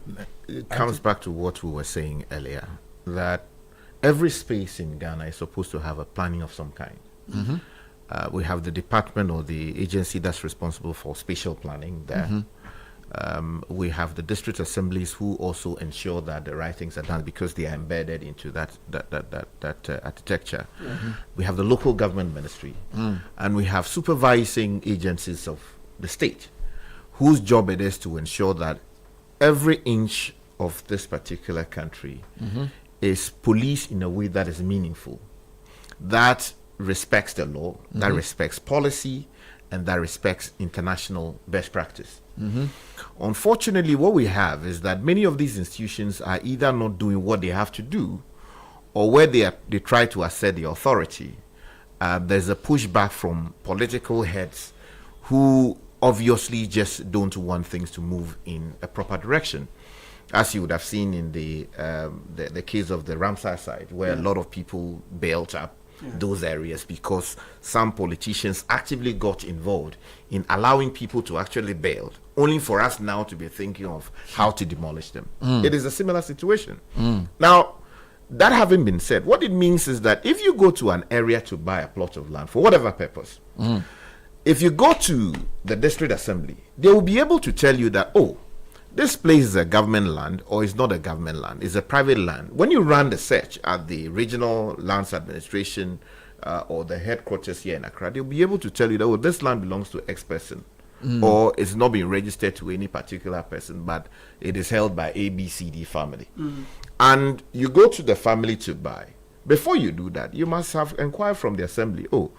comes back to what we were saying earlier, that every space in Ghana is supposed to have a planning of some kind. We have the department or the agency that's responsible for spatial planning there. We have the district assemblies who also ensure that the right things are done because they are embedded into that architecture. We have the local government ministry, and we have supervising agencies of the state, whose job it is to ensure that every inch of this particular country is policed in a way that is meaningful, that respects the law, that respects policy, and that respects international best practice. Unfortunately, what we have is that many of these institutions are either not doing what they have to do, or where they try to assert the authority, there's a pushback from political heads who obviously just don't want things to move in a proper direction. As you would have seen in the case of the Ramsar side, where a lot of people bailed up those areas because some politicians actively got involved in allowing people to actually build, only for us now to be thinking of how to demolish them. It is a similar situation. Now, that having been said, what it means is that if you go to an area to buy a plot of land for whatever purpose, if you go to the district assembly, they will be able to tell you that, oh, this place is a government land or it's not a government land, it's a private land. When you run the search at the regional lands administration or the headquarters here in Accra, they'll be able to tell you that, oh, this land belongs to X person, or it's not being registered to any particular person, but it is held by ABCD family. And you go to the family to buy. Before you do that, you must have inquired from the assembly, oh,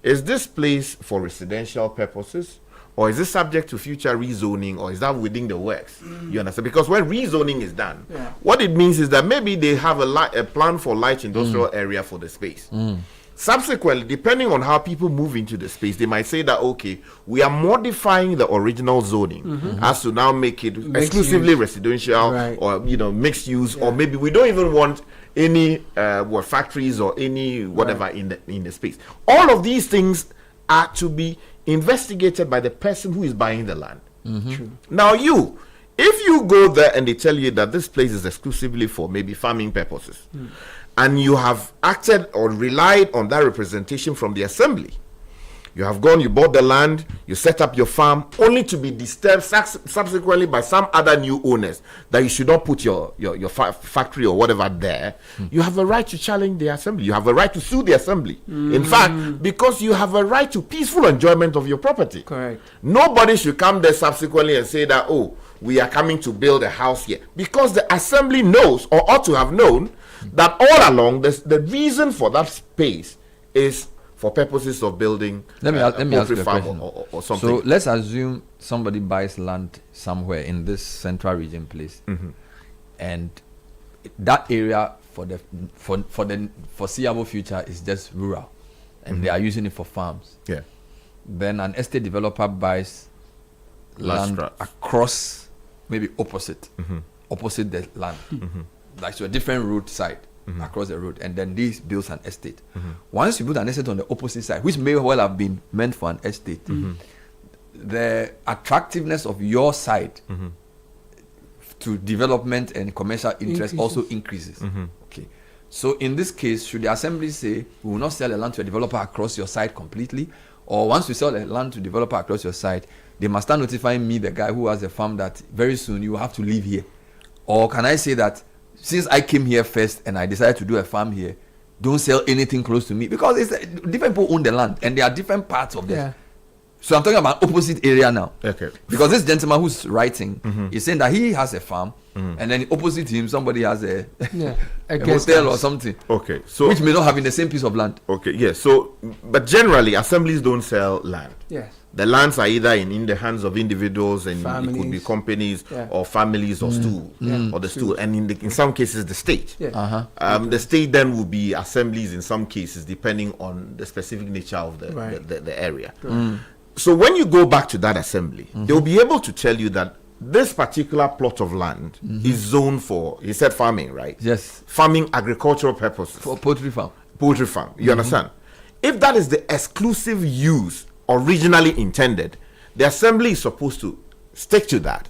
is this place for residential purposes? Or is this subject to future rezoning, or is that within the works? You understand? Because when rezoning is done, what it means is that maybe they have a plan for light industrial area for the space. Subsequently, depending on how people move into the space, they might say that, okay, we are modifying the original zoning as to now make it exclusively residential, or mixed use, or maybe we don't even want any factories or any whatever in the space. All of these things are to be investigated by the person who is buying the land. Now if you go there and they tell you that this place is exclusively for maybe farming purposes, and you have acted or relied on that representation from the assembly, you have gone, you bought the land, you set up your farm, only to be disturbed subsequently by some other new owners that you should not put your factory or whatever there, you have a right to challenge the assembly. You have a right to sue the assembly. In fact, because you have a right to peaceful enjoyment of your property. Correct. Nobody should come there subsequently and say that, oh, we are coming to build a house here. Because the assembly knows, or ought to have known, that all along the reason for that space is for purposes of building let me ask you a question. Or something. So let's assume somebody buys land somewhere in this central region place, and that area for the foreseeable future is just rural, and they are using it for farms. Then an estate developer buys land across, maybe opposite the land, like to a different road side. Across the road, and then this builds an estate. Once you build an estate on the opposite side, which may well have been meant for an estate, the attractiveness of your side to development and commercial interest also increases. Okay, so in this case, should the assembly say we will not sell the land to a developer across your side completely, or once we sell the land to developer across your side, they must start notifying me, the guy who has the farm, that very soon you will have to live here? Or can I say that since I came here first and I decided to do a farm here, don't sell anything close to me? Because it's different people own the land and there are different parts of them. So I'm talking about opposite area now. Okay. Because this gentleman who's writing is saying that he has a farm, and then opposite him somebody has a hotel or something. Okay. So which may not have in the same piece of land. Okay. Yes. So, but generally assemblies don't sell land. Yes. The lands are either in the hands of individuals, and families. It could be companies or families or stool or the stool, and in some cases the state. The state then will be assemblies in some cases, depending on the specific nature of the area. So when you go back to that assembly, they'll be able to tell you that this particular plot of land is zoned for, he said farming, right? Yes. Farming, agricultural purposes. For poultry farm. Poultry farm. You understand? If that is the exclusive use originally intended, the assembly is supposed to stick to that.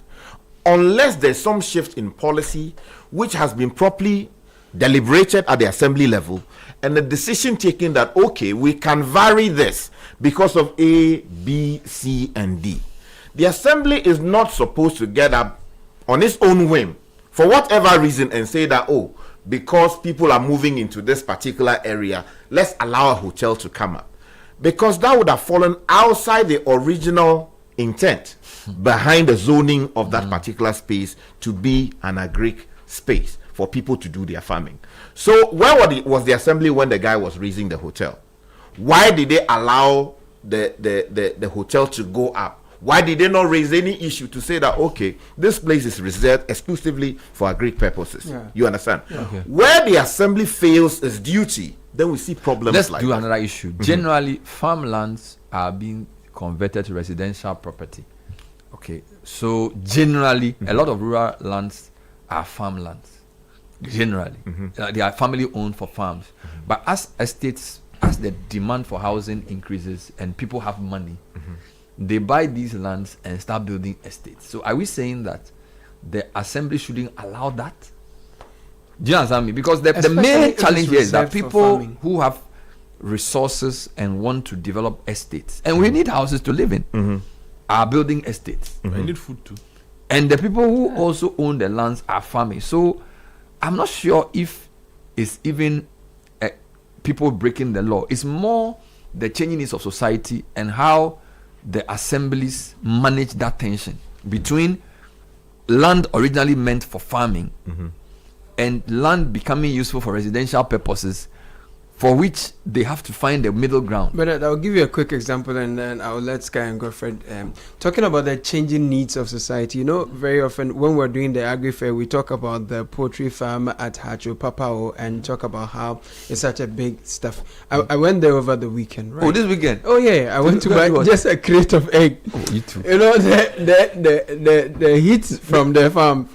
Unless there's some shift in policy which has been properly deliberated at the assembly level and the decision taken that, okay, we can vary this because of A, B, C, and D. The assembly is not supposed to get up on its own whim for whatever reason and say that, oh, because people are moving into this particular area, let's allow a hotel to come up. Because that would have fallen outside the original intent behind the zoning of that particular space to be an agric space for people to do their farming. So where was the assembly when the guy was raising the hotel? Why did they allow the hotel to go up? Why did they not raise any issue to say that, okay, this place is reserved exclusively for agric purposes? Yeah. You understand? Yeah. Okay. Where the assembly fails its duty, then we see problems. Let's like do that. another issue. Generally, farmlands are being converted to residential property. Okay, so generally, a lot of rural lands are farmlands. Generally, they are family owned for farms. But as estates, as the demand for housing increases and people have money, they buy these lands and start building estates. So are we saying that the assembly shouldn't allow that? Do you understand me? Because the main challenge here is that people who have resources and want to develop estates, and we need houses to live in, are building estates. I need food too. And the people who also own the lands are farming. So I'm not sure if it's even people breaking the law. It's more the changing needs of society and how the assemblies manage that tension between land originally meant for farming and land becoming useful for residential purposes, for which they have to find a middle ground. But I'll give you a quick example and then I'll let Sky and Godfred talking about the changing needs of society. You know, very often when we're doing the agri fair, we talk about the poultry farm at Hacho Papao and talk about how it's such a big stuff. I went there over the weekend, right? Oh, this weekend? Oh yeah, I went to buy just a crate of egg. Oh, you too. You know, the heat from the farm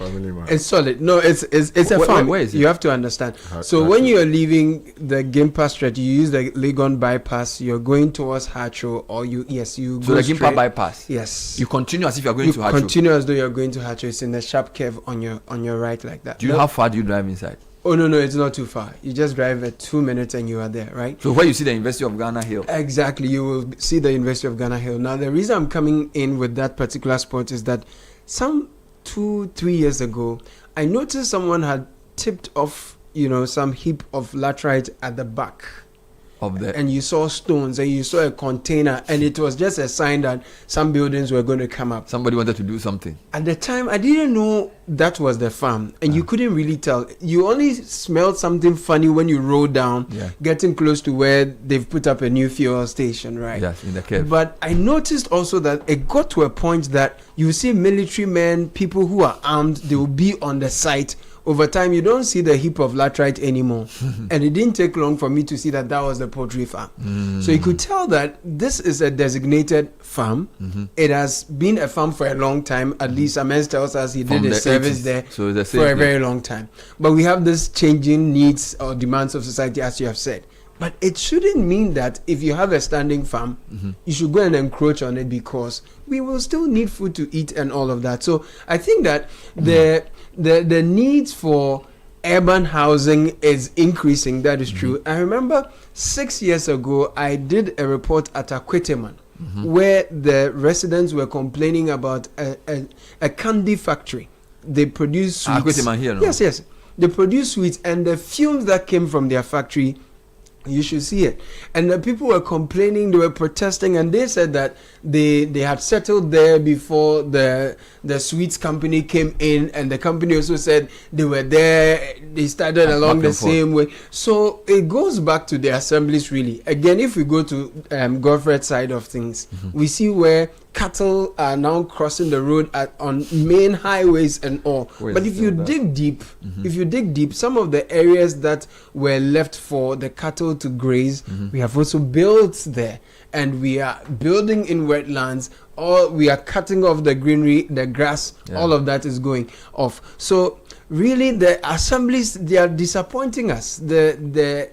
is solid. No, it's a farm. Where is it? You have to understand. So when you are leaving the game stretch, you use the Legon bypass, you're going towards Hacho, or you so go the Gimpa bypass, yes, you continue as if you're going to Hacho. Continue as though you're going to Hacho. It's in the sharp curve on your right, like that. How far do you drive inside? Oh no, it's not too far. You just drive 2 minutes and you are there, right? So where you see the University of Ghana Hill, exactly, you will see the University of Ghana Hill. Now the reason I'm coming in with that particular spot is that some 2-3 years ago I noticed someone had tipped off some heap of laterite at the back of the, and you saw stones and you saw a container, and it was just a sign that some buildings were going to come up. Somebody wanted to do something. At the time, I didn't know that was the farm, and you couldn't really tell. You only smelled something funny when you rode down, getting close to where they've put up a new fuel station, right? Yes, in the cave. But I noticed also that it got to a point that you see military men, people who are armed, they will be on the site. Over time, you don't see the heap of laterite anymore. And it didn't take long for me to see that was the poultry farm. So you could tell that this is a designated farm. It has been a farm for a long time. At least Amens tells us he did a service 80s. There so for a very long time. But we have this changing needs or demands of society, as you have said. But it shouldn't mean that if you have a standing farm, you should go and encroach on it, because we will still need food to eat and all of that. So I think that the needs for urban housing is increasing. That is true. I remember 6 years ago, I did a report at Akwiteman, where the residents were complaining about a candy factory. They produce sweets. Akwiteman here, no? Yes. They produce sweets, and the fumes that came from their factory, you should see it. And the people were complaining, they were protesting, and they said that they had settled there before the sweets company came in, and the company also said they were there, they started along the same way. So it goes back to the assemblies, really. Again, if we go to Godfred's side of things, we see where cattle are now crossing the road on main highways and all. But if you dig deep, some of the areas that were left for the cattle to graze, we have also built there, and we are building in wetlands, or we are cutting off the greenery, the grass. All of that is going off. So really, the assemblies, they are disappointing us. The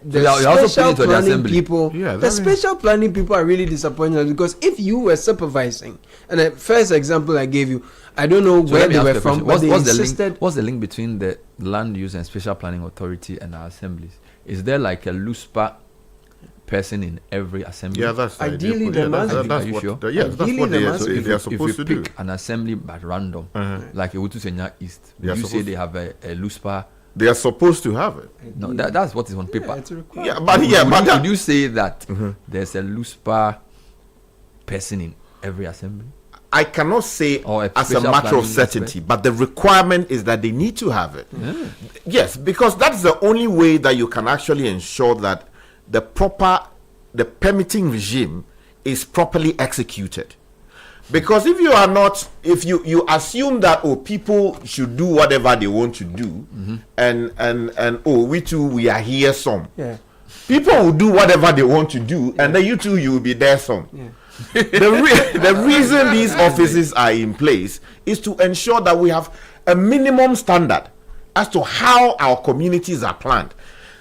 special planning people, the special planning people are really disappointing us, because if you were supervising, and the first example I gave you, I don't know where they were from, but they insisted. What's the link between the Land Use and Special Planning Authority and our assemblies? Is there like a LUSPA person in every assembly? Yeah, that's ideally the that's what they are supposed to do. If you pick an assembly but random, like Ewutu-Senya East, would you say they have a LUSPA? They are supposed to have it. No, that's what is on paper. Would you say that there's a LUSPA person in every assembly? I cannot say as a matter of certainty, but the requirement is that they need to have it. Yes, because that's the only way that you can actually ensure that the permitting regime is properly executed. Because if you are not, if you assume that people should do whatever they want to do, and we too, we are here some. People will do whatever they want to do, and then you will be there some. The reason these offices are in place is to ensure that we have a minimum standard as to how our communities are planned.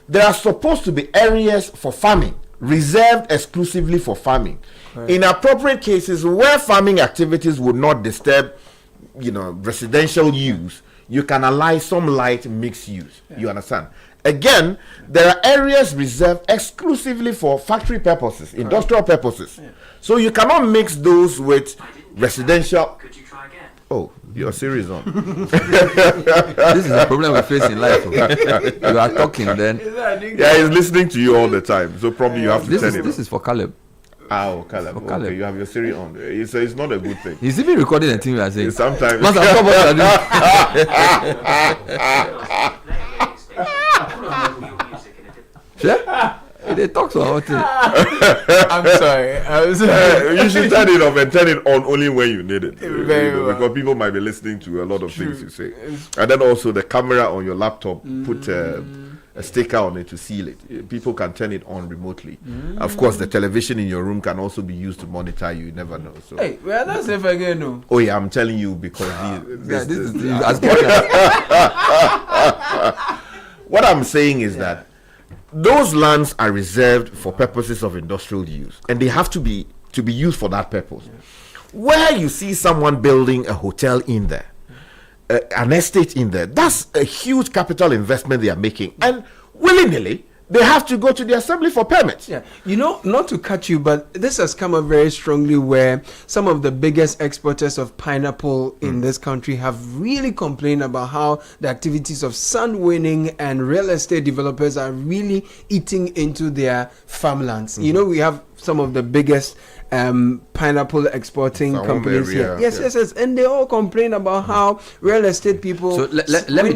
There are supposed to be areas for farming, reserved exclusively for farming. In appropriate cases where farming activities would not disturb, residential use, you can allow some light mixed use. You understand? Again, there are areas reserved exclusively for factory purposes, industrial purposes. So you cannot mix those with residential. Could you try again? Oh, you're serious on. This is a problem we face in life. You are talking then. Yeah, he's listening to you all the time. So probably you have to turn it. This is for Caleb. Oh, Caleb. Okay, you have your Siri on. It's not a good thing. He's even recording the thing we are saying. Sometimes. They talk about it. I'm sorry. You should turn it off and turn it on only when you need it. Because people might be listening to a lot of things you say. And then also the camera on your laptop, put a sticker on it to seal it. People can turn it on remotely. Of course, the television in your room can also be used to monitor you. You never know. So. Hey, we are not safe again, no. Oh yeah, I'm telling you because this is what I'm saying is that those lands are reserved for purposes of industrial use, and they have to be used for that purpose. Where you see someone building a hotel in there, an estate in there, that's a huge capital investment they are making, and willy-nilly they have to go to the assembly for permits. Yeah, not to cut you, but this has come up very strongly where some of the biggest exporters of pineapple in this country have really complained about how the activities of sun winning and real estate developers are really eating into their farmlands. We have some of the biggest pineapple exporting companies here. Yes, and they all complain about how real estate people. So let me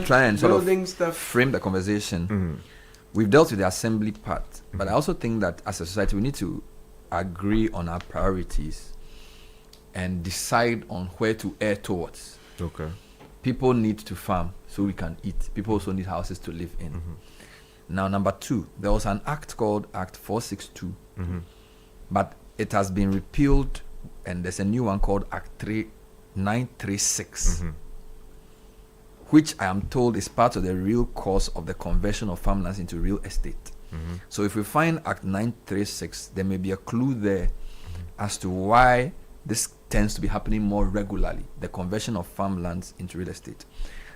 try and sort of frame the conversation. We've dealt with the assembly part, but I also think that as a society we need to agree on our priorities and decide on where to err towards. Okay. People need to farm so we can eat. People also need houses to live in. Now, number 2, there was an act called Act 462, but it has been repealed, and there's a new one called Act 936. Which I am told is part of the real cause of the conversion of farmlands into real estate. So if we find Act 936, there may be a clue there as to why this tends to be happening more regularly, the conversion of farmlands into real estate.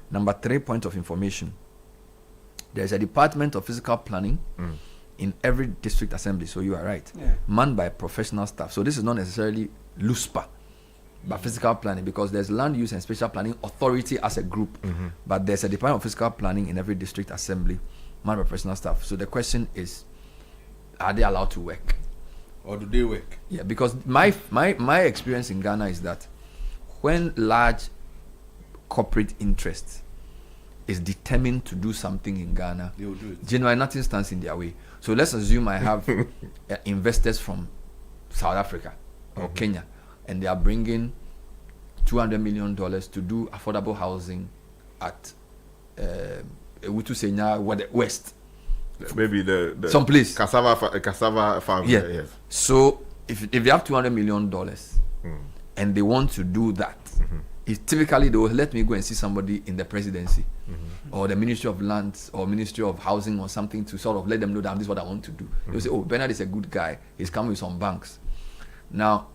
Number 3 point of information. There's a Department of Physical Planning in every district assembly, so you are right, manned by professional staff. So this is not necessarily LUSPA, but physical planning, because there's Land Use and Spatial Planning Authority as a group, but there's a Department of Physical Planning in every district assembly, manned by professional staff. So the question is, are they allowed to work? Or do they work? Yeah, because my experience in Ghana is that when large corporate interests is determined to do something in Ghana, they will do it. Generally nothing stands in their way. So let's assume I have investors from South Africa or Kenya and they are bringing $200 million to do affordable housing at West. Maybe the some place cassava farm. Yeah. Yes. So if they have $200 million and they want to do that, it's typically they will let me go and see somebody in the presidency or the Ministry of Lands or Ministry of Housing or something to sort of let them know that this is what I want to do. They'll say, oh, Bernard is a good guy. He's coming with some banks. Now,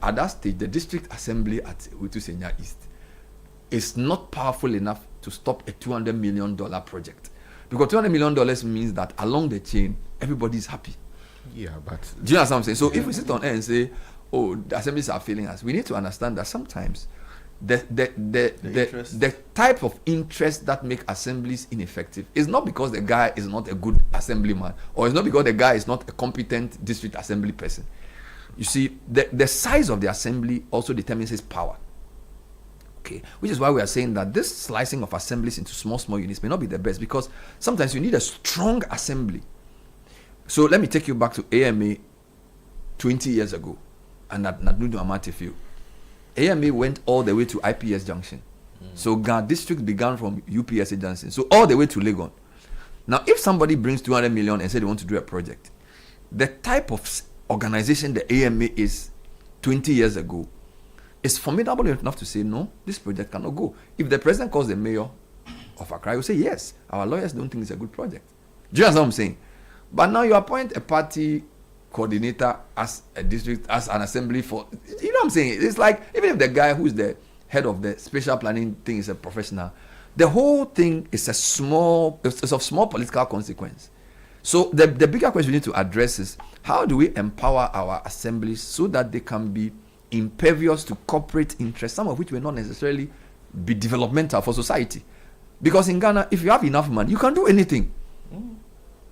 at that stage, the district assembly at Utusenya East is not powerful enough to stop a $200 million project. Because $200 million means that along the chain, everybody is happy. Yeah, but... Do you understand what I'm saying? So if we sit on air and say, oh, the assemblies are failing us, we need to understand that sometimes the type of interest that make assemblies ineffective is not because the guy is not a good assemblyman, or it's not because the guy is not a competent district assembly person. You see, the size of the assembly also determines its power. Okay, which is why we are saying that this slicing of assemblies into small units may not be the best, because sometimes you need a strong assembly. So let me take you back to AMA 20 years ago, and Nadunu Amatefield. AMA went all the way to IPS Junction. So Ghana district began from UPS Junction, so all the way to Legon. Now, if somebody brings 200 million and say they want to do a project, the type of organization the AMA is 20 years ago is formidable enough to say, no, this project cannot go. If the president calls the mayor of Accra, he will say, yes, our lawyers don't think it's a good project. Do you understand what I'm saying? But now you appoint a party coordinator as a district, as an assembly for, you know what I'm saying? It's like, even if the guy who's the head of the spatial planning thing is a professional, the whole thing is it's of small political consequence. So the bigger question we need to address is, how do we empower our assemblies so that they can be impervious to corporate interests, some of which may not necessarily be developmental for society? Because in Ghana, if you have enough money, you can do anything.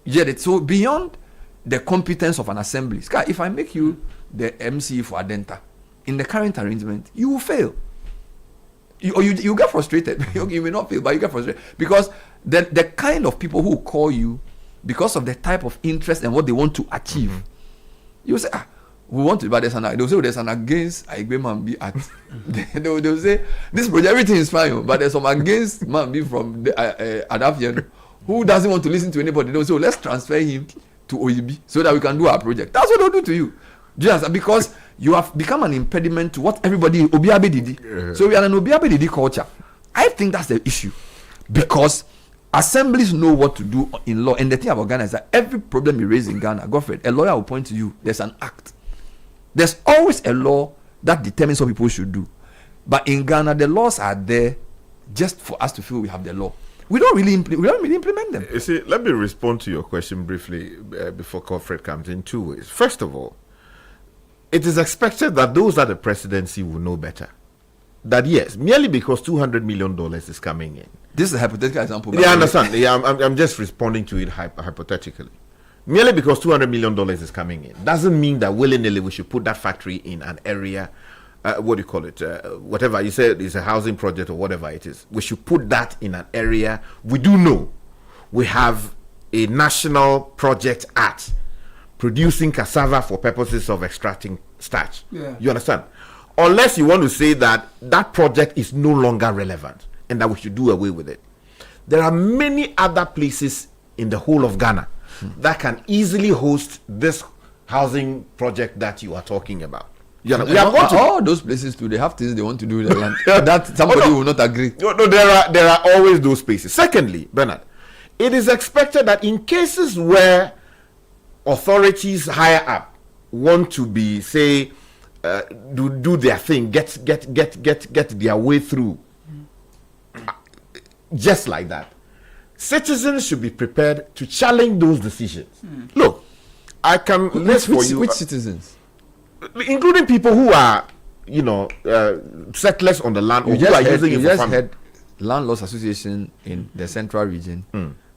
Yet, so beyond the competence of an assembly, if I make you the MC for Adenta, in the current arrangement, you will fail. You get frustrated. You may not fail, but you get frustrated. Because the kind of people who call you, because of the type of interest and what they want to achieve, you say, we want to, but they'll say there's an against Aigbe Mambi at. They'll say, this project, everything is fine, but there's some against Mambi from Adafian who doesn't want to listen to anybody. They'll say, let's transfer him to OEB so that we can do our project. That's what they'll do to you. Just because you have become an impediment to what everybody Obiabe did. So we are an Obiabe did culture. I think that's the issue, because assemblies know what to do in law. And the thing about Ghana is that every problem you raise in Ghana, Godfred, a lawyer will point to you. There's an act. There's always a law that determines what people should do. But in Ghana, the laws are there just for us to feel we have the law. We don't really implement them. You see, let me respond to your question briefly before Godfred comes in 2 ways. First of all, it is expected that those at the presidency will know better. That yes, merely because $200 million is coming in. This is a hypothetical example. Yeah, I understand. Yeah, I'm just responding to it hypothetically. Merely because $200 million is coming in doesn't mean that willy-nilly we should put that factory in an area, what do you call it? Whatever you said is a housing project or whatever it is. We should put that in an area we do know we have a national project at producing cassava for purposes of extracting starch. Yeah. You understand? Unless you want to say that that project is no longer relevant and that we should do away with it. There are many other places in the whole of Ghana that can easily host this housing project that you are talking about. We are going to all those places too. They have things they want to do with the land that somebody will not agree. No, there are always those places. Secondly, Bernard, it is expected that in cases where authorities higher up want to be, say, do their thing, get their way through, just like that, citizens should be prepared to challenge those decisions. Look, I can list for you which citizens, including people who are, settlers on the land, or who are using it for farming. Heard landlords association in the central region.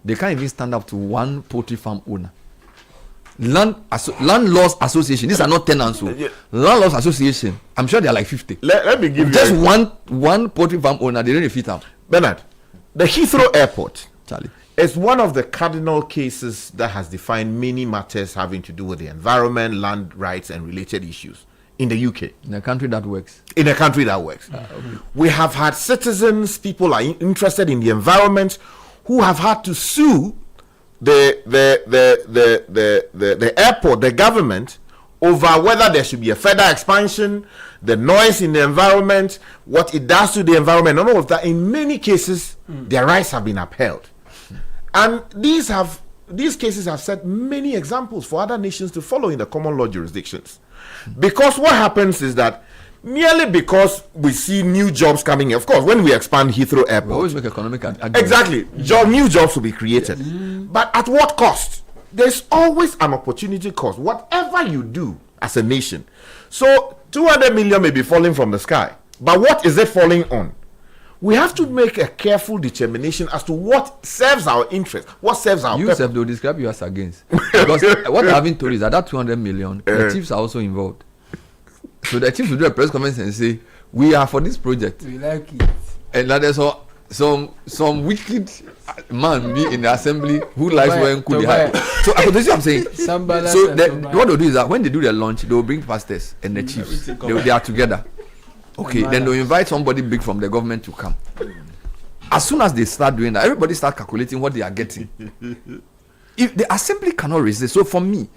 They can't even stand up to one poultry farm owner. Landlords association. These are not tenants. Landlords association. I'm sure they are like 50. Let me give just you one poultry farm owner. They don't fit out. Bernard, the Heathrow Airport, Charlie, is one of the cardinal cases that has defined many matters having to do with the environment, land rights, and related issues in the UK. In a country that works. In a country that works. We have had citizens, people are interested in the environment, who have had to sue the airport, the government, over whether there should be a further expansion, the noise in the environment, what it does to the environment, and all of that. In many cases, their rights have been upheld. And these cases have set many examples for other nations to follow in the common law jurisdictions. Because what happens is that merely because we see new jobs coming in, of course, when we expand Heathrow Airport, we always make economic arguments. Exactly, new jobs will be created. But at what cost? There's always an opportunity cost, whatever you do as a nation. So 200 million may be falling from the sky, but what is it falling on? We have to make a careful determination as to what serves our interest, what serves our purpose. They'll describe you as against. Because what I've been told is that 200 million, the chiefs are also involved. So the chiefs will do a press conference and say, we are for this project. We like it. And that is some wicked man be in the assembly who likes wearing kudi hat. So I could see what I'm saying. What they'll do is that when they do their launch, they'll bring pastors and the chiefs. They are together. Okay, then they'll invite somebody big from the government to come. As soon as they start doing that, everybody start calculating what they are getting. If the assembly cannot resist, so for me,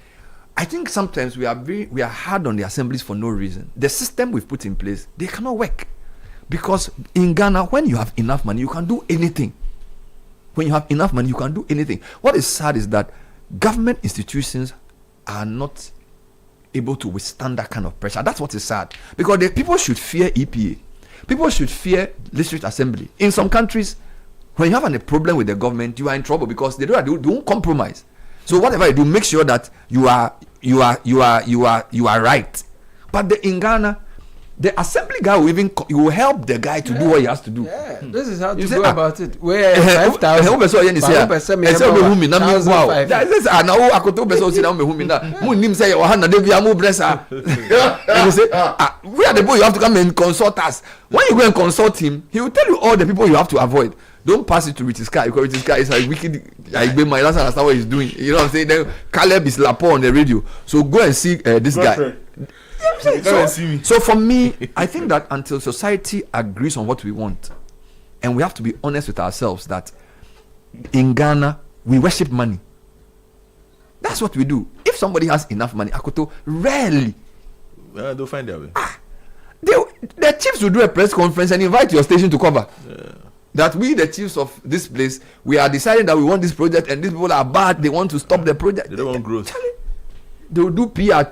I think sometimes we are hard on the assemblies for no reason. The system we've put in place, they cannot work. Because in Ghana, when you have enough money, you can do anything. When you have enough money, you can do anything. What is sad is that government institutions are not able to withstand that kind of pressure. That's what is sad. Because the people should fear EPA. People should fear district assembly. In some countries, when you have a problem with the government, you are in trouble because they don't compromise. So whatever you do, make sure that you are right. But in Ghana, the assembly guy will help the guy to do what he has to do. Yeah, this is how to go about it. Where 5,000. We are the boy, you have to come and consult us. When you go and consult him, he will tell you all the people you have to avoid. Don't pass it to Richard Sky, because Richard Sky is a wicked. I don't understand what he's doing. You know what I'm saying? Then Caleb is Lapo on the radio. So go and see this guy. So for me, I think that until society agrees on what we want, and we have to be honest with ourselves that in Ghana we worship money. That's what we do. If somebody has enough money, Akoto, rarely they'll find their way. The chiefs will do a press conference and invite your station to cover. That we, the chiefs of this place, we are deciding that we want this project, and these people are bad. They want to stop the project. They don't want growth. They will do PR.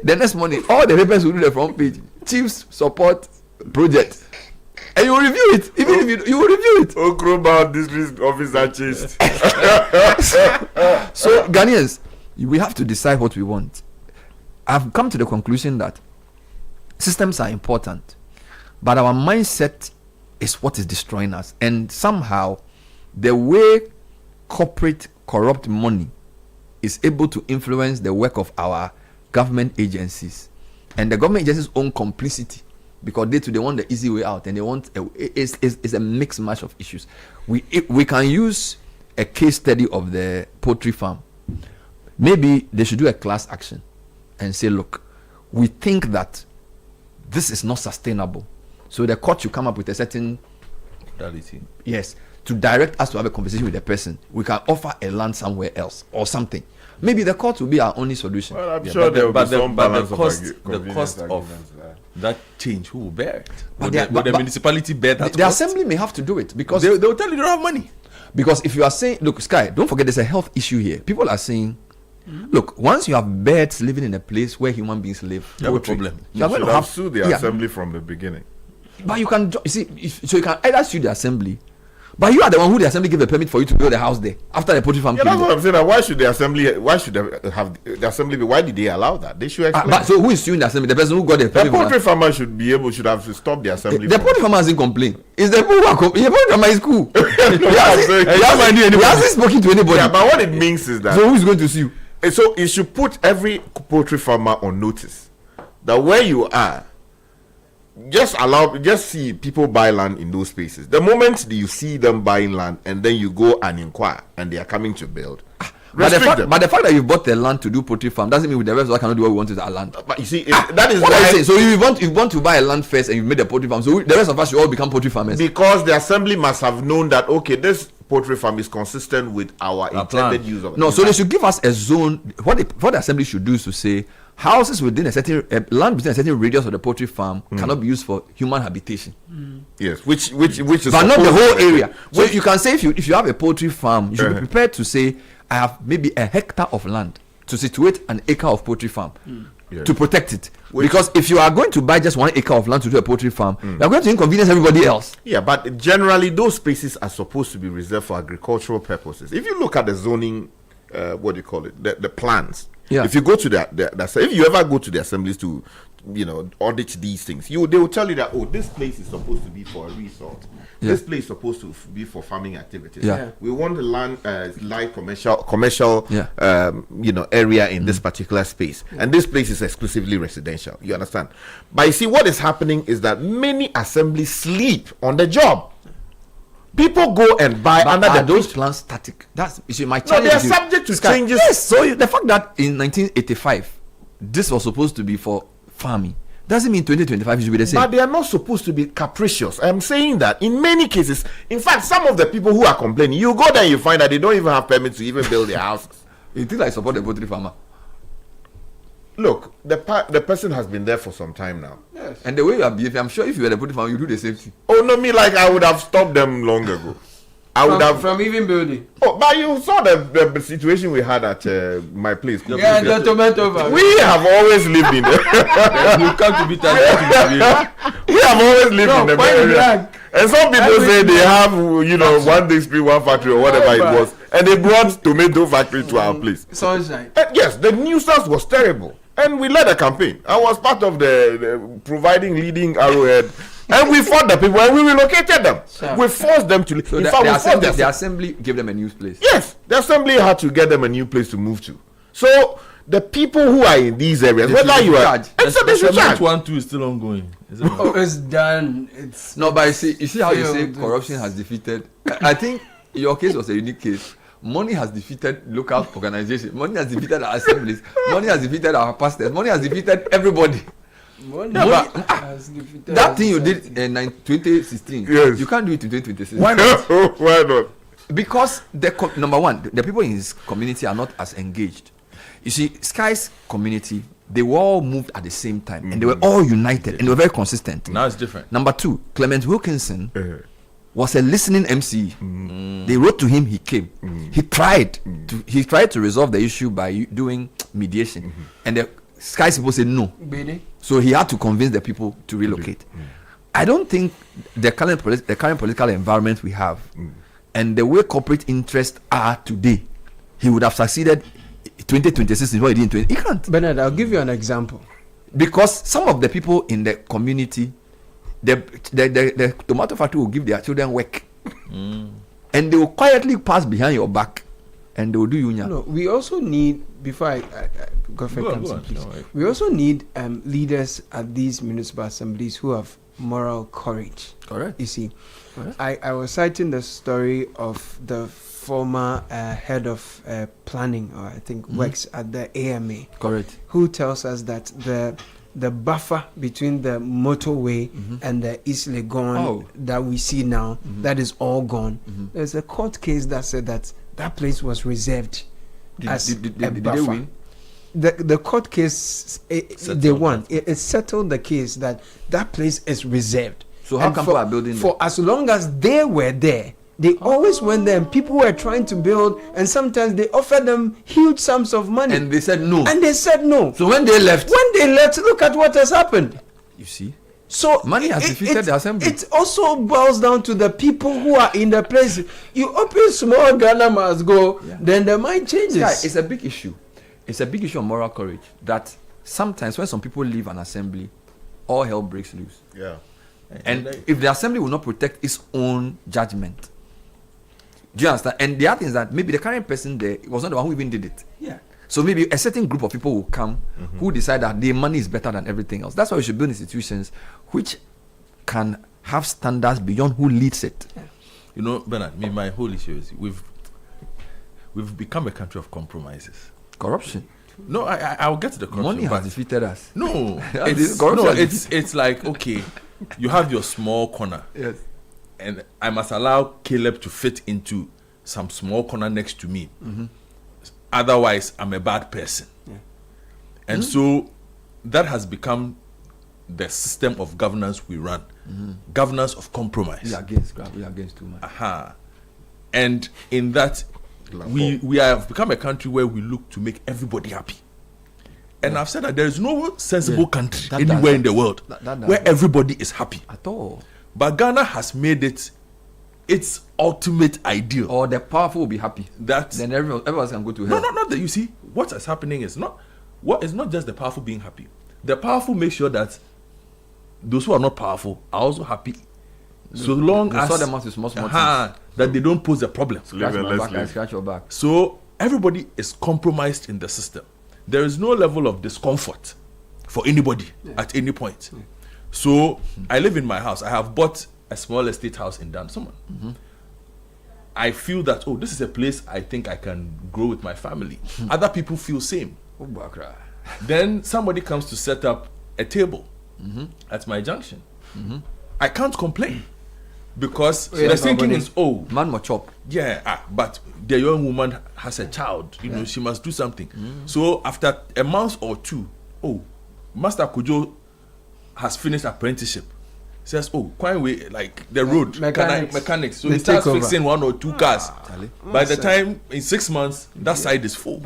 The next morning, all the papers will do the front page. Chiefs support project, and you will review it. Even if you will review it. Okroma district officer chased. So Ghanaians, we have to decide what we want. I've come to the conclusion that systems are important, but our mindset is what is destroying us. And somehow, the way corporate corrupt money is able to influence the work of our government agencies, and the government agencies' own complicity, because they want the easy way out, and they want it's a mixed match of issues. We can use a case study of the poultry farm. Maybe they should do a class action and say, look, we think that this is not sustainable, so the court should come up with a certain modality. Yes, to direct us to have a conversation with the person. We can offer a land somewhere else or something. Maybe the court will be our only solution. Well, I'm sure there will be some balance the cost of that change, who will bear it? Will the municipality bear that the cost? assembly may have to do it, because they will tell you they don't have money. Because if you are saying, look, Sky, don't forget there's a health issue here. People are saying, look, once you have birds living in a place where human beings live, you have a problem. You should have sued the assembly from the beginning. But you can, you see, you can either sue the assembly, but you are the one who the assembly gave a permit for you to build a house there after the poultry farm. Yeah, that's what I'm saying. Why should the assembly? Why should they have the assembly? Why did they allow that? They should explain. But so who is suing the assembly? The person who got the permit. The poultry farmer should have stopped the assembly. The poultry farmer hasn't complained. It's the people who are complaining. The poultry farmer is cool. He hasn't spoken to anybody. Yeah, but what it means is that. So who is going to sue? So it should put every poultry farmer on notice that where you are, just see people buy land in those spaces. The moment you see them buying land and then you go and inquire and they are coming to build, But the fact that you bought the land to do poultry farm doesn't mean the rest of us cannot do what we want with our land. But you see, that is what I say. So you want to buy a land first and you made a poultry farm. So the rest of us should all become poultry farmers. Because the assembly must have known that, okay, this poultry farm is consistent with our intended use of it. No, so they should give us a zone. What the assembly should do is to say houses within a certain land within a certain radius of the poultry farm cannot be used for human habitation. Yes, which is, but not the whole area. So you can say if you have a poultry farm, you should be prepared to say I have maybe a hectare of land to situate an acre of poultry farm to protect it. Because if you are going to buy just 1 acre of land to do a poultry farm, you are going to inconvenience everybody else. Yeah, but generally those spaces are supposed to be reserved for agricultural purposes. If you look at the zoning, what do you call it, the plans. Yeah. If you go to if you ever go to the assemblies to, audit these things, they will tell you that, this place is supposed to be for a resort. Yeah. This place is supposed to be for farming activities. Yeah. We want the land light commercial area in this particular space, and this place is exclusively residential. You understand? But you see, what is happening is that many assemblies sleep on the job. People go and buy under those plans static. That's my challenge. No, they are subject to changes. Yes, so the fact that in 1985 this was supposed to be for farming doesn't mean 2025 it should be the same. But they are not supposed to be capricious. I am saying that in many cases, in fact, some of the people who are complaining, you go there and you find that they don't even have permits to even build their houses. You think I support the poultry farmer? Look, the person has been there for some time now. Yes. And the way you are behaving, I'm sure if you were the poultry farmer, you do the same thing. Oh no, I would have stopped them long ago. I would have from even building. Oh, but you saw the situation we had at my place. Yeah, the tomato farm. We have always lived in there. You come to beat us. We have always lived in the area. And some people say they have, one day street, one factory, or whatever it was, and they brought tomato factory to our place. Sunshine. And yes, the nuisance was terrible, and we led a campaign. I was part of the providing leading arrowhead. And we fought the people and we relocated them. Sure. We forced them to leave. So the assembly gave them a new place. Yes, the assembly had to get them a new place to move to. So the people who are in these areas, whether you are, the 1-2 is still ongoing. It's done. It's no, but you see how you say corruption has defeated. I think your case was a unique case. Money has defeated local organizations. Money has defeated our assemblies. Money has defeated our pastors. Money has defeated everybody. That thing you did in 2016, yes. You can't do it in 2026. Why not? Why not? Because number one, the people in his community are not as engaged. You see, Sky's community, they were all moved at the same time, and they were all united, and they were very consistent. Now it's different. Number two, Clement Wilkinson was a listening MC. They wrote to him, he came. He tried to resolve the issue by doing mediation, and the Sky's people said no. So he had to convince the people to relocate. I don't think the current political environment we have and the way corporate interests are today, he would have succeeded 2026 in what he did in 20. He can't. Bernard, I'll give you an example. Because some of the people in the community, the tomato factory will give their children work. And they will quietly pass behind your back and they will do union. No, we also need, before Godfrey comes in, please. We also need leaders at these municipal assemblies who have moral courage. Correct. You see, I was citing the story of the former head of planning, or I think works at the AMA. Correct. Who tells us that the buffer between the motorway and the East Legon that we see now, that is all gone. There's a court case that said that place was reserved as a buffer. Did they win? The court case, they won. It settled the case that place is reserved. So how come people are building for as long as they were there? They always went there, and people were trying to build, and sometimes they offered them huge sums of money. And they said no. So when they left, look at what has happened. You see? So money has defeated the assembly. It also boils down to the people who are in the place. You open small, Ghana must go, then the mind changes. Yeah, it's a big issue. It's a big issue of moral courage that sometimes when some people leave an assembly, all hell breaks loose. Yeah. And if the assembly will not protect its own judgment, do you understand? And the other thing is that maybe the current person there was not the one who even did it. Yeah. So maybe a certain group of people will come who decide that their money is better than everything else. That's why we should build institutions which can have standards beyond who leads it. Yeah. You know, Bernard, my whole issue is we've become a country of compromises. Corruption. No, I'll get to the corruption. Money has defeated us. No, it's it's like, okay, you have your small corner. Yes. And I must allow Caleb to fit into some small corner next to me. Mm-hmm. Otherwise, I'm a bad person. Yeah. And so that has become the system of governance we run. Mm-hmm. Governance of compromise. We are against too much. And in that, we have become a country where we look to make everybody happy. And I've said that there is no sensible country anywhere in the world where everybody is happy. At all. But Ghana has made it its ultimate ideal. Or the powerful will be happy. That then everyone can go to hell. No, not that. You see, what is happening is not just the powerful being happy. The powerful make sure that those who are not powerful are also happy. So long as that they don't pose a problem. Scratch your back. So everybody is compromised in the system. There is no level of discomfort for anybody at any point. So I live in my house. I have bought a small estate house in Dansoman. Mm-hmm. I feel that, this is a place I think I can grow with my family. Other people feel same. Then somebody comes to set up a table at my junction. I can't complain because the thinking is, man must chop. Yeah, but the young woman has a child. You know, she must do something. So after a month or two, Master Kujo has finished apprenticeship. Says, quite way like the road mechanics. So he starts fixing 1 or 2 cars. By the time in 6 months, that side is full.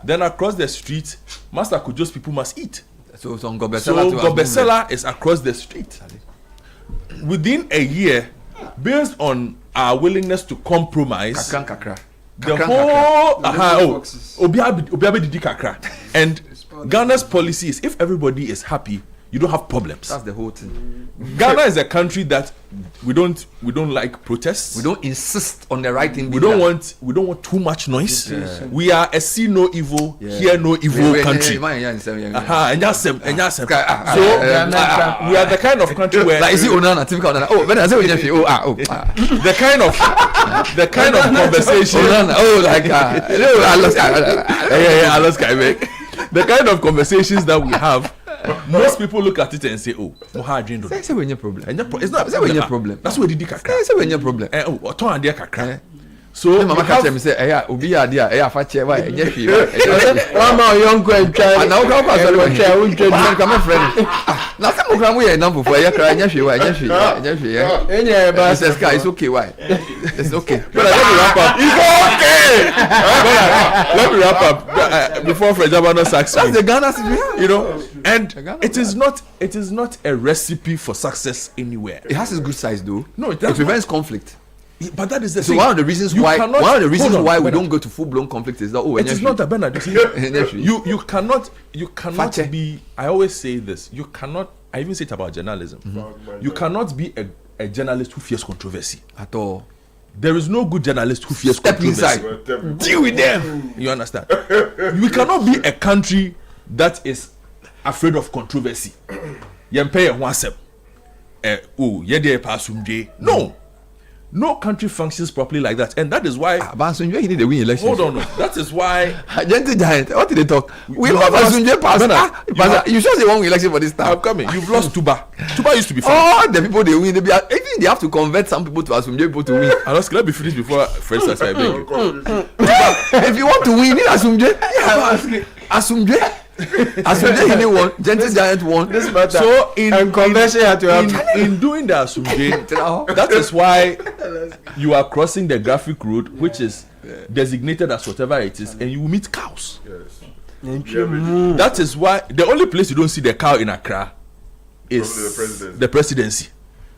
Then across the street, Master Kujo's people must eat. So Gobesela is across the street. Within a year, based on our willingness to compromise, the whole Obiabe Didi Kakra. And Ghana's policy is, if everybody is happy, you don't have problems. That's the whole thing. Ghana is a country that we don't like protests. We don't insist on the right thing. We don't want too much noise. Yeah. We are a see no evil, hear no evil country. So we are the kind of country where like is it Onana, typical Onana. When I say the kind of conversation. The kind of conversations that we have. Most people look at it and say, that's a problem. It's not a problem. That's what Didi Kakra. That's a problem. So Mama catch him say, Obi idea, fache why, enyefi. One more young girl try. And now come come friend. Now some of we number for cry enyefi why, enyefi. But it's okay why? It's okay. But let me wrap up. It's okay. Let me wrap up before Fred Jabano sacks me. That's the Ghana, and it is not a recipe for success anywhere. It has its good sides though. No, it prevents conflict. But that is the so thing. one of the reasons why we don't go to full blown conflict is that it is not a Bernard. You cannot be. I always say this. You cannot. I even say it about journalism. You cannot be a journalist who fears controversy at all. There is no good journalist who fears controversy. Deal with them. You understand? We cannot be a country that is afraid of controversy. No. No country functions properly like that, and that is why. Asunje, he need to win election. Hold on, no. That is why. Gentle giant. What did they talk? We love Asunje pass. You sure they won election for this time? I'm coming. You've lost Tuba. Tuba used to be fun. Oh, the people they win. They have to convert some people to Asunje people to win. Let me finish before Fred starts. I beg you. If you want to win, you need Asunje. Asunje. Asunje he won. Gentle giant won. This matter. So in convention had to happen. In doing the Asunje, that is why you are crossing the graphic road, which is designated as whatever it is, and you will meet cows. Yes. That is why the only place you don't see the cow in Accra is the presidency.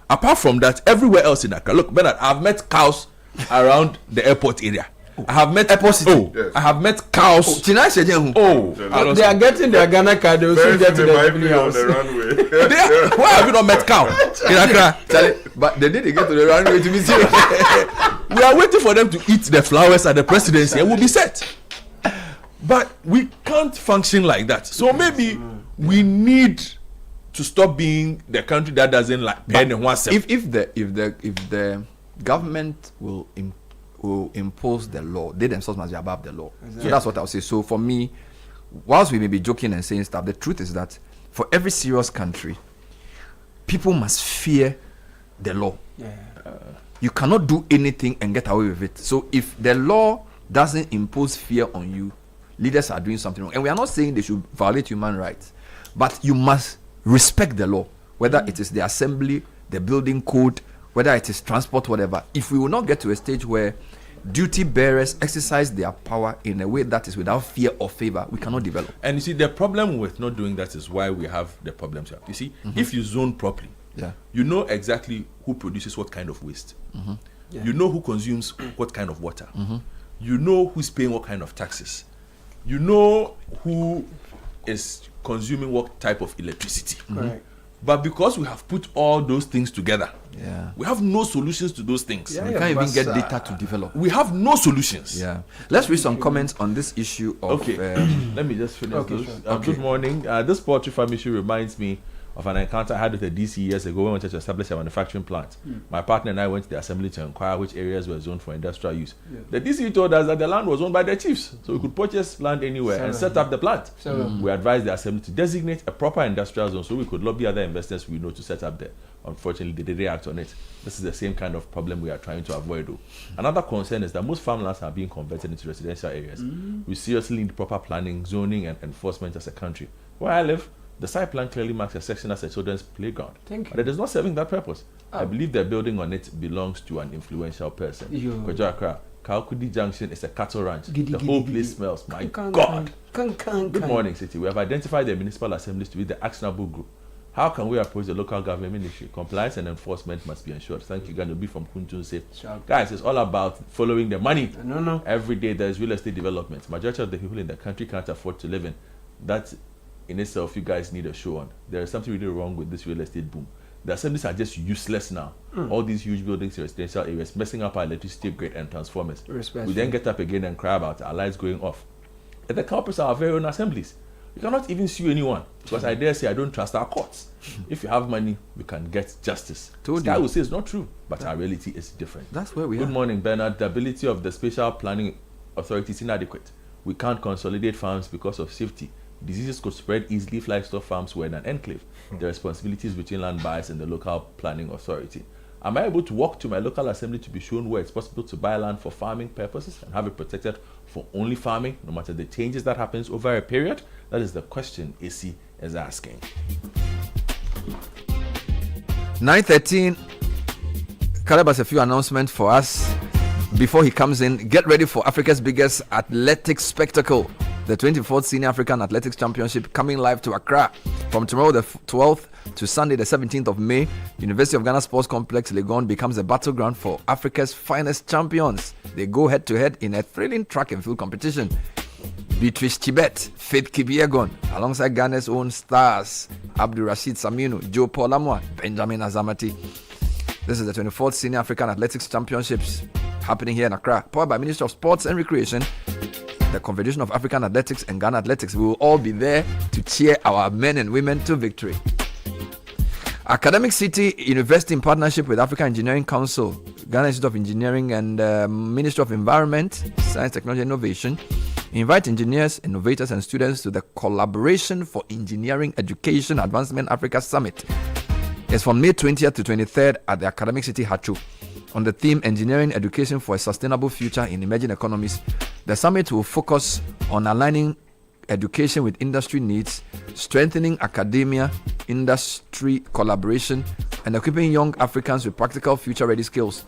Apart from that, everywhere else in Accra. Look, Bernard, I've met cows around the airport area. I have met yes. I have met cows. They are getting their Ghana card. They will soon get to the house. Why have you not met cow in Accra? But the day they get to the runway to be seen. We are waiting for them to eat the flowers at the presidency and we'll be set. But we can't function like that. So maybe we need to stop being the country that doesn't like pen and one. If the government will will impose the law. They themselves must be above the law. Exactly. So that's what I'll say. So for me, whilst we may be joking and saying stuff, the truth is that for every serious country, people must fear the law. Yeah. You cannot do anything and get away with it. So if the law doesn't impose fear on you, leaders are doing something wrong. And we are not saying they should violate human rights, but you must respect the law, whether it is the assembly, the building code, whether it is transport, whatever. If we will not get to a stage where duty bearers exercise their power in a way that is without fear or favor, we cannot develop. And you see, the problem with not doing that is why we have the problems we have. You see, if you zone properly, you know exactly who produces what kind of waste. Yeah. You know who consumes what kind of water. You know who's paying what kind of taxes. You know who is consuming what type of electricity. Correct. But because we have put all those things together, Yeah. we have no solutions to those things. We can't even get data to develop. We have no solutions. Yeah. Let's read some comments on this issue of. Okay, let me just finish Okay, those. sure. Good morning. This poultry farm issue reminds me of an encounter I had with a DC years ago when we wanted to establish a manufacturing plant. My partner and I went to the assembly to inquire which areas were zoned for industrial use. The DC told us that the land was owned by the chiefs, so we could purchase land anywhere and set up the plant. We advised the assembly to designate a proper industrial zone so we could lobby other investors we know to set up there. Unfortunately, they didn't act on it. This is the same kind of problem we are trying to avoid, though. Another concern is that most farmlands are being converted into residential areas. We seriously need proper planning, zoning, and enforcement as a country. Where I live, the site plan clearly marks a section as a children's playground. Thank you. But it is not serving that purpose. I believe the building on it belongs to an influential person. Kwajo Accra, Kalkudi Junction is a cattle ranch. The whole place smells. My God. Good morning, City. We have identified the municipal assemblies to be the actionable group. How can we approach the local government ministry? Compliance and enforcement must be ensured. Thank you, Ganobi from Kuntun Safe. Guys, it's all about following the money. No. Every day there's real estate development. Majority of the people in the country can't afford to live in. That in itself, you guys need a show on. There is something really wrong with this real estate boom. The assemblies are just useless now. All these huge buildings in residential areas, messing up our electricity grid and transformers. We then get up again and cry about our lights going off. And the culprits are our very own assemblies. You cannot even sue anyone because I dare say I don't trust our courts. If you have money, we can get justice. I will say it's not true, but our reality is different. That's where we are. Good morning, Bernard. The ability of the Spatial Planning Authority is inadequate. We can't consolidate farms because of safety. Diseases could spread easily if livestock farms were in an enclave. The responsibilities between land buyers and the local planning authority. Am I able to walk to my local assembly to be shown where it's possible to buy land for farming purposes and have it protected for only farming, no matter the changes that happens over a period? That is the question AC is asking. 9:13. Caleb has a few announcements for us before he comes in. Get ready for Africa's biggest athletic spectacle, the 24th Senior African Athletics Championship, coming live to Accra from tomorrow the 12th to Sunday the 17th of May. University of Ghana Sports Complex Legon becomes a battleground for Africa's finest champions. They go head to head in a thrilling track and field competition. Beatrice Chibet, Faith Kipyegon, alongside Ghana's own stars Abdul Rashid Saminu, Joe Paul Amwa, Benjamin Azamati. This is the 24th Senior African Athletics Championships happening here in Accra, powered by Ministry of Sports and Recreation, the Confederation of African Athletics, and Ghana Athletics. We will all be there to cheer our men and women to victory. Academic City University, in partnership with African Engineering Council, Ghana Institute of Engineering, and Ministry of Environment, Science, Technology and Innovation, invite engineers, innovators and students to the Collaboration for Engineering Education Advancement Africa Summit. It's from May 20th to 23rd at the Academic City Hachu. On the theme Engineering Education for a Sustainable Future in Emerging Economies, the summit will focus on aligning education with industry needs, strengthening academia, industry collaboration, and equipping young Africans with practical future-ready skills.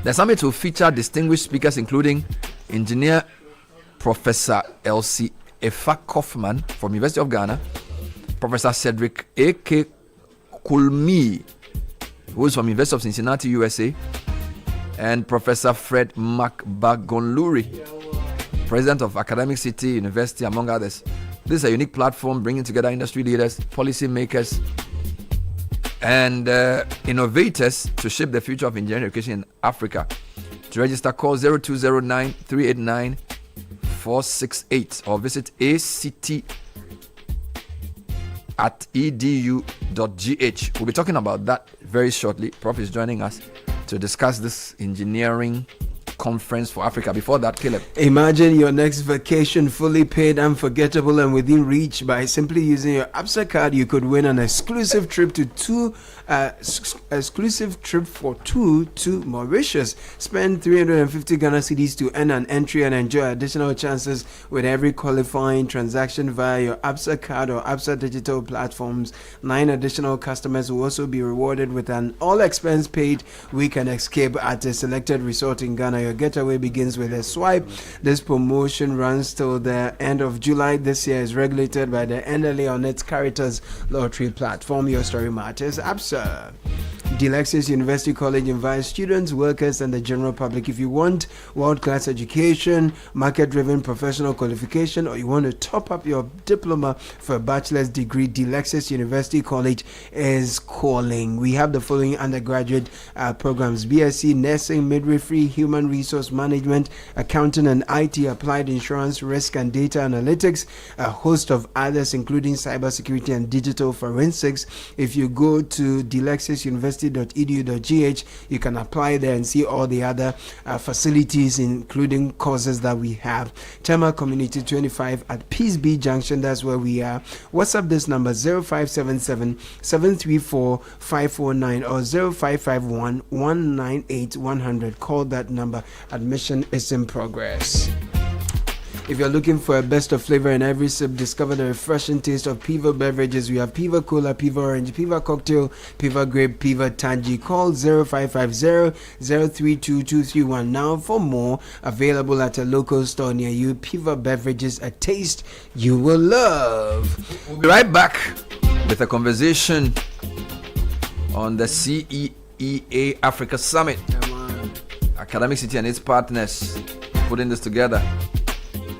The summit will feature distinguished speakers including engineer Professor Elsie Efa Kaufman from University of Ghana, Professor Cedric A.K. Kulmi, who is from University of Cincinnati, USA, and Professor Fred Makbagonluri, President of Academic City University, among others. This is a unique platform bringing together industry leaders, policy makers, and innovators to shape the future of engineering education in Africa. To register, call 0209 389 468 or visit act@edu.gh. We'll be talking about that very shortly. Prof is joining us to discuss this engineering conference for Africa. Before that, Caleb. Imagine your next vacation fully paid, unforgettable, and within reach. By simply using your ABSA card, you could win an exclusive trip for two to Mauritius. Spend 350 Ghana cedis to earn an entry and enjoy additional chances with every qualifying transaction via your ABSA card or ABSA digital platforms. 9 additional customers will also be rewarded with an all-expense paid weekend escape at a selected resort in Ghana. Your getaway begins with a swipe. This promotion runs till the end of July. This year is regulated by the NLA on its Caritas lottery platform. Your story matters. ABSA. Delexis University College invites students, workers, and the general public. If you want world-class education, market-driven professional qualification, or you want to top up your diploma for a bachelor's degree, Delexis University College is calling. We have the following undergraduate programs: BSc Nursing, Midwifery, Human Resource Management, Accounting and IT, Applied Insurance, Risk and Data Analytics, a host of others including Cybersecurity and Digital Forensics. If you go to delexisuniversity.edu.gh, you can apply there and see all the other facilities, including courses that we have. Tema Community 25 at Peace B Junction, that's where we are. WhatsApp this number 0577 734 549 or 0551 198 100. Call that number. Admission is in progress. If you're looking for a best of flavor in every sip, discover the refreshing taste of Piva beverages. We have Piva Cola, Piva Orange, Piva Cocktail, Piva Grape, Piva Tangy. Call 0550-032-231 now for more. Available at a local store near you. Piva beverages, a taste you will love. We'll be right back with a conversation on the CEEA Africa Summit. Academic Citi and its partners putting this together.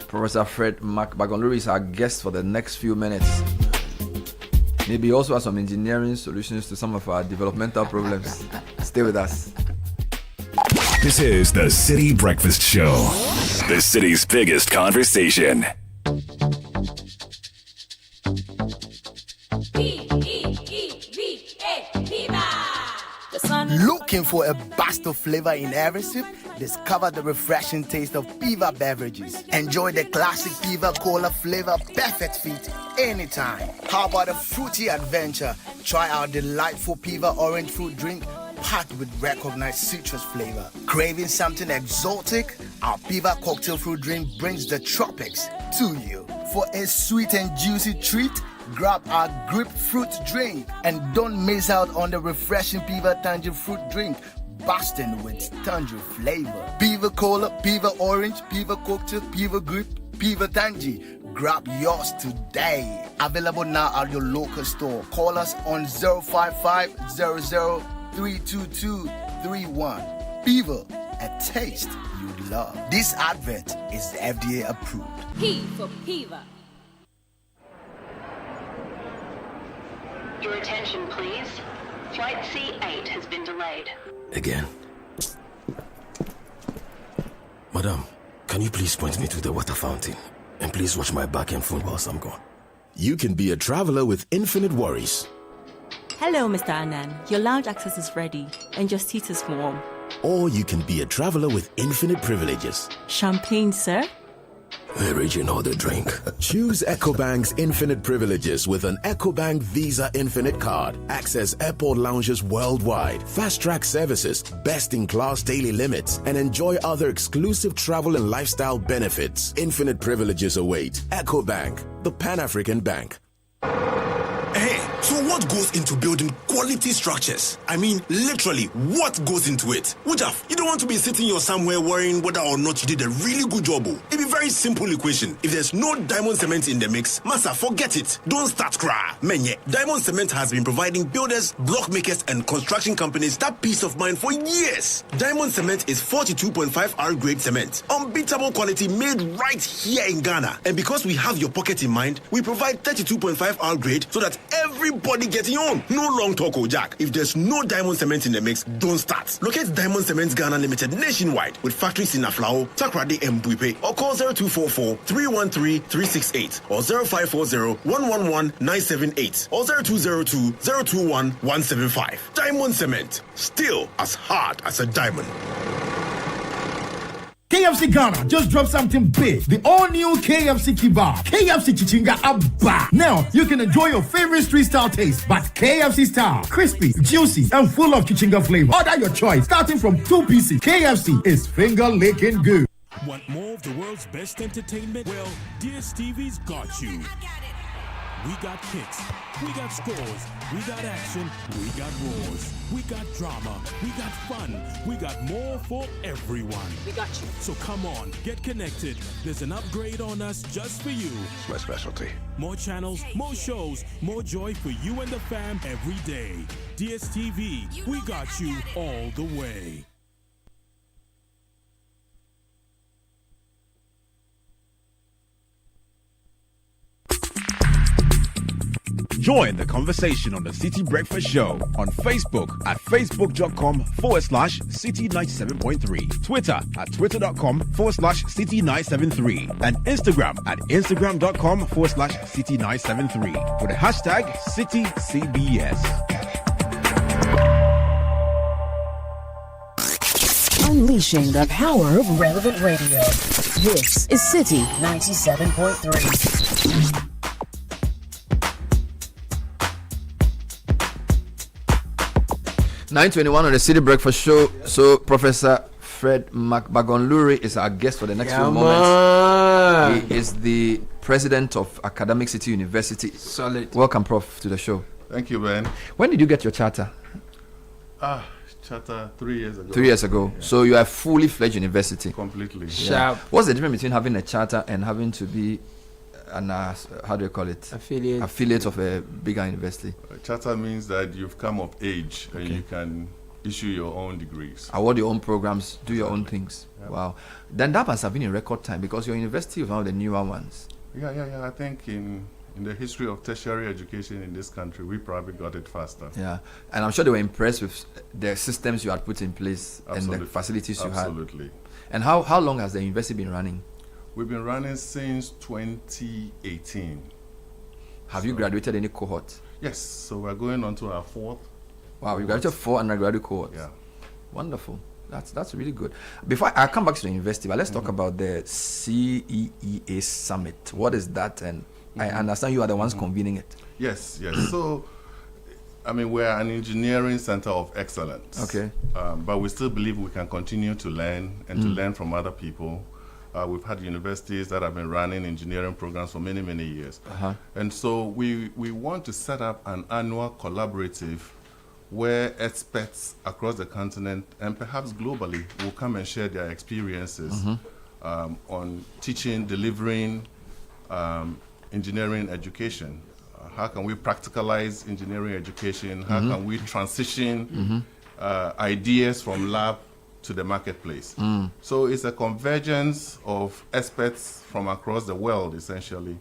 Professor Fred McBagonluri is our guest for the next few minutes. Maybe also has some engineering solutions to some of our developmental problems. Stay with us. This is the Citi Breakfast Show, the city's biggest conversation. Looking for a burst of flavor in every sip? Discover the refreshing taste of Piva beverages. Enjoy the classic Piva Cola flavor, perfect fit anytime. How about a fruity adventure? Try our delightful Piva orange fruit drink packed with recognized citrus flavor. Craving something exotic? Our Piva cocktail fruit drink brings the tropics to you. For a sweet and juicy treat, grab our grapefruit drink and don't miss out on the refreshing Piva Tangy fruit drink, bursting with tangerine flavor. Piva Cola, Piva Orange, Piva Cocktail, Piva Grape, Piva Tangy. Grab yours today. Available now at your local store. Call us on 055-00-322-31. Piva, a taste you love. This advert is FDA approved. P for Piva. Your attention, please. Flight C8 has been delayed. Again. Madam, can you please point me to the water fountain? And please watch my back and phone whilst I'm gone. You can be a traveler with infinite worries. Hello, Mr. Anand. Your lounge access is ready and your seat is warm. Or you can be a traveler with infinite privileges. Champagne, sir? Original the drink. Choose EcoBank's infinite privileges with an EcoBank Visa Infinite card. Access airport lounges worldwide, fast-track services, best-in-class daily limits, and enjoy other exclusive travel and lifestyle benefits. Infinite privileges await. EcoBank, the Pan-African Bank. Hey, so what goes into building quality structures? I mean, literally, what goes into it? Wujaf, you don't want to be sitting here somewhere worrying whether or not you did a really good job. It'd be very simple equation. If there's no diamond cement in the mix, massa, forget it. Don't start cry. Menye, diamond cement has been providing builders, block makers, and construction companies that peace of mind for years. Diamond cement is 42.5 R grade cement. Unbeatable quality made right here in Ghana. And because we have your pocket in mind, we provide 32.5 R grade so that everybody getting on. No long talk, Jack. If there's no diamond cement in the mix, don't start. Locate Diamond Cement Ghana Limited nationwide with factories in Aflao, Takrade, and Buipe, or call 0244-313-368 or 0540-111-978 or 0202-021-175. Diamond Cement, still as hard as a diamond. KFC Ghana just dropped something big. The all-new KFC Kiba. KFC Chichinga Abba. Now, you can enjoy your favorite street-style taste, but KFC style. Crispy, juicy, and full of Chichinga flavor. Order your choice, starting from 2 pieces. KFC is finger-licking good. Want more of the world's best entertainment? Well, DSTV's got you. We got kicks, we got scores, we got action, we got roars, we got drama, we got fun, we got more for everyone. We got you. So come on, get connected. There's an upgrade on us just for you. It's my specialty. More channels, more shows, more joy for you and the fam every day. DSTV, we got you all the way. Join the conversation on the City Breakfast Show on Facebook at facebook.com/City97.3, Twitter at twitter.com/City973, and Instagram at instagram.com/City973 with the hashtag CityCBS. Unleashing the power of relevant radio. This is City 97.3. 9:21 on the City Breakfast Show. So Professor Fred Bagonluri is our guest for the next few moments. He is the president of Academic City University. Solid. Welcome, Prof, to the show. Thank you, Ben. When did you get your charter? Charter 3 years ago. 3 years ago. Yeah. So you are a fully fledged university. Completely. Yeah. What's the difference between having a charter and having to be an how do you call it? Affiliate of a bigger university. Charter means that you've come of age and you can issue your own degrees. Award your own programs, do your own things. Yeah. Wow. Then that must have been in record time because your university is one of the newer ones. Yeah. I think in the history of tertiary education in this country, we probably got it faster. Yeah. And I'm sure they were impressed with the systems you had put in place and the facilities you had. Absolutely. And how long has the university been running? We've been running since 2018. Have you graduated any cohort? Yes, so we're going on to our 4th. Wow, you graduated 4 undergraduate cohorts. Yeah. Wonderful. That's really good. Before I come back to the university, but let's talk about the CEEA Summit. What is that? And I understand you are the ones convening it. Yes. So, I mean, we're an engineering center of excellence. Okay. But we still believe we can continue to learn and to learn from other people. We've had universities that have been running engineering programs for many, many years. And so we want to set up an annual collaborative where experts across the continent and perhaps globally will come and share their experiences on teaching, delivering engineering education. How can we practicalize engineering education? How can we transition ideas from lab to the marketplace? So it's a convergence of experts from across the world, essentially,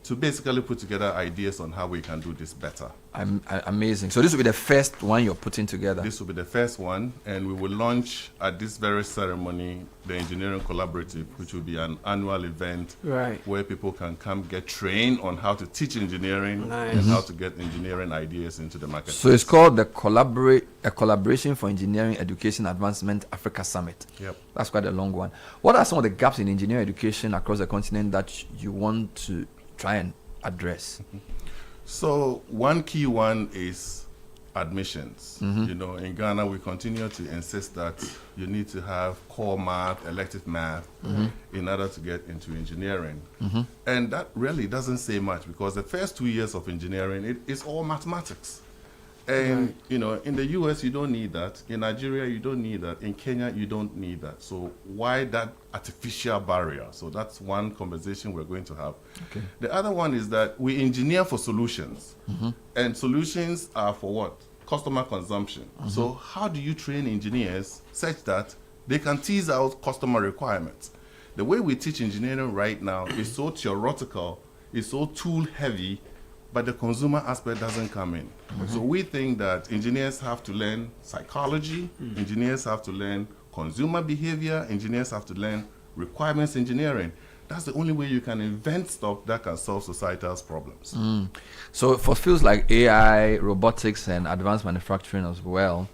to basically put together ideas on how we can do this better. Amazing. So this will be the first one you're putting together? This will be the first one, and we will launch at this very ceremony the Engineering Collaborative, which will be an annual event where people can come get trained on how to teach engineering and how to get engineering ideas into the market. So it's called the Collaboration for Engineering Education Advancement Africa Summit. Yep. That's quite a long one. What are some of the gaps in engineering education across the continent that you want to try and address? So one key one is admissions. You know, in Ghana, we continue to insist that you need to have core math, elective math, in order to get into engineering. And that really doesn't say much because the first 2 years of engineering, it's all mathematics. And, you know, in the US, you don't need that. In Nigeria, you don't need that. In Kenya, you don't need that. So why that artificial barrier? So that's one conversation we're going to have. Okay. The other one is that we engineer for solutions. And solutions are for what? Customer consumption. So how do you train engineers such that they can tease out customer requirements? The way we teach engineering right now is so theoretical, it's so tool heavy, but the consumer aspect doesn't come in. So we think that engineers have to learn psychology, engineers have to learn consumer behavior, engineers have to learn requirements engineering. that's the only way you can invent stuff that can solve societal's problems. So for fields like AI, robotics, and advanced manufacturing as well,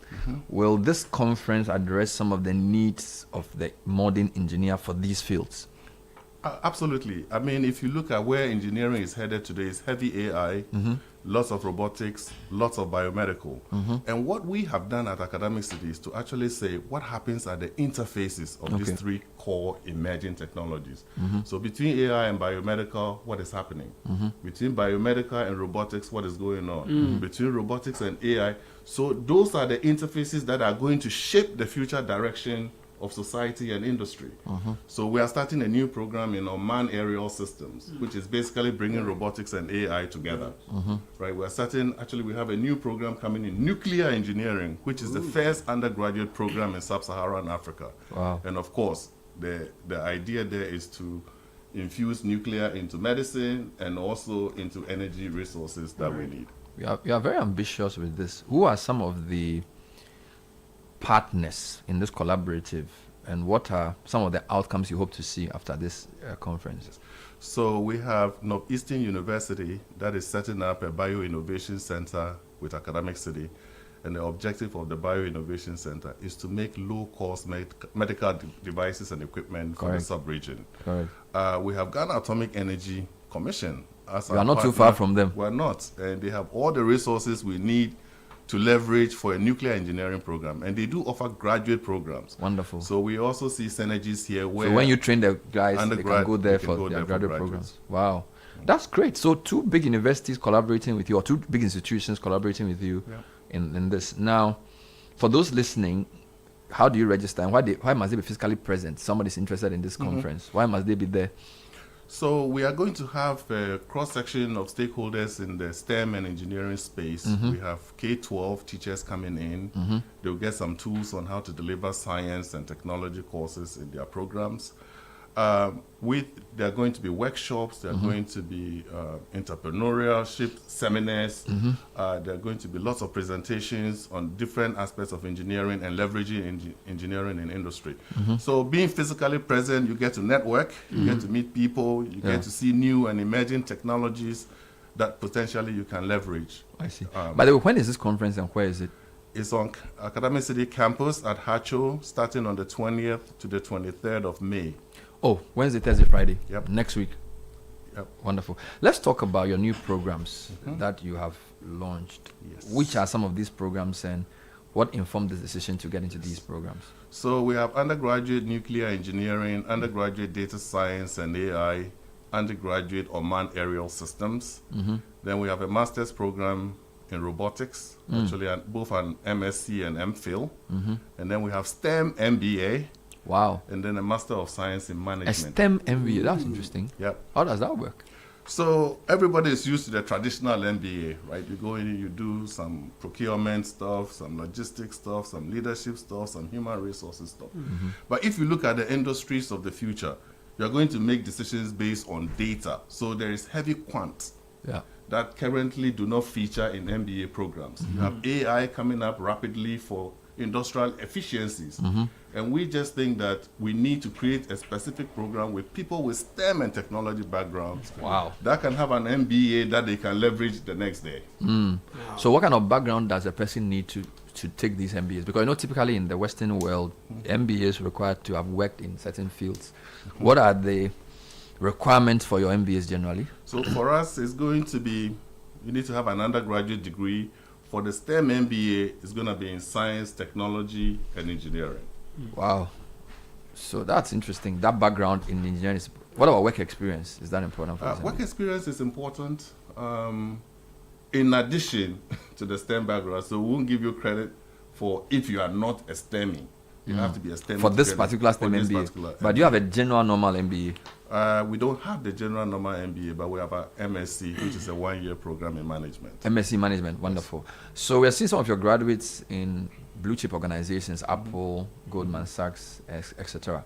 will this conference address some of the needs of the modern engineer for these fields? Absolutely. I mean, if you look at where engineering is headed today, it's heavy AI, lots of robotics, lots of biomedical. And what we have done at Academic City is to actually say what happens at the interfaces of these three core emerging technologies. So between AI and biomedical, what is happening? Between biomedical and robotics, what is going on? Between robotics and AI. So those are the interfaces that are going to shape the future direction of society and industry. So we are starting a new program in unmanned aerial systems, which is basically bringing robotics and AI together. Right? We are starting, actually we have a new program coming in nuclear engineering, which is the first undergraduate program in sub-Saharan Africa. And of course, the idea there is to infuse nuclear into medicine and also into energy resources that we need. We are very ambitious with this. Who are some of the partners in this collaborative, and what are some of the outcomes you hope to see after this conference? So we have Northeastern University that is setting up a bio-innovation center with Academic City, and the objective of the bio-innovation center is to make low-cost medical devices and equipment for the sub-region. We have Ghana Atomic Energy Commission. We are not too far from them. We're not, and they have all the resources we need to leverage for a nuclear engineering program, and they do offer graduate programs. Wonderful. So we also see synergies here where so when you train the guys, they can go there for their graduate programs. Wow, that's great. So two big universities collaborating with you, or two big institutions collaborating with you in this. Now, for those listening, how do you register, and why must they be physically present? Somebody's interested in this conference. Why must they be there? So we are going to have a cross-section of stakeholders in the STEM and engineering space. We have K-12 teachers coming in. They'll get some tools on how to deliver science and technology courses in their programs. There are going to be workshops, there are going to be entrepreneurship seminars, there are going to be lots of presentations on different aspects of engineering and leveraging engineering in industry. So being physically present, you get to network, you get to meet people, you get to see new and emerging technologies that potentially you can leverage. I see. By the way, when is this conference and where is it? It's on Academic City campus at Hacho, starting on the 20th to the 23rd of May. Oh, Wednesday, Thursday, Friday. Yep. Next week. Yep. Wonderful. Let's talk about your new programs that you have launched. Yes. Which are some of these programs, and what informed the decision to get into these programs? So we have undergraduate nuclear engineering, undergraduate data science and AI, undergraduate unmanned aerial systems. Then we have a master's program in robotics, actually both an MSc and MPhil. And then we have STEM MBA. Wow. And then a Master of Science in Management. A STEM MBA, that's interesting. Yep. How does that work? So everybody is used to the traditional MBA, right? You go in, you do some procurement stuff, some logistics stuff, some leadership stuff, some human resources stuff. But if you look at the industries of the future, you're going to make decisions based on data. So there is heavy quant that currently do not feature in MBA programs. You have AI coming up rapidly for industrial efficiencies. And we just think that we need to create a specific program with people with STEM and technology backgrounds. Wow. That can have an MBA that they can leverage the next day. So what kind of background does a person need to take these MBAs? Because I know typically in the Western world, MBAs require to have worked in certain fields. What are the requirements for your MBAs generally? So for us, it's going to be, you need to have an undergraduate degree. For the STEM MBA, it's going to be in science, technology, and engineering. Wow. So that's interesting. That background in engineering is... What about work experience? Is that important for work experience is important in addition to the STEM background. So we won't give you credit for if you are not a STEMie. You have to be a STEM for this particular STEM MBA. But do you have a general normal MBA? We don't have the general normal MBA, but we have a MSc, which is a one-year program in management. MSc management, wonderful. So we are seeing some of your graduates in blue chip organizations, Apple, Goldman Sachs, etc.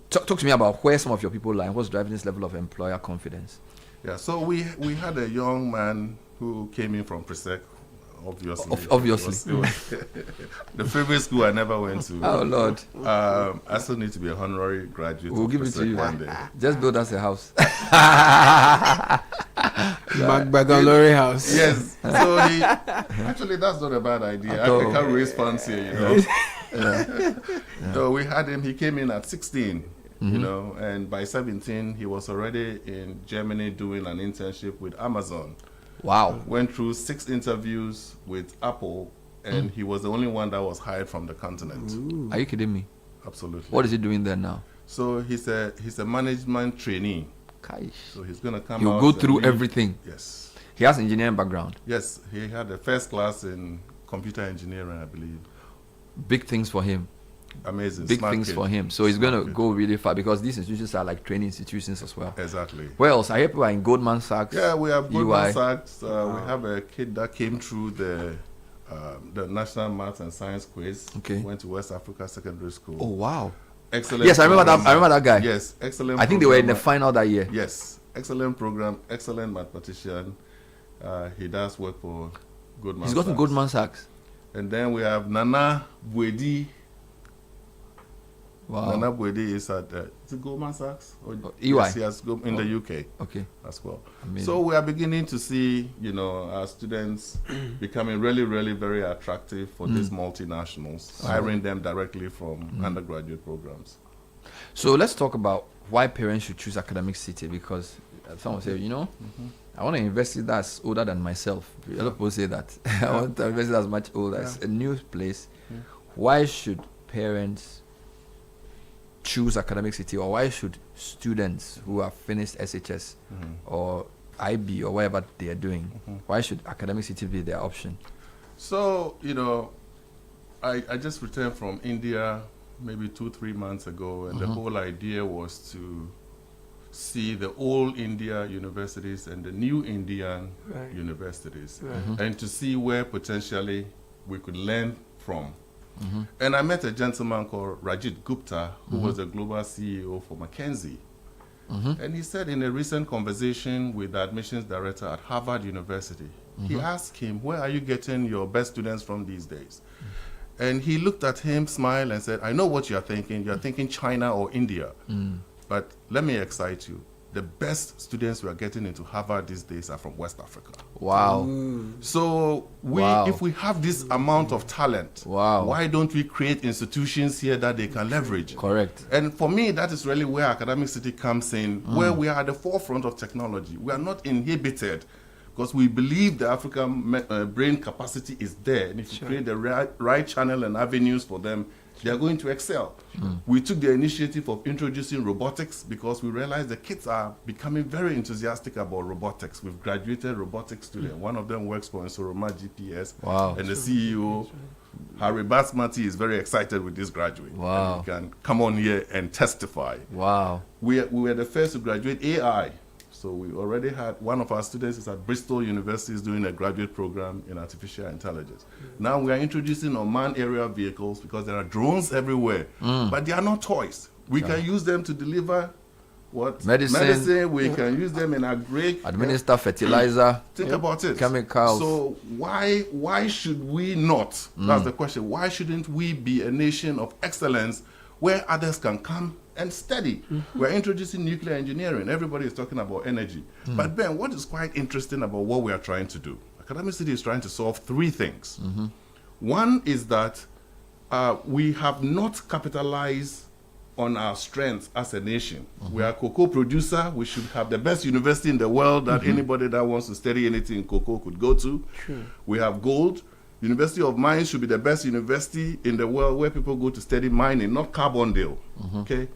Talk to me about where some of your people lie and what's driving this level of employer confidence. Yeah, so we had a young man who came in from Presec Obviously. Obviously. It was the favorite school I never went to. Oh, Lord. I still need to be a honorary graduate. We'll give it to you one day. Just build us a house. Honorary house. Yes. So actually, that's not a bad idea. I can raise funds here, you know. So we had him. He came in at 16. You know, and by 17, he was already in Germany doing an internship with Amazon. Wow. Went through 6 interviews with Apple, and he was the only one that was hired from the continent. Ooh. Are you kidding me? Absolutely. What is he doing there now? So he's a management trainee. Kaish. So he's going to come He'll out. go through everything. Yes. He has engineering background. Yes. He had a first class in computer engineering, I believe. Big things for him. Amazing. Big Smart things kid. for him. So he's going to go really far because these institutions are like training institutions as well. Exactly. Where else? I hear people are in Goldman Sachs. Yeah, we have Goldman UI. Sachs. We have a kid that came through the National Maths and Science quiz. Okay. Went to West Africa Secondary School. Oh, wow. Excellent. Yes, I remember that. program. I remember that guy. Yes, excellent. I think they were in the programmer. final that year. Yes, excellent program, excellent mathematician. He does work for Goldman He's Sachs. got to Goldman Sachs. And then we have Nana Bwedi. Wow. Nana Bwedi is at is it Goldman Sachs? Or EY. Yes, he has in the UK. Okay. As well. Amazing. So we are beginning to see, you know, our students becoming really, really very attractive for these multinationals, hiring them directly from undergraduate programs. So let's talk about why parents should choose Academic City, because someone say, you know, I want to invest in that's older than myself. A lot of people say that. I want to invest in that's much older. It's a new place. Why should parents choose Academic City, or why should students who have finished SHS or IB or whatever they are doing, why should Academic City be their option? So, you know, I just returned from India maybe 2-3 months ago, and the whole idea was to see the old India universities and the new Indian universities, and to see where potentially we could learn from. And I met a gentleman called Rajit Gupta, who was the global CEO for McKinsey. And he said in a recent conversation with the admissions director at Harvard University, he asked him, where are you getting your best students from these days? And he looked at him, smiled, and said, I know what you're thinking. You're thinking China or India. But let me excite you. The best students we are getting into Harvard these days are from West Africa. Wow. So if we have this amount of talent, why don't we create institutions here that they can leverage? Correct. And for me, that is really where Academic City comes in, where we are at the forefront of technology. We are not inhibited because we believe the African brain capacity is there. And if you create the right channel and avenues for them, they are going to excel. We took the initiative of introducing robotics because we realized the kids are becoming very enthusiastic about robotics. We've graduated robotics students. One of them works for Insoroma GPS. Wow. And the CEO, Harry Basmati, is very excited with this graduate. Wow. And he can come on here and testify. Wow. We were the first to graduate AI. So we already had one of our students is at Bristol University is doing a graduate program in artificial intelligence. Now we are introducing unmanned aerial vehicles because there are drones everywhere, but they are not toys. We can use them to deliver medicine. We can use them in agri. Administer fertilizer. Think about it. Chemicals. So why should we not? That's the question. Why shouldn't we be a nation of excellence where others can come and study? We're introducing nuclear engineering. Everybody is talking about energy. But Ben, what is quite interesting about what we are trying to do? Academic City is trying to solve 3 things. One is that we have not capitalized on our strengths as a nation. We are a cocoa producer. We should have the best university in the world that anybody that wants to study anything in cocoa could go to. We have gold. University of Mines should be the best university in the world where people go to study mining, not Carbondale. Okay?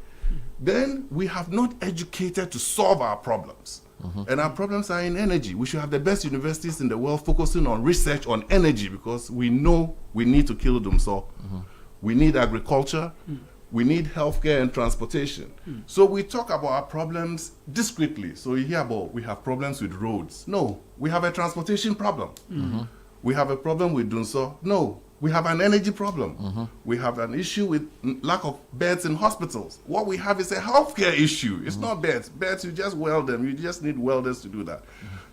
Then we have not educated to solve our problems. And our problems are in energy. We should have the best universities in the world focusing on research on energy because we know we need to kill them. So we need agriculture. We need healthcare and transportation. So we talk about our problems discreetly. So you hear about we have problems with roads. No, we have a transportation problem. We have a problem with Dunso. No, we have an energy problem. We have an issue with lack of beds in hospitals. What we have is a healthcare issue. It's not beds. Beds, you just weld them. You just need welders to do that.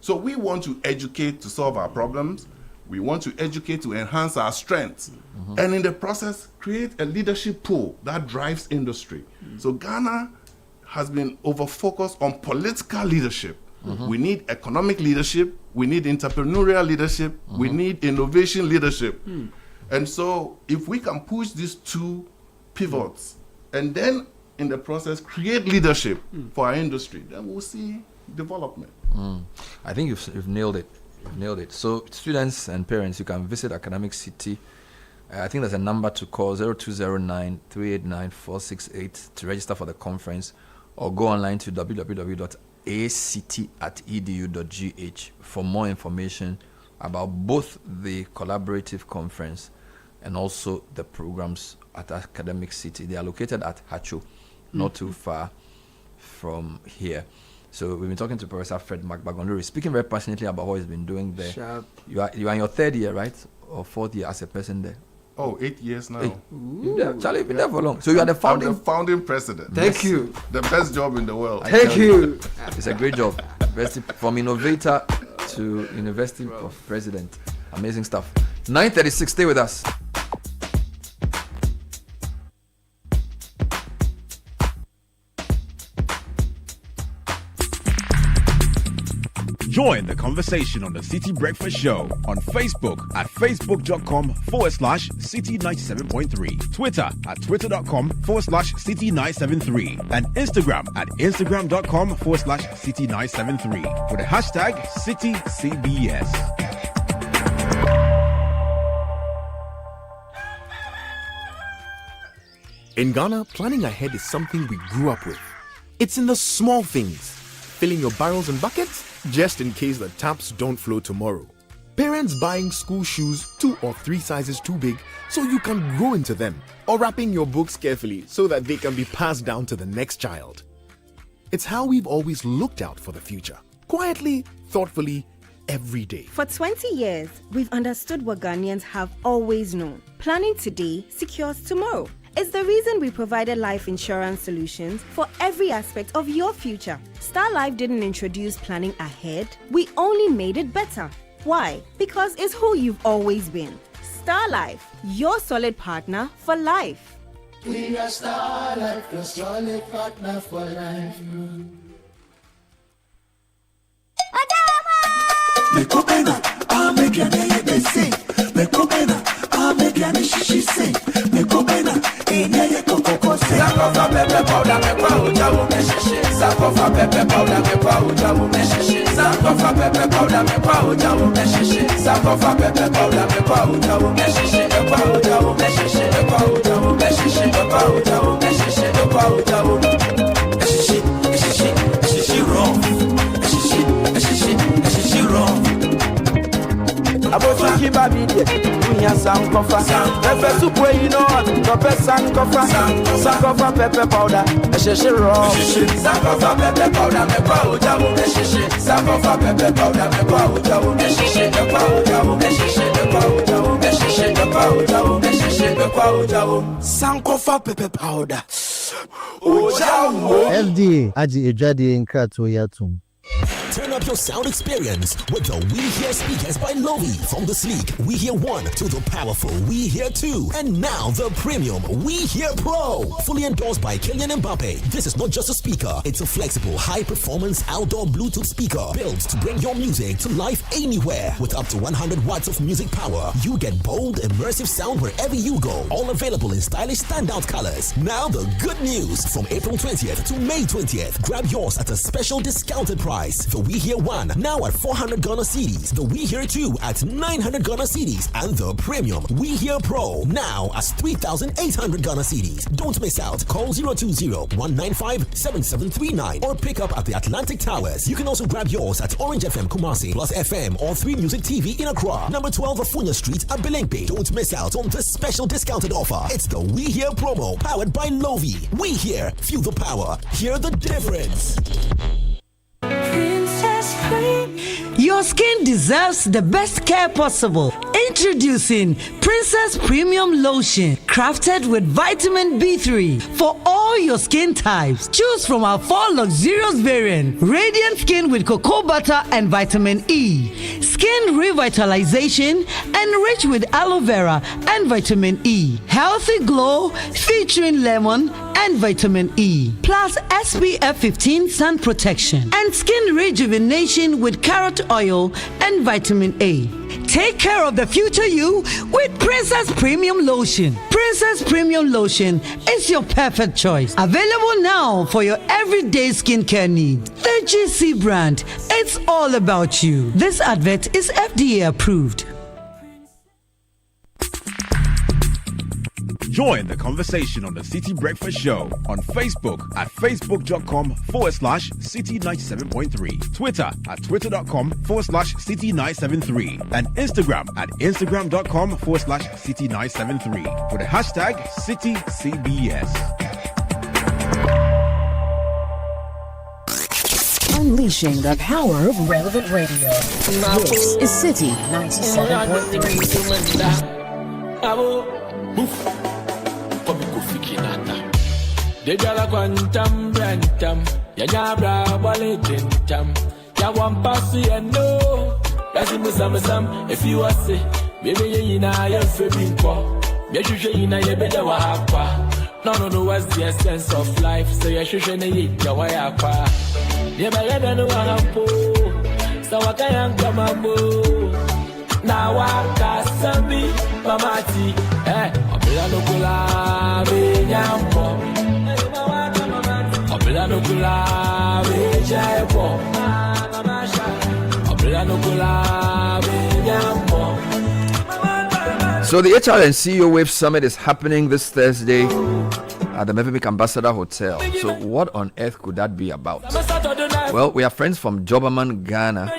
So we want to educate to solve our problems. We want to educate to enhance our strengths. And in the process, create a leadership pool that drives industry. So Ghana has been over-focused on political leadership. We need economic leadership. We need entrepreneurial leadership. We need innovation leadership. And so if we can push these two pivots and then in the process create leadership for our industry, then we'll see development. I think you've nailed it. You've nailed it. So students and parents, you can visit Academic Citi. I think there's a number to call, 0209-389-468 to register for the conference, or go online to www.aciti@edu.gh for more information about both the collaborative conference and also the programs at Academic Citi. They are located at Hacho, not too far from here. So we've been talking to Professor Fred Magbagondori, speaking very passionately about what he's been doing there. Sharp. You are in your third year, right? Or fourth year as a person there? Oh, 8 years now. Hey. Charlie, you've been there for long. So you are the founding... I'm the founding president. Thank you. The best job in the world. Thank you. It's a great job. From innovator to University of President. Amazing stuff. 9:36, stay with us. Join the conversation on the City Breakfast Show on Facebook at facebook.com/City97.3, Twitter at twitter.com/City973, and Instagram at instagram.com/City973 with the hashtag CityCBS. In Ghana, planning ahead is something we grew up with. It's in the small things. Filling your barrels and buckets just in case the taps don't flow tomorrow. Parents buying school shoes 2 or 3 sizes too big so you can grow into them. Or wrapping your books carefully so that they can be passed down to the next child. It's how we've always looked out for the future. Quietly, thoughtfully, every day. For 20 years, we've understood what Ghanaians have always known. Planning today secures tomorrow. It's the reason we provided life insurance solutions for every aspect of your future. Star Life didn't introduce planning ahead, we only made it better. Why? Because it's who you've always been. Star Life, your solid partner for life. We are Star Life, your solid partner for life. Mekopena, Amediane Bese, Mekopena, Amediane Shishi, Mekopena, Enye Kokoko, Sakofa Pepe Powder, Mekwa Ujawu Meshishi, Sakofa Pepe Powder, Mekwa Ujawu Meshishi, Sakofa Pepe Powder, Mekwa Ujawu Meshishi, Sakofa Pepe Powder, Mekwa Ujawu Meshishi, Mekwa Ujawu Meshishi, Mekwa Ujawu Meshishi, Mekwa Ujawu Meshishi, Mekwa Ujawu Meshishi, Meshishi wrong, Meshishi wrong. Abosuki babide, unya sankofa. Pepe soup where you know what, pepe sankofa. Sankofa pepe powder, meshishi raw. Sankofa pepe powder, mekwa ujawu meshishi. Sankofa pepe powder, mekwa ujawu meshishi. Mekwa ujawu meshishi, mekwa ujawu meshishi. Mekwa ujawu meshishi, mekwa ujawu. Sankofa pepe powder. Ujawu. FD, aji ejadi inkrato yatum. Turn up your sound experience with the We Hear speakers by Lovi. From the sleek We Hear 1 to the powerful We Hear 2. And now the premium We Hear Pro. Fully endorsed by Kylian Mbappe. This is not just a speaker. It's a flexible, high-performance outdoor Bluetooth speaker built to bring your music to life anywhere. With up to 100 watts of music power, you get bold, immersive sound wherever you go. All available in stylish standout colors. Now the good news. From April 20th to May 20th, grab yours at a special discounted price. The We Hear 1 now at 400 Ghana cedis, the We Hear 2 at 900 Ghana cedis, and the premium We Hear Pro now as 3,800 Ghana cedis. Don't miss out. Call 020-195-7739 or pick up at the Atlantic Towers. You can also grab yours at Orange FM Kumasi, Plus FM, or 3 Music TV in Accra. Number 12 Afunya Street at Belengpe. Don't miss out on this special discounted offer. It's the We Hear promo powered by Lovi. We Hear, feel the power, hear the difference. Your skin deserves the best care possible. Introducing Princess Premium Lotion, crafted with vitamin B3 for all your skin types. Choose from our 4 luxurious variants: Radiant Skin with cocoa butter and vitamin E, Skin Revitalization, enriched with aloe vera and vitamin E, Healthy Glow featuring lemon and vitamin E, plus SPF 15 sun protection, and Skin Rejuvenation with carrot oil and vitamin A. Take care of the future you with Princess Premium Lotion. Princess Premium Lotion is your perfect choice. Available now for your everyday skincare needs. The GC brand, it's all about you. This advert is FDA approved. Join the conversation on the City Breakfast Show on Facebook at facebook.com/City97.3, Twitter at twitter.com/City973, and Instagram at instagram.com/City973 with the hashtag CityCBS. Unleashing the power of relevant radio. This is City 97.3. Dejala quantum brantam, Yajabra Balegentam, Yawan Passy and no, Yasim, if you are sick, maybe you know you're feeling poor, you know you better wapa. No, what's the essence of life, so you should eat your way up. Never let anyone po, so what I am come. Now I got some mamati, Abelano Kula, Benyampo, Abelano Kula, Bejapo, Abelano Kula, Benyampo. So the HR and CEO Wave Summit is happening this Thursday at the Mevimic Ambassador Hotel. So what on earth could that be about? Well, we are friends from Joberman Ghana,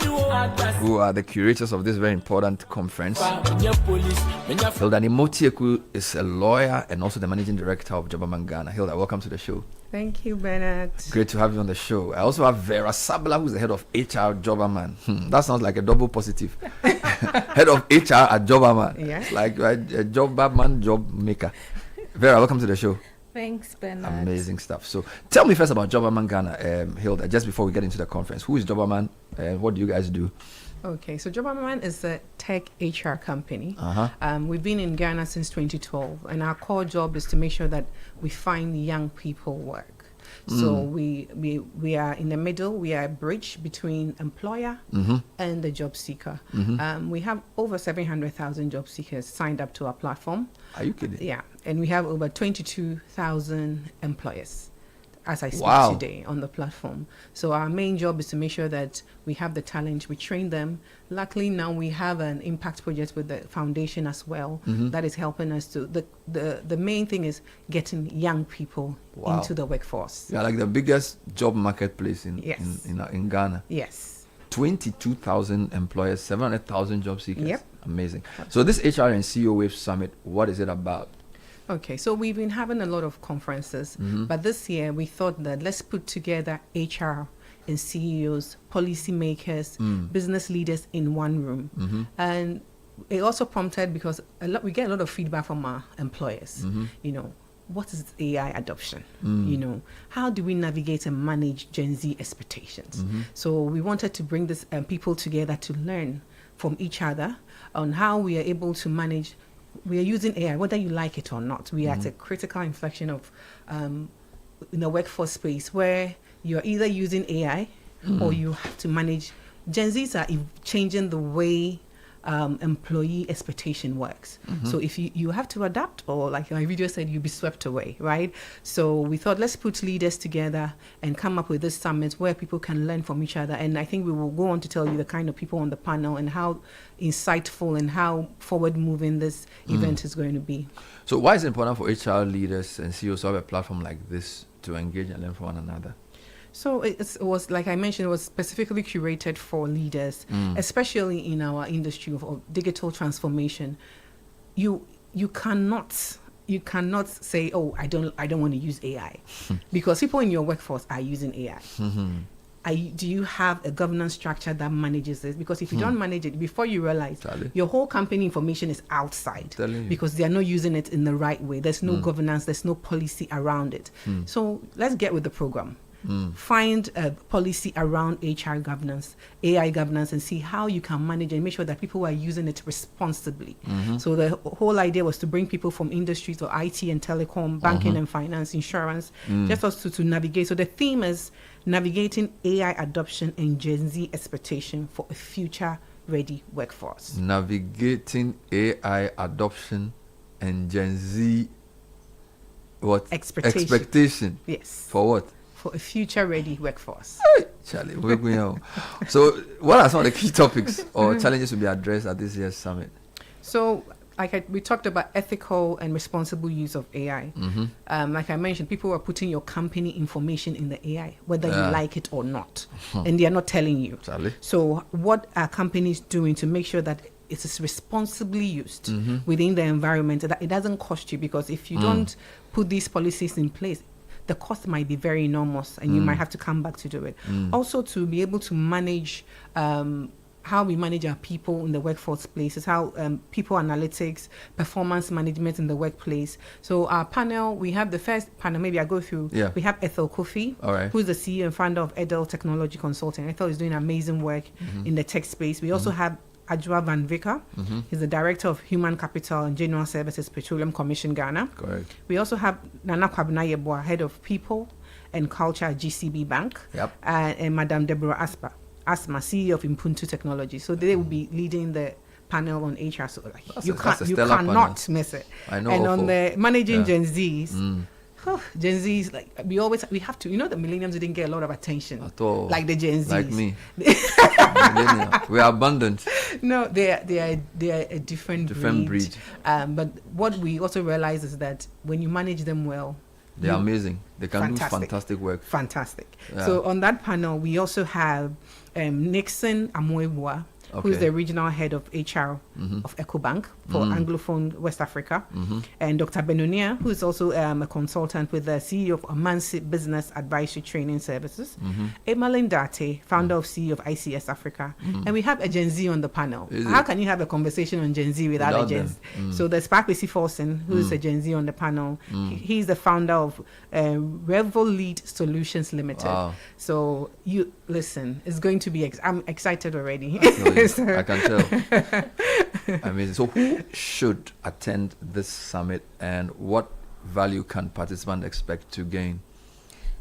who are the curators of this very important conference. Hilda Nimotieku is a lawyer and also the managing director of Joberman Ghana. Hilda, welcome to the show. Thank you, Bernard. Great to have you on the show. I also have Vera Sabla, who's the head of HR Joberman. That sounds like a double positive. Head of HR at Joberman. Yeah. Like a Joberman job maker. Vera, welcome to the show. Thanks, Bernard. Amazing stuff. So tell me first about Joberman Ghana, Hilda, just before we get into the conference. Who is Joberman and what do you guys do? Okay, so Joberman is a tech HR company. We've been in Ghana since 2012, and our core job is to make sure that we find young people work. So we are in the middle. We are a bridge between employer and the job seeker. We have over 700,000 job seekers signed up to our platform. Are you kidding? Yeah, and we have over 22,000 employers as I speak today on the platform. So our main job is to make sure that we have the talent, we train them. Luckily now we have an impact project with the foundation as well that is helping us to, the main thing is getting young people into the workforce. Yeah, like the biggest job marketplace in Ghana. Yes. 22,000 employers, 700,000 job seekers. Yep. Amazing. So this HR and CEO Wave Summit, what is it about? Okay, so we've been having a lot of conferences, but this year we thought that let's put together HR and CEOs, policymakers, business leaders in one room. And it also prompted because we get a lot of feedback from our employers. You know, what is AI adoption? You know, how do we navigate and manage Gen Z expectations? So we wanted to bring this people together to learn from each other on how we are able to manage. We are using AI, whether you like it or not. We are at a critical inflection of in the workforce space where you're either using AI or you have to manage. Gen Zs are changing the way employee expectation works. So if you have to adapt, or like my video said, you'll be swept away, right? So we thought let's put leaders together and come up with this summit where people can learn from each other. And I think we will go on to tell you the kind of people on the panel and how insightful and how forward moving this event is going to be. So why is it important for HR leaders and CEOs to have a platform like this to engage and learn from one another? So it was, like I mentioned, it was specifically curated for leaders, especially in our industry of digital transformation. You cannot say, oh, I don't want to use AI, because people in your workforce are using AI. do you have a governance structure that manages this? Because if you don't manage it, before you realize, your whole company information is outside because they are not using it in the right way. There's no governance, there's no policy around it. So let's get with the program. Find a policy around HR governance, AI governance, and see how you can manage and make sure that people are using it responsibly. So the whole idea was to bring people from industries or IT and telecom, banking and finance, insurance, just also to navigate. So the theme is navigating AI adoption and Gen Z expectation for a future-ready workforce. Navigating AI adoption and Gen Z expectation. Yes. For what? For a future-ready workforce. Charlie, wake me up. So, what are some of the key topics or challenges to be addressed at this year's summit? So, we talked about ethical and responsible use of AI. Like I mentioned, people are putting your company information in the AI, whether you like it or not, and they are not telling you. Charlie. So, what are companies doing to make sure that it is responsibly used within the environment, that it doesn't cost you? Because if you don't put these policies in place, the cost might be very enormous and you might have to come back to do it. Also, to be able to manage how we manage our people in the workforce places, how people analytics, performance management in the workplace. So our panel, we have the first panel, maybe I go through. We have Ethel Kofi, who's the CEO and founder of Edel Technology Consulting. Ethel is doing amazing work in the tech space. We also have Ajwa Van Vicker. He's the Director of Human Capital and General Services, Petroleum Commission, Ghana. Correct. We also have Nana Kwabena Yeboah, Head of People and Culture at GCB Bank. And Madame Deborah Asma, CEO of Impuntu Technology. So they will be leading the panel on HR. So you cannot miss it. I know. And on the managing Gen Zs, Gen Z's, like we have to, the millennials didn't get a lot of attention at all, like the Gen Z's, like me. We are abundant. No, they are a different breed. But what we also realize is that when you manage them well, they're amazing. They can do fantastic work. Fantastic. So on that panel, we also have Nixon Amoebua, who's the regional head of HR of EcoBank for Anglophone West Africa, and Dr. Benonia, who is also a consultant with the CEO of Amansi Business Advisory Training Services, Emalin Date, founder of CEO of ICS Africa, and we have a Gen Z on the panel. How can you have a conversation on Gen Z without a Gen Z? So there's Pakpesi Folsen, who is a Gen Z on the panel. He's the founder of Revel Lead Solutions Limited. Wow. So you listen, it's going to be. I'm excited already. I can tell. Amazing. So who should attend this summit and what value can participants expect to gain?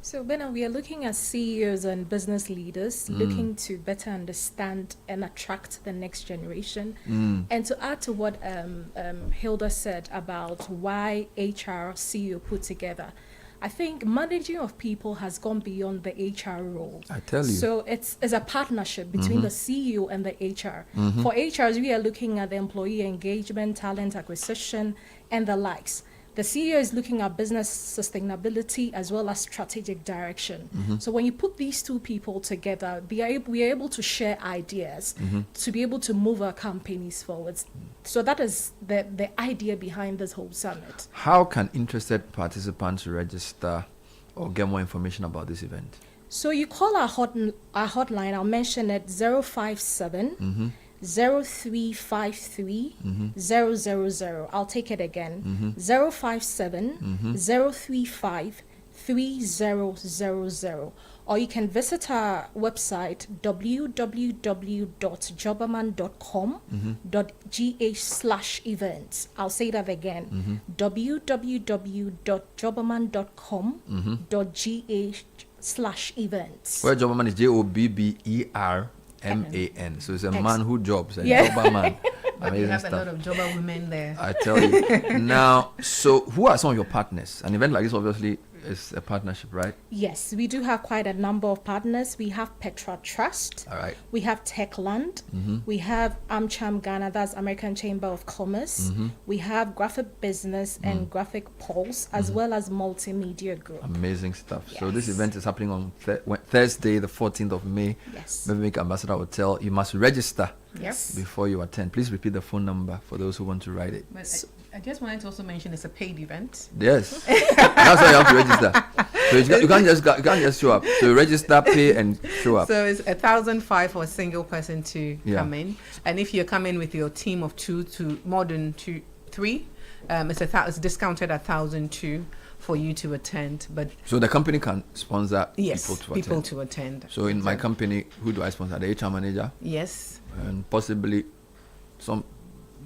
So, Bena, we are looking at CEOs and business leaders looking to better understand and attract the next generation. And to add to what Hilda said about why HR CEO put together, I think managing of people has gone beyond the HR role. I tell you. So it's a partnership between the CEO and the HR. For HRs, we are looking at the employee engagement, talent acquisition, and the likes. The CEO is looking at business sustainability as well as strategic direction. So when you put these two people together, we are able to share ideas to be able to move our companies forward. So that is the idea behind this whole summit. How can interested participants register or get more information about this event? So you call our hotline, I'll mention it, 057 0353 000. I'll take it again. 057 035 3000. Or you can visit our website www.joberman.com.gh/events. I'll say that again. www.joberman.com.gh/events. Where Joberman is JOBBERMAN. So it's a man who jobs. Joberman. But you have a lot of jobber women there. I tell you. Now, so who are some of your partners? An event like this obviously is a partnership, right? Yes, we do have quite a number of partners. We have Petra Trust. All right. We have Techland. We have AmCham Ghana, that's American Chamber of Commerce. We have Graphic Business and Graphic Pulse, as well as Multimedia Group. Amazing stuff. Yes. So this event is happening on Thursday, the 14th of May. Yes. Maybe Ambassador will tell you must register yes. before you attend. Please repeat the phone number for those who want to write it. But I just wanted to also mention it's a paid event. Yes, that's why you have to register. So you can't just show up. So you register, pay, and show up. So it's 1,500 for a single person to come in, and if you're coming with your team of 2 to more than 3, it's discounted at 1,002 for you to attend. But so the company can sponsor people to attend. So in my company, who do I sponsor? The HR manager. Yes. And possibly some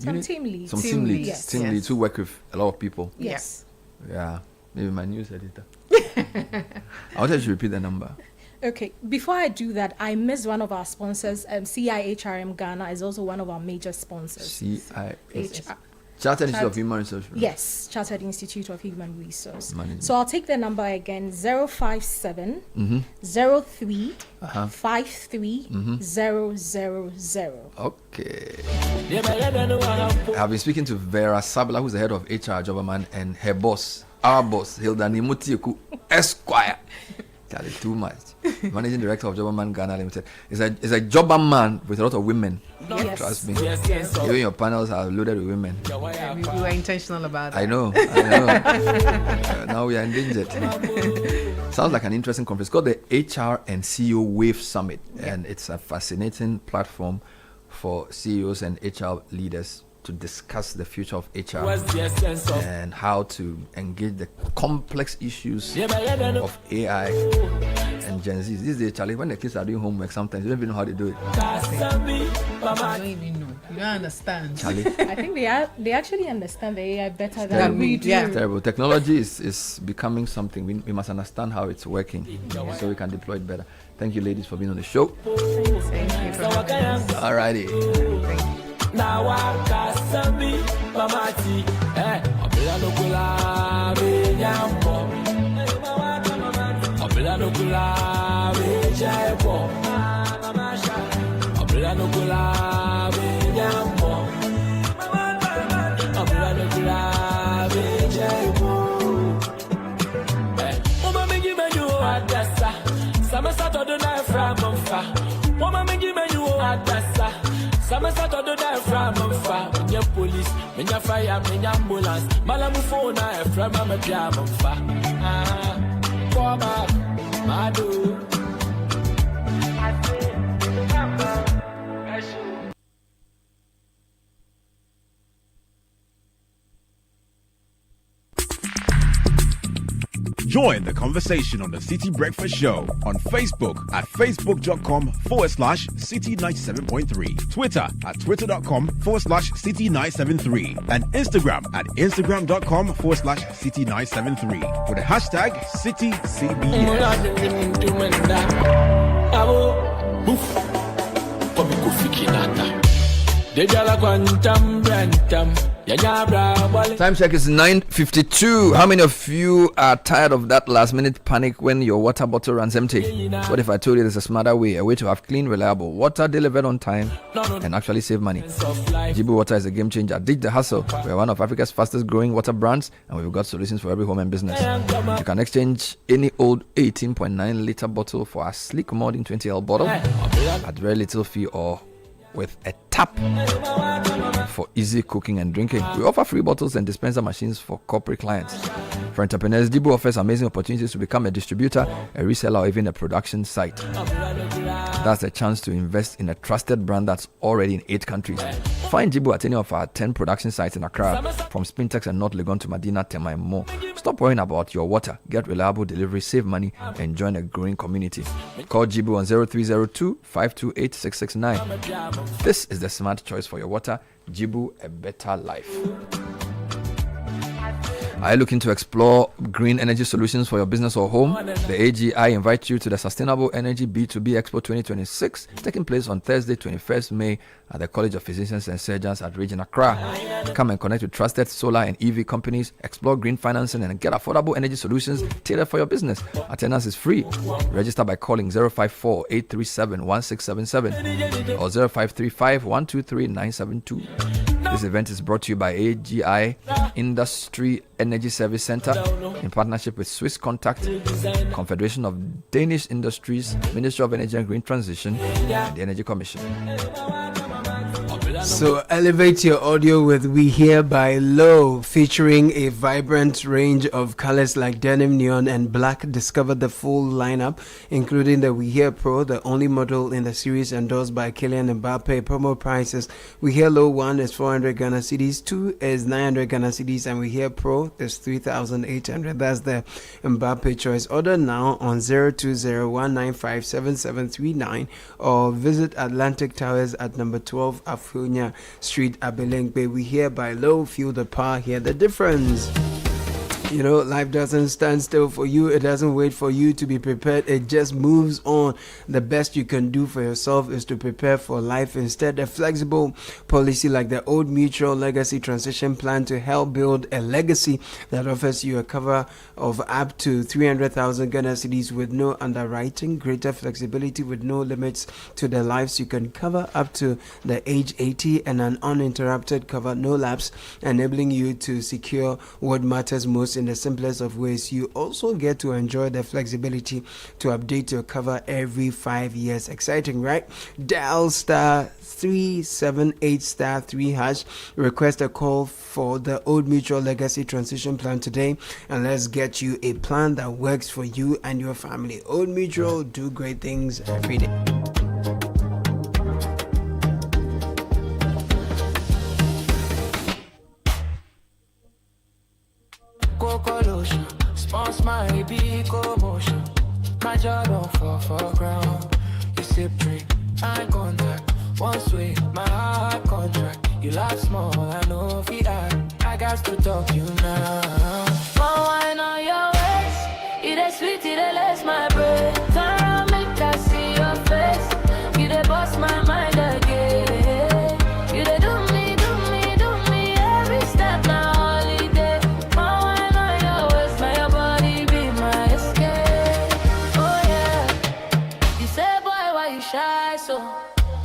team leads. Some team leads who work with a lot of people. Yes. Yeah. Maybe my news editor. I'll tell you to repeat the number. Okay. Before I do that, I missed one of our sponsors. CIHRM Ghana is also one of our major sponsors. CIHRM. Chartered Institute of Human Resources. Yes, Chartered Institute of Human Resources. So I'll take the number again: 057 03 53 000. Okay. I've been speaking to Vera Sabla, who's the head of HR Jobberman, and her boss, our boss, Hilda Nimutieku Esquire. That is too much. Managing Director of Jobberman Ghana Limited. It's a Jobberman with a lot of women. Yes. Trust me. Yes. Even your panels are loaded with women. Yeah, we were intentional about that. I know. Now we are endangered. Sounds like an interesting conference. It's called the HR and CEO Wave Summit. And it's a fascinating platform for CEOs and HR leaders to discuss the future of HR and how to engage the complex issues of AI and Gen Z. This is a challenge. When the kids are doing homework, sometimes you don't even know how to do it. You don't even know. You don't understand. Charlie. I think they actually understand the AI better than we do. It's terrible. Technology is becoming something. We must understand how it's working so we can deploy it better. Thank you, ladies, for being on the show. Thank you. Alrighty. Thank you. Now I got some Pamati, Obelano Gula, Yambo, Obelano Gula, Jaibo, Obelano Gula, Yambo, Obelano Gula, Jaibo. Woman, make you at Dessa, Sama Saturday night from Monfa. Woman, make you at Dessa. Some Saturday night from Monfa. When your police, when your fire, when your ambulance, Malamu phone, I from a Monfa. Come on, Madu. Join the conversation on the Citi Breakfast Show on Facebook at facebook.com/Citi97.3, Twitter at twitter.com/Citi973, and Instagram at instagram.com/Citi973 with the hashtag CitiCBS. Time check is 9:52. How many of you are tired of that last minute panic when your water bottle runs empty? What if I told you there's a smarter way, a way to have clean, reliable water delivered on time and actually save money? Jibu Water is a game changer. Ditch the hustle. We're one of Africa's fastest growing water brands, and we've got solutions for every home and business. You can exchange any old 18.9 liter bottle for a sleek modern 20L bottle at very little fee or with a tap for easy cooking and drinking. We offer free bottles and dispenser machines for corporate clients. For entrepreneurs, Jibu offers amazing opportunities to become a distributor, a reseller, or even a production site. That's a chance to invest in a trusted brand that's already in 8 countries. Find Jibu at any of our 10 production sites in Accra, from Spintex and North Legon to Medina, Tema, and more. Stop worrying about your water. Get reliable delivery, save money, and join a growing community. Call Jibu on 0302-528-669. This is the smart choice for your water. Jibu, a better life. Are you looking to explore green energy solutions for your business or home? The AGI invites you to the Sustainable Energy B2B Expo 2026, taking place on Thursday, 21st May at the College of Physicians and Surgeons at Region Accra. Come and connect with trusted solar and EV companies, explore green financing, and get affordable energy solutions tailored for your business. Attendance is free. Register by calling 054-837-1677 or 0535-123-972. This event is brought to you by AGI Industry Energy Service Center in partnership with Swiss Contact, Confederation of Danish Industries, Ministry of Energy and Green Transition, and the Energy Commission. So elevate your audio with We Hear by Low, featuring a vibrant range of colors like denim, neon, and black. Discover the full lineup, including the We Hear Pro, the only model in the series endorsed by Kylian Mbappe. Promo prices: We Hear Low 1 is 400 Ghana cedis, 2 is 900 Ghana cedis, and We Hear Pro is 3,800. That's the Mbappe choice. Order now on 020-195-7739 or visit Atlantic Towers at number 12 Afunya Street, Abelemgbe. We Hear by Low. Feel the power, hear the difference. You know, life doesn't stand still for you. It doesn't wait for you to be prepared. It just moves on. The best you can do for yourself is to prepare for life instead. A flexible policy like the Old Mutual Legacy Transition Plan to help build a legacy that offers you a cover of up to 300,000 Ghana cedis with no underwriting, greater flexibility with no limits to the lives you can cover up to the age 80, and an uninterrupted cover, no lapse, enabling you to secure what matters most in the simplest of ways. You also get to enjoy the flexibility to update your cover every 5 years. Exciting, right? Dial *378*3#. Request a call for the Old Mutual Legacy Transition Plan today, and let's get you a plan that works for you and your family. Old Mutual, do great things every day. Lotion, sponsor my big commotion. My jaw don't fall for ground. You sip drink, eye contact. One sway, my heart contract. You laugh small, I know if you act. I got to talk you now. One wine on your waist. It is sweet, it lets my breath. Turn around, make I see your face. You dey bust my mind again. You dey do me every step now.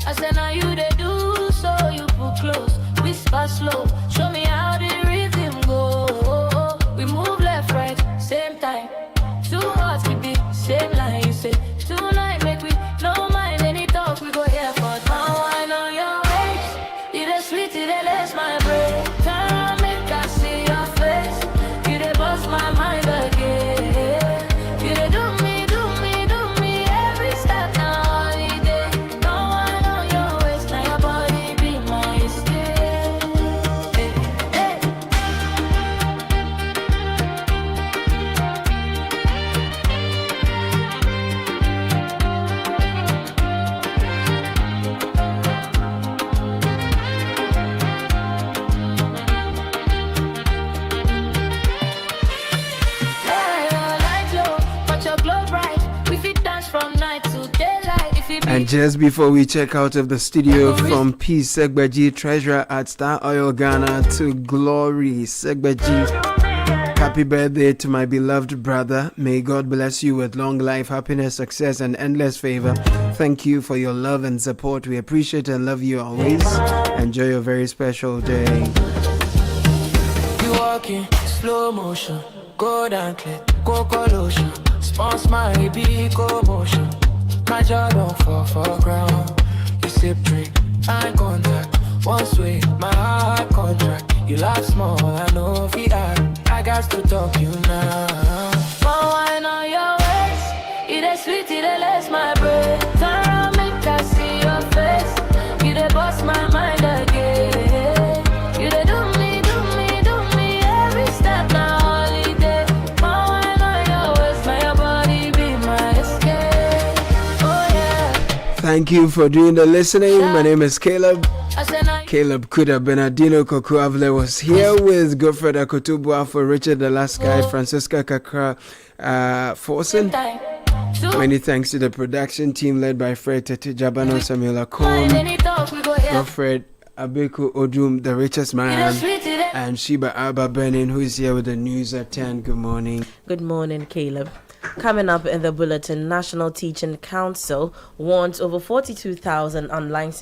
I said now you they do, so you put close, whisper slow, show me how the rhythm go. We move left, right, same time. Two hearts with the same line. You say tonight make we no mind any talk. We go here for now. Wine on your waist, it is sweet, it lets my brain. Turn around, make I see your face. You they bust my mind again. You they do me every step now. And just before we check out of the studio, from Peace Segbaji, treasurer at Star Oil Ghana, to Glory Segbaji, happy birthday to my beloved brother. May God bless you with long life, happiness, success, and endless favor. Thank you for your love and support. We appreciate and love you always. Enjoy your very special day. You walk in slow motion, go down clear, cocoa lotion, sponsor my big commotion. My jaw don't fall for ground. You sip drink, eye contact. One sway, my heart contract. You laugh small, I know if you act. I got to talk you now. One wine on your waist. It is sweet, it lets my breath. Turn around, make I see your face. You dey bust my mind again. You dey do me every step now. Holiday. One wine on your waist, my body be my escape. Thank you for doing the listening. My name is Caleb. Caleb Kuda Bernardino Kokuavle was here with Godfred Akotubua for Richard Alaska, Francisca Kakra Forsen. Many thanks to the production team led by Fred Tete Jabano, Samuel Akom, Godfred Abeku Odum, the richest man, and Sheba Abba Benin, who is here with the news at 10. Good morning. Good morning, Caleb. Coming up in the bulletin, National Teaching Council wants over 42,000 unlicensed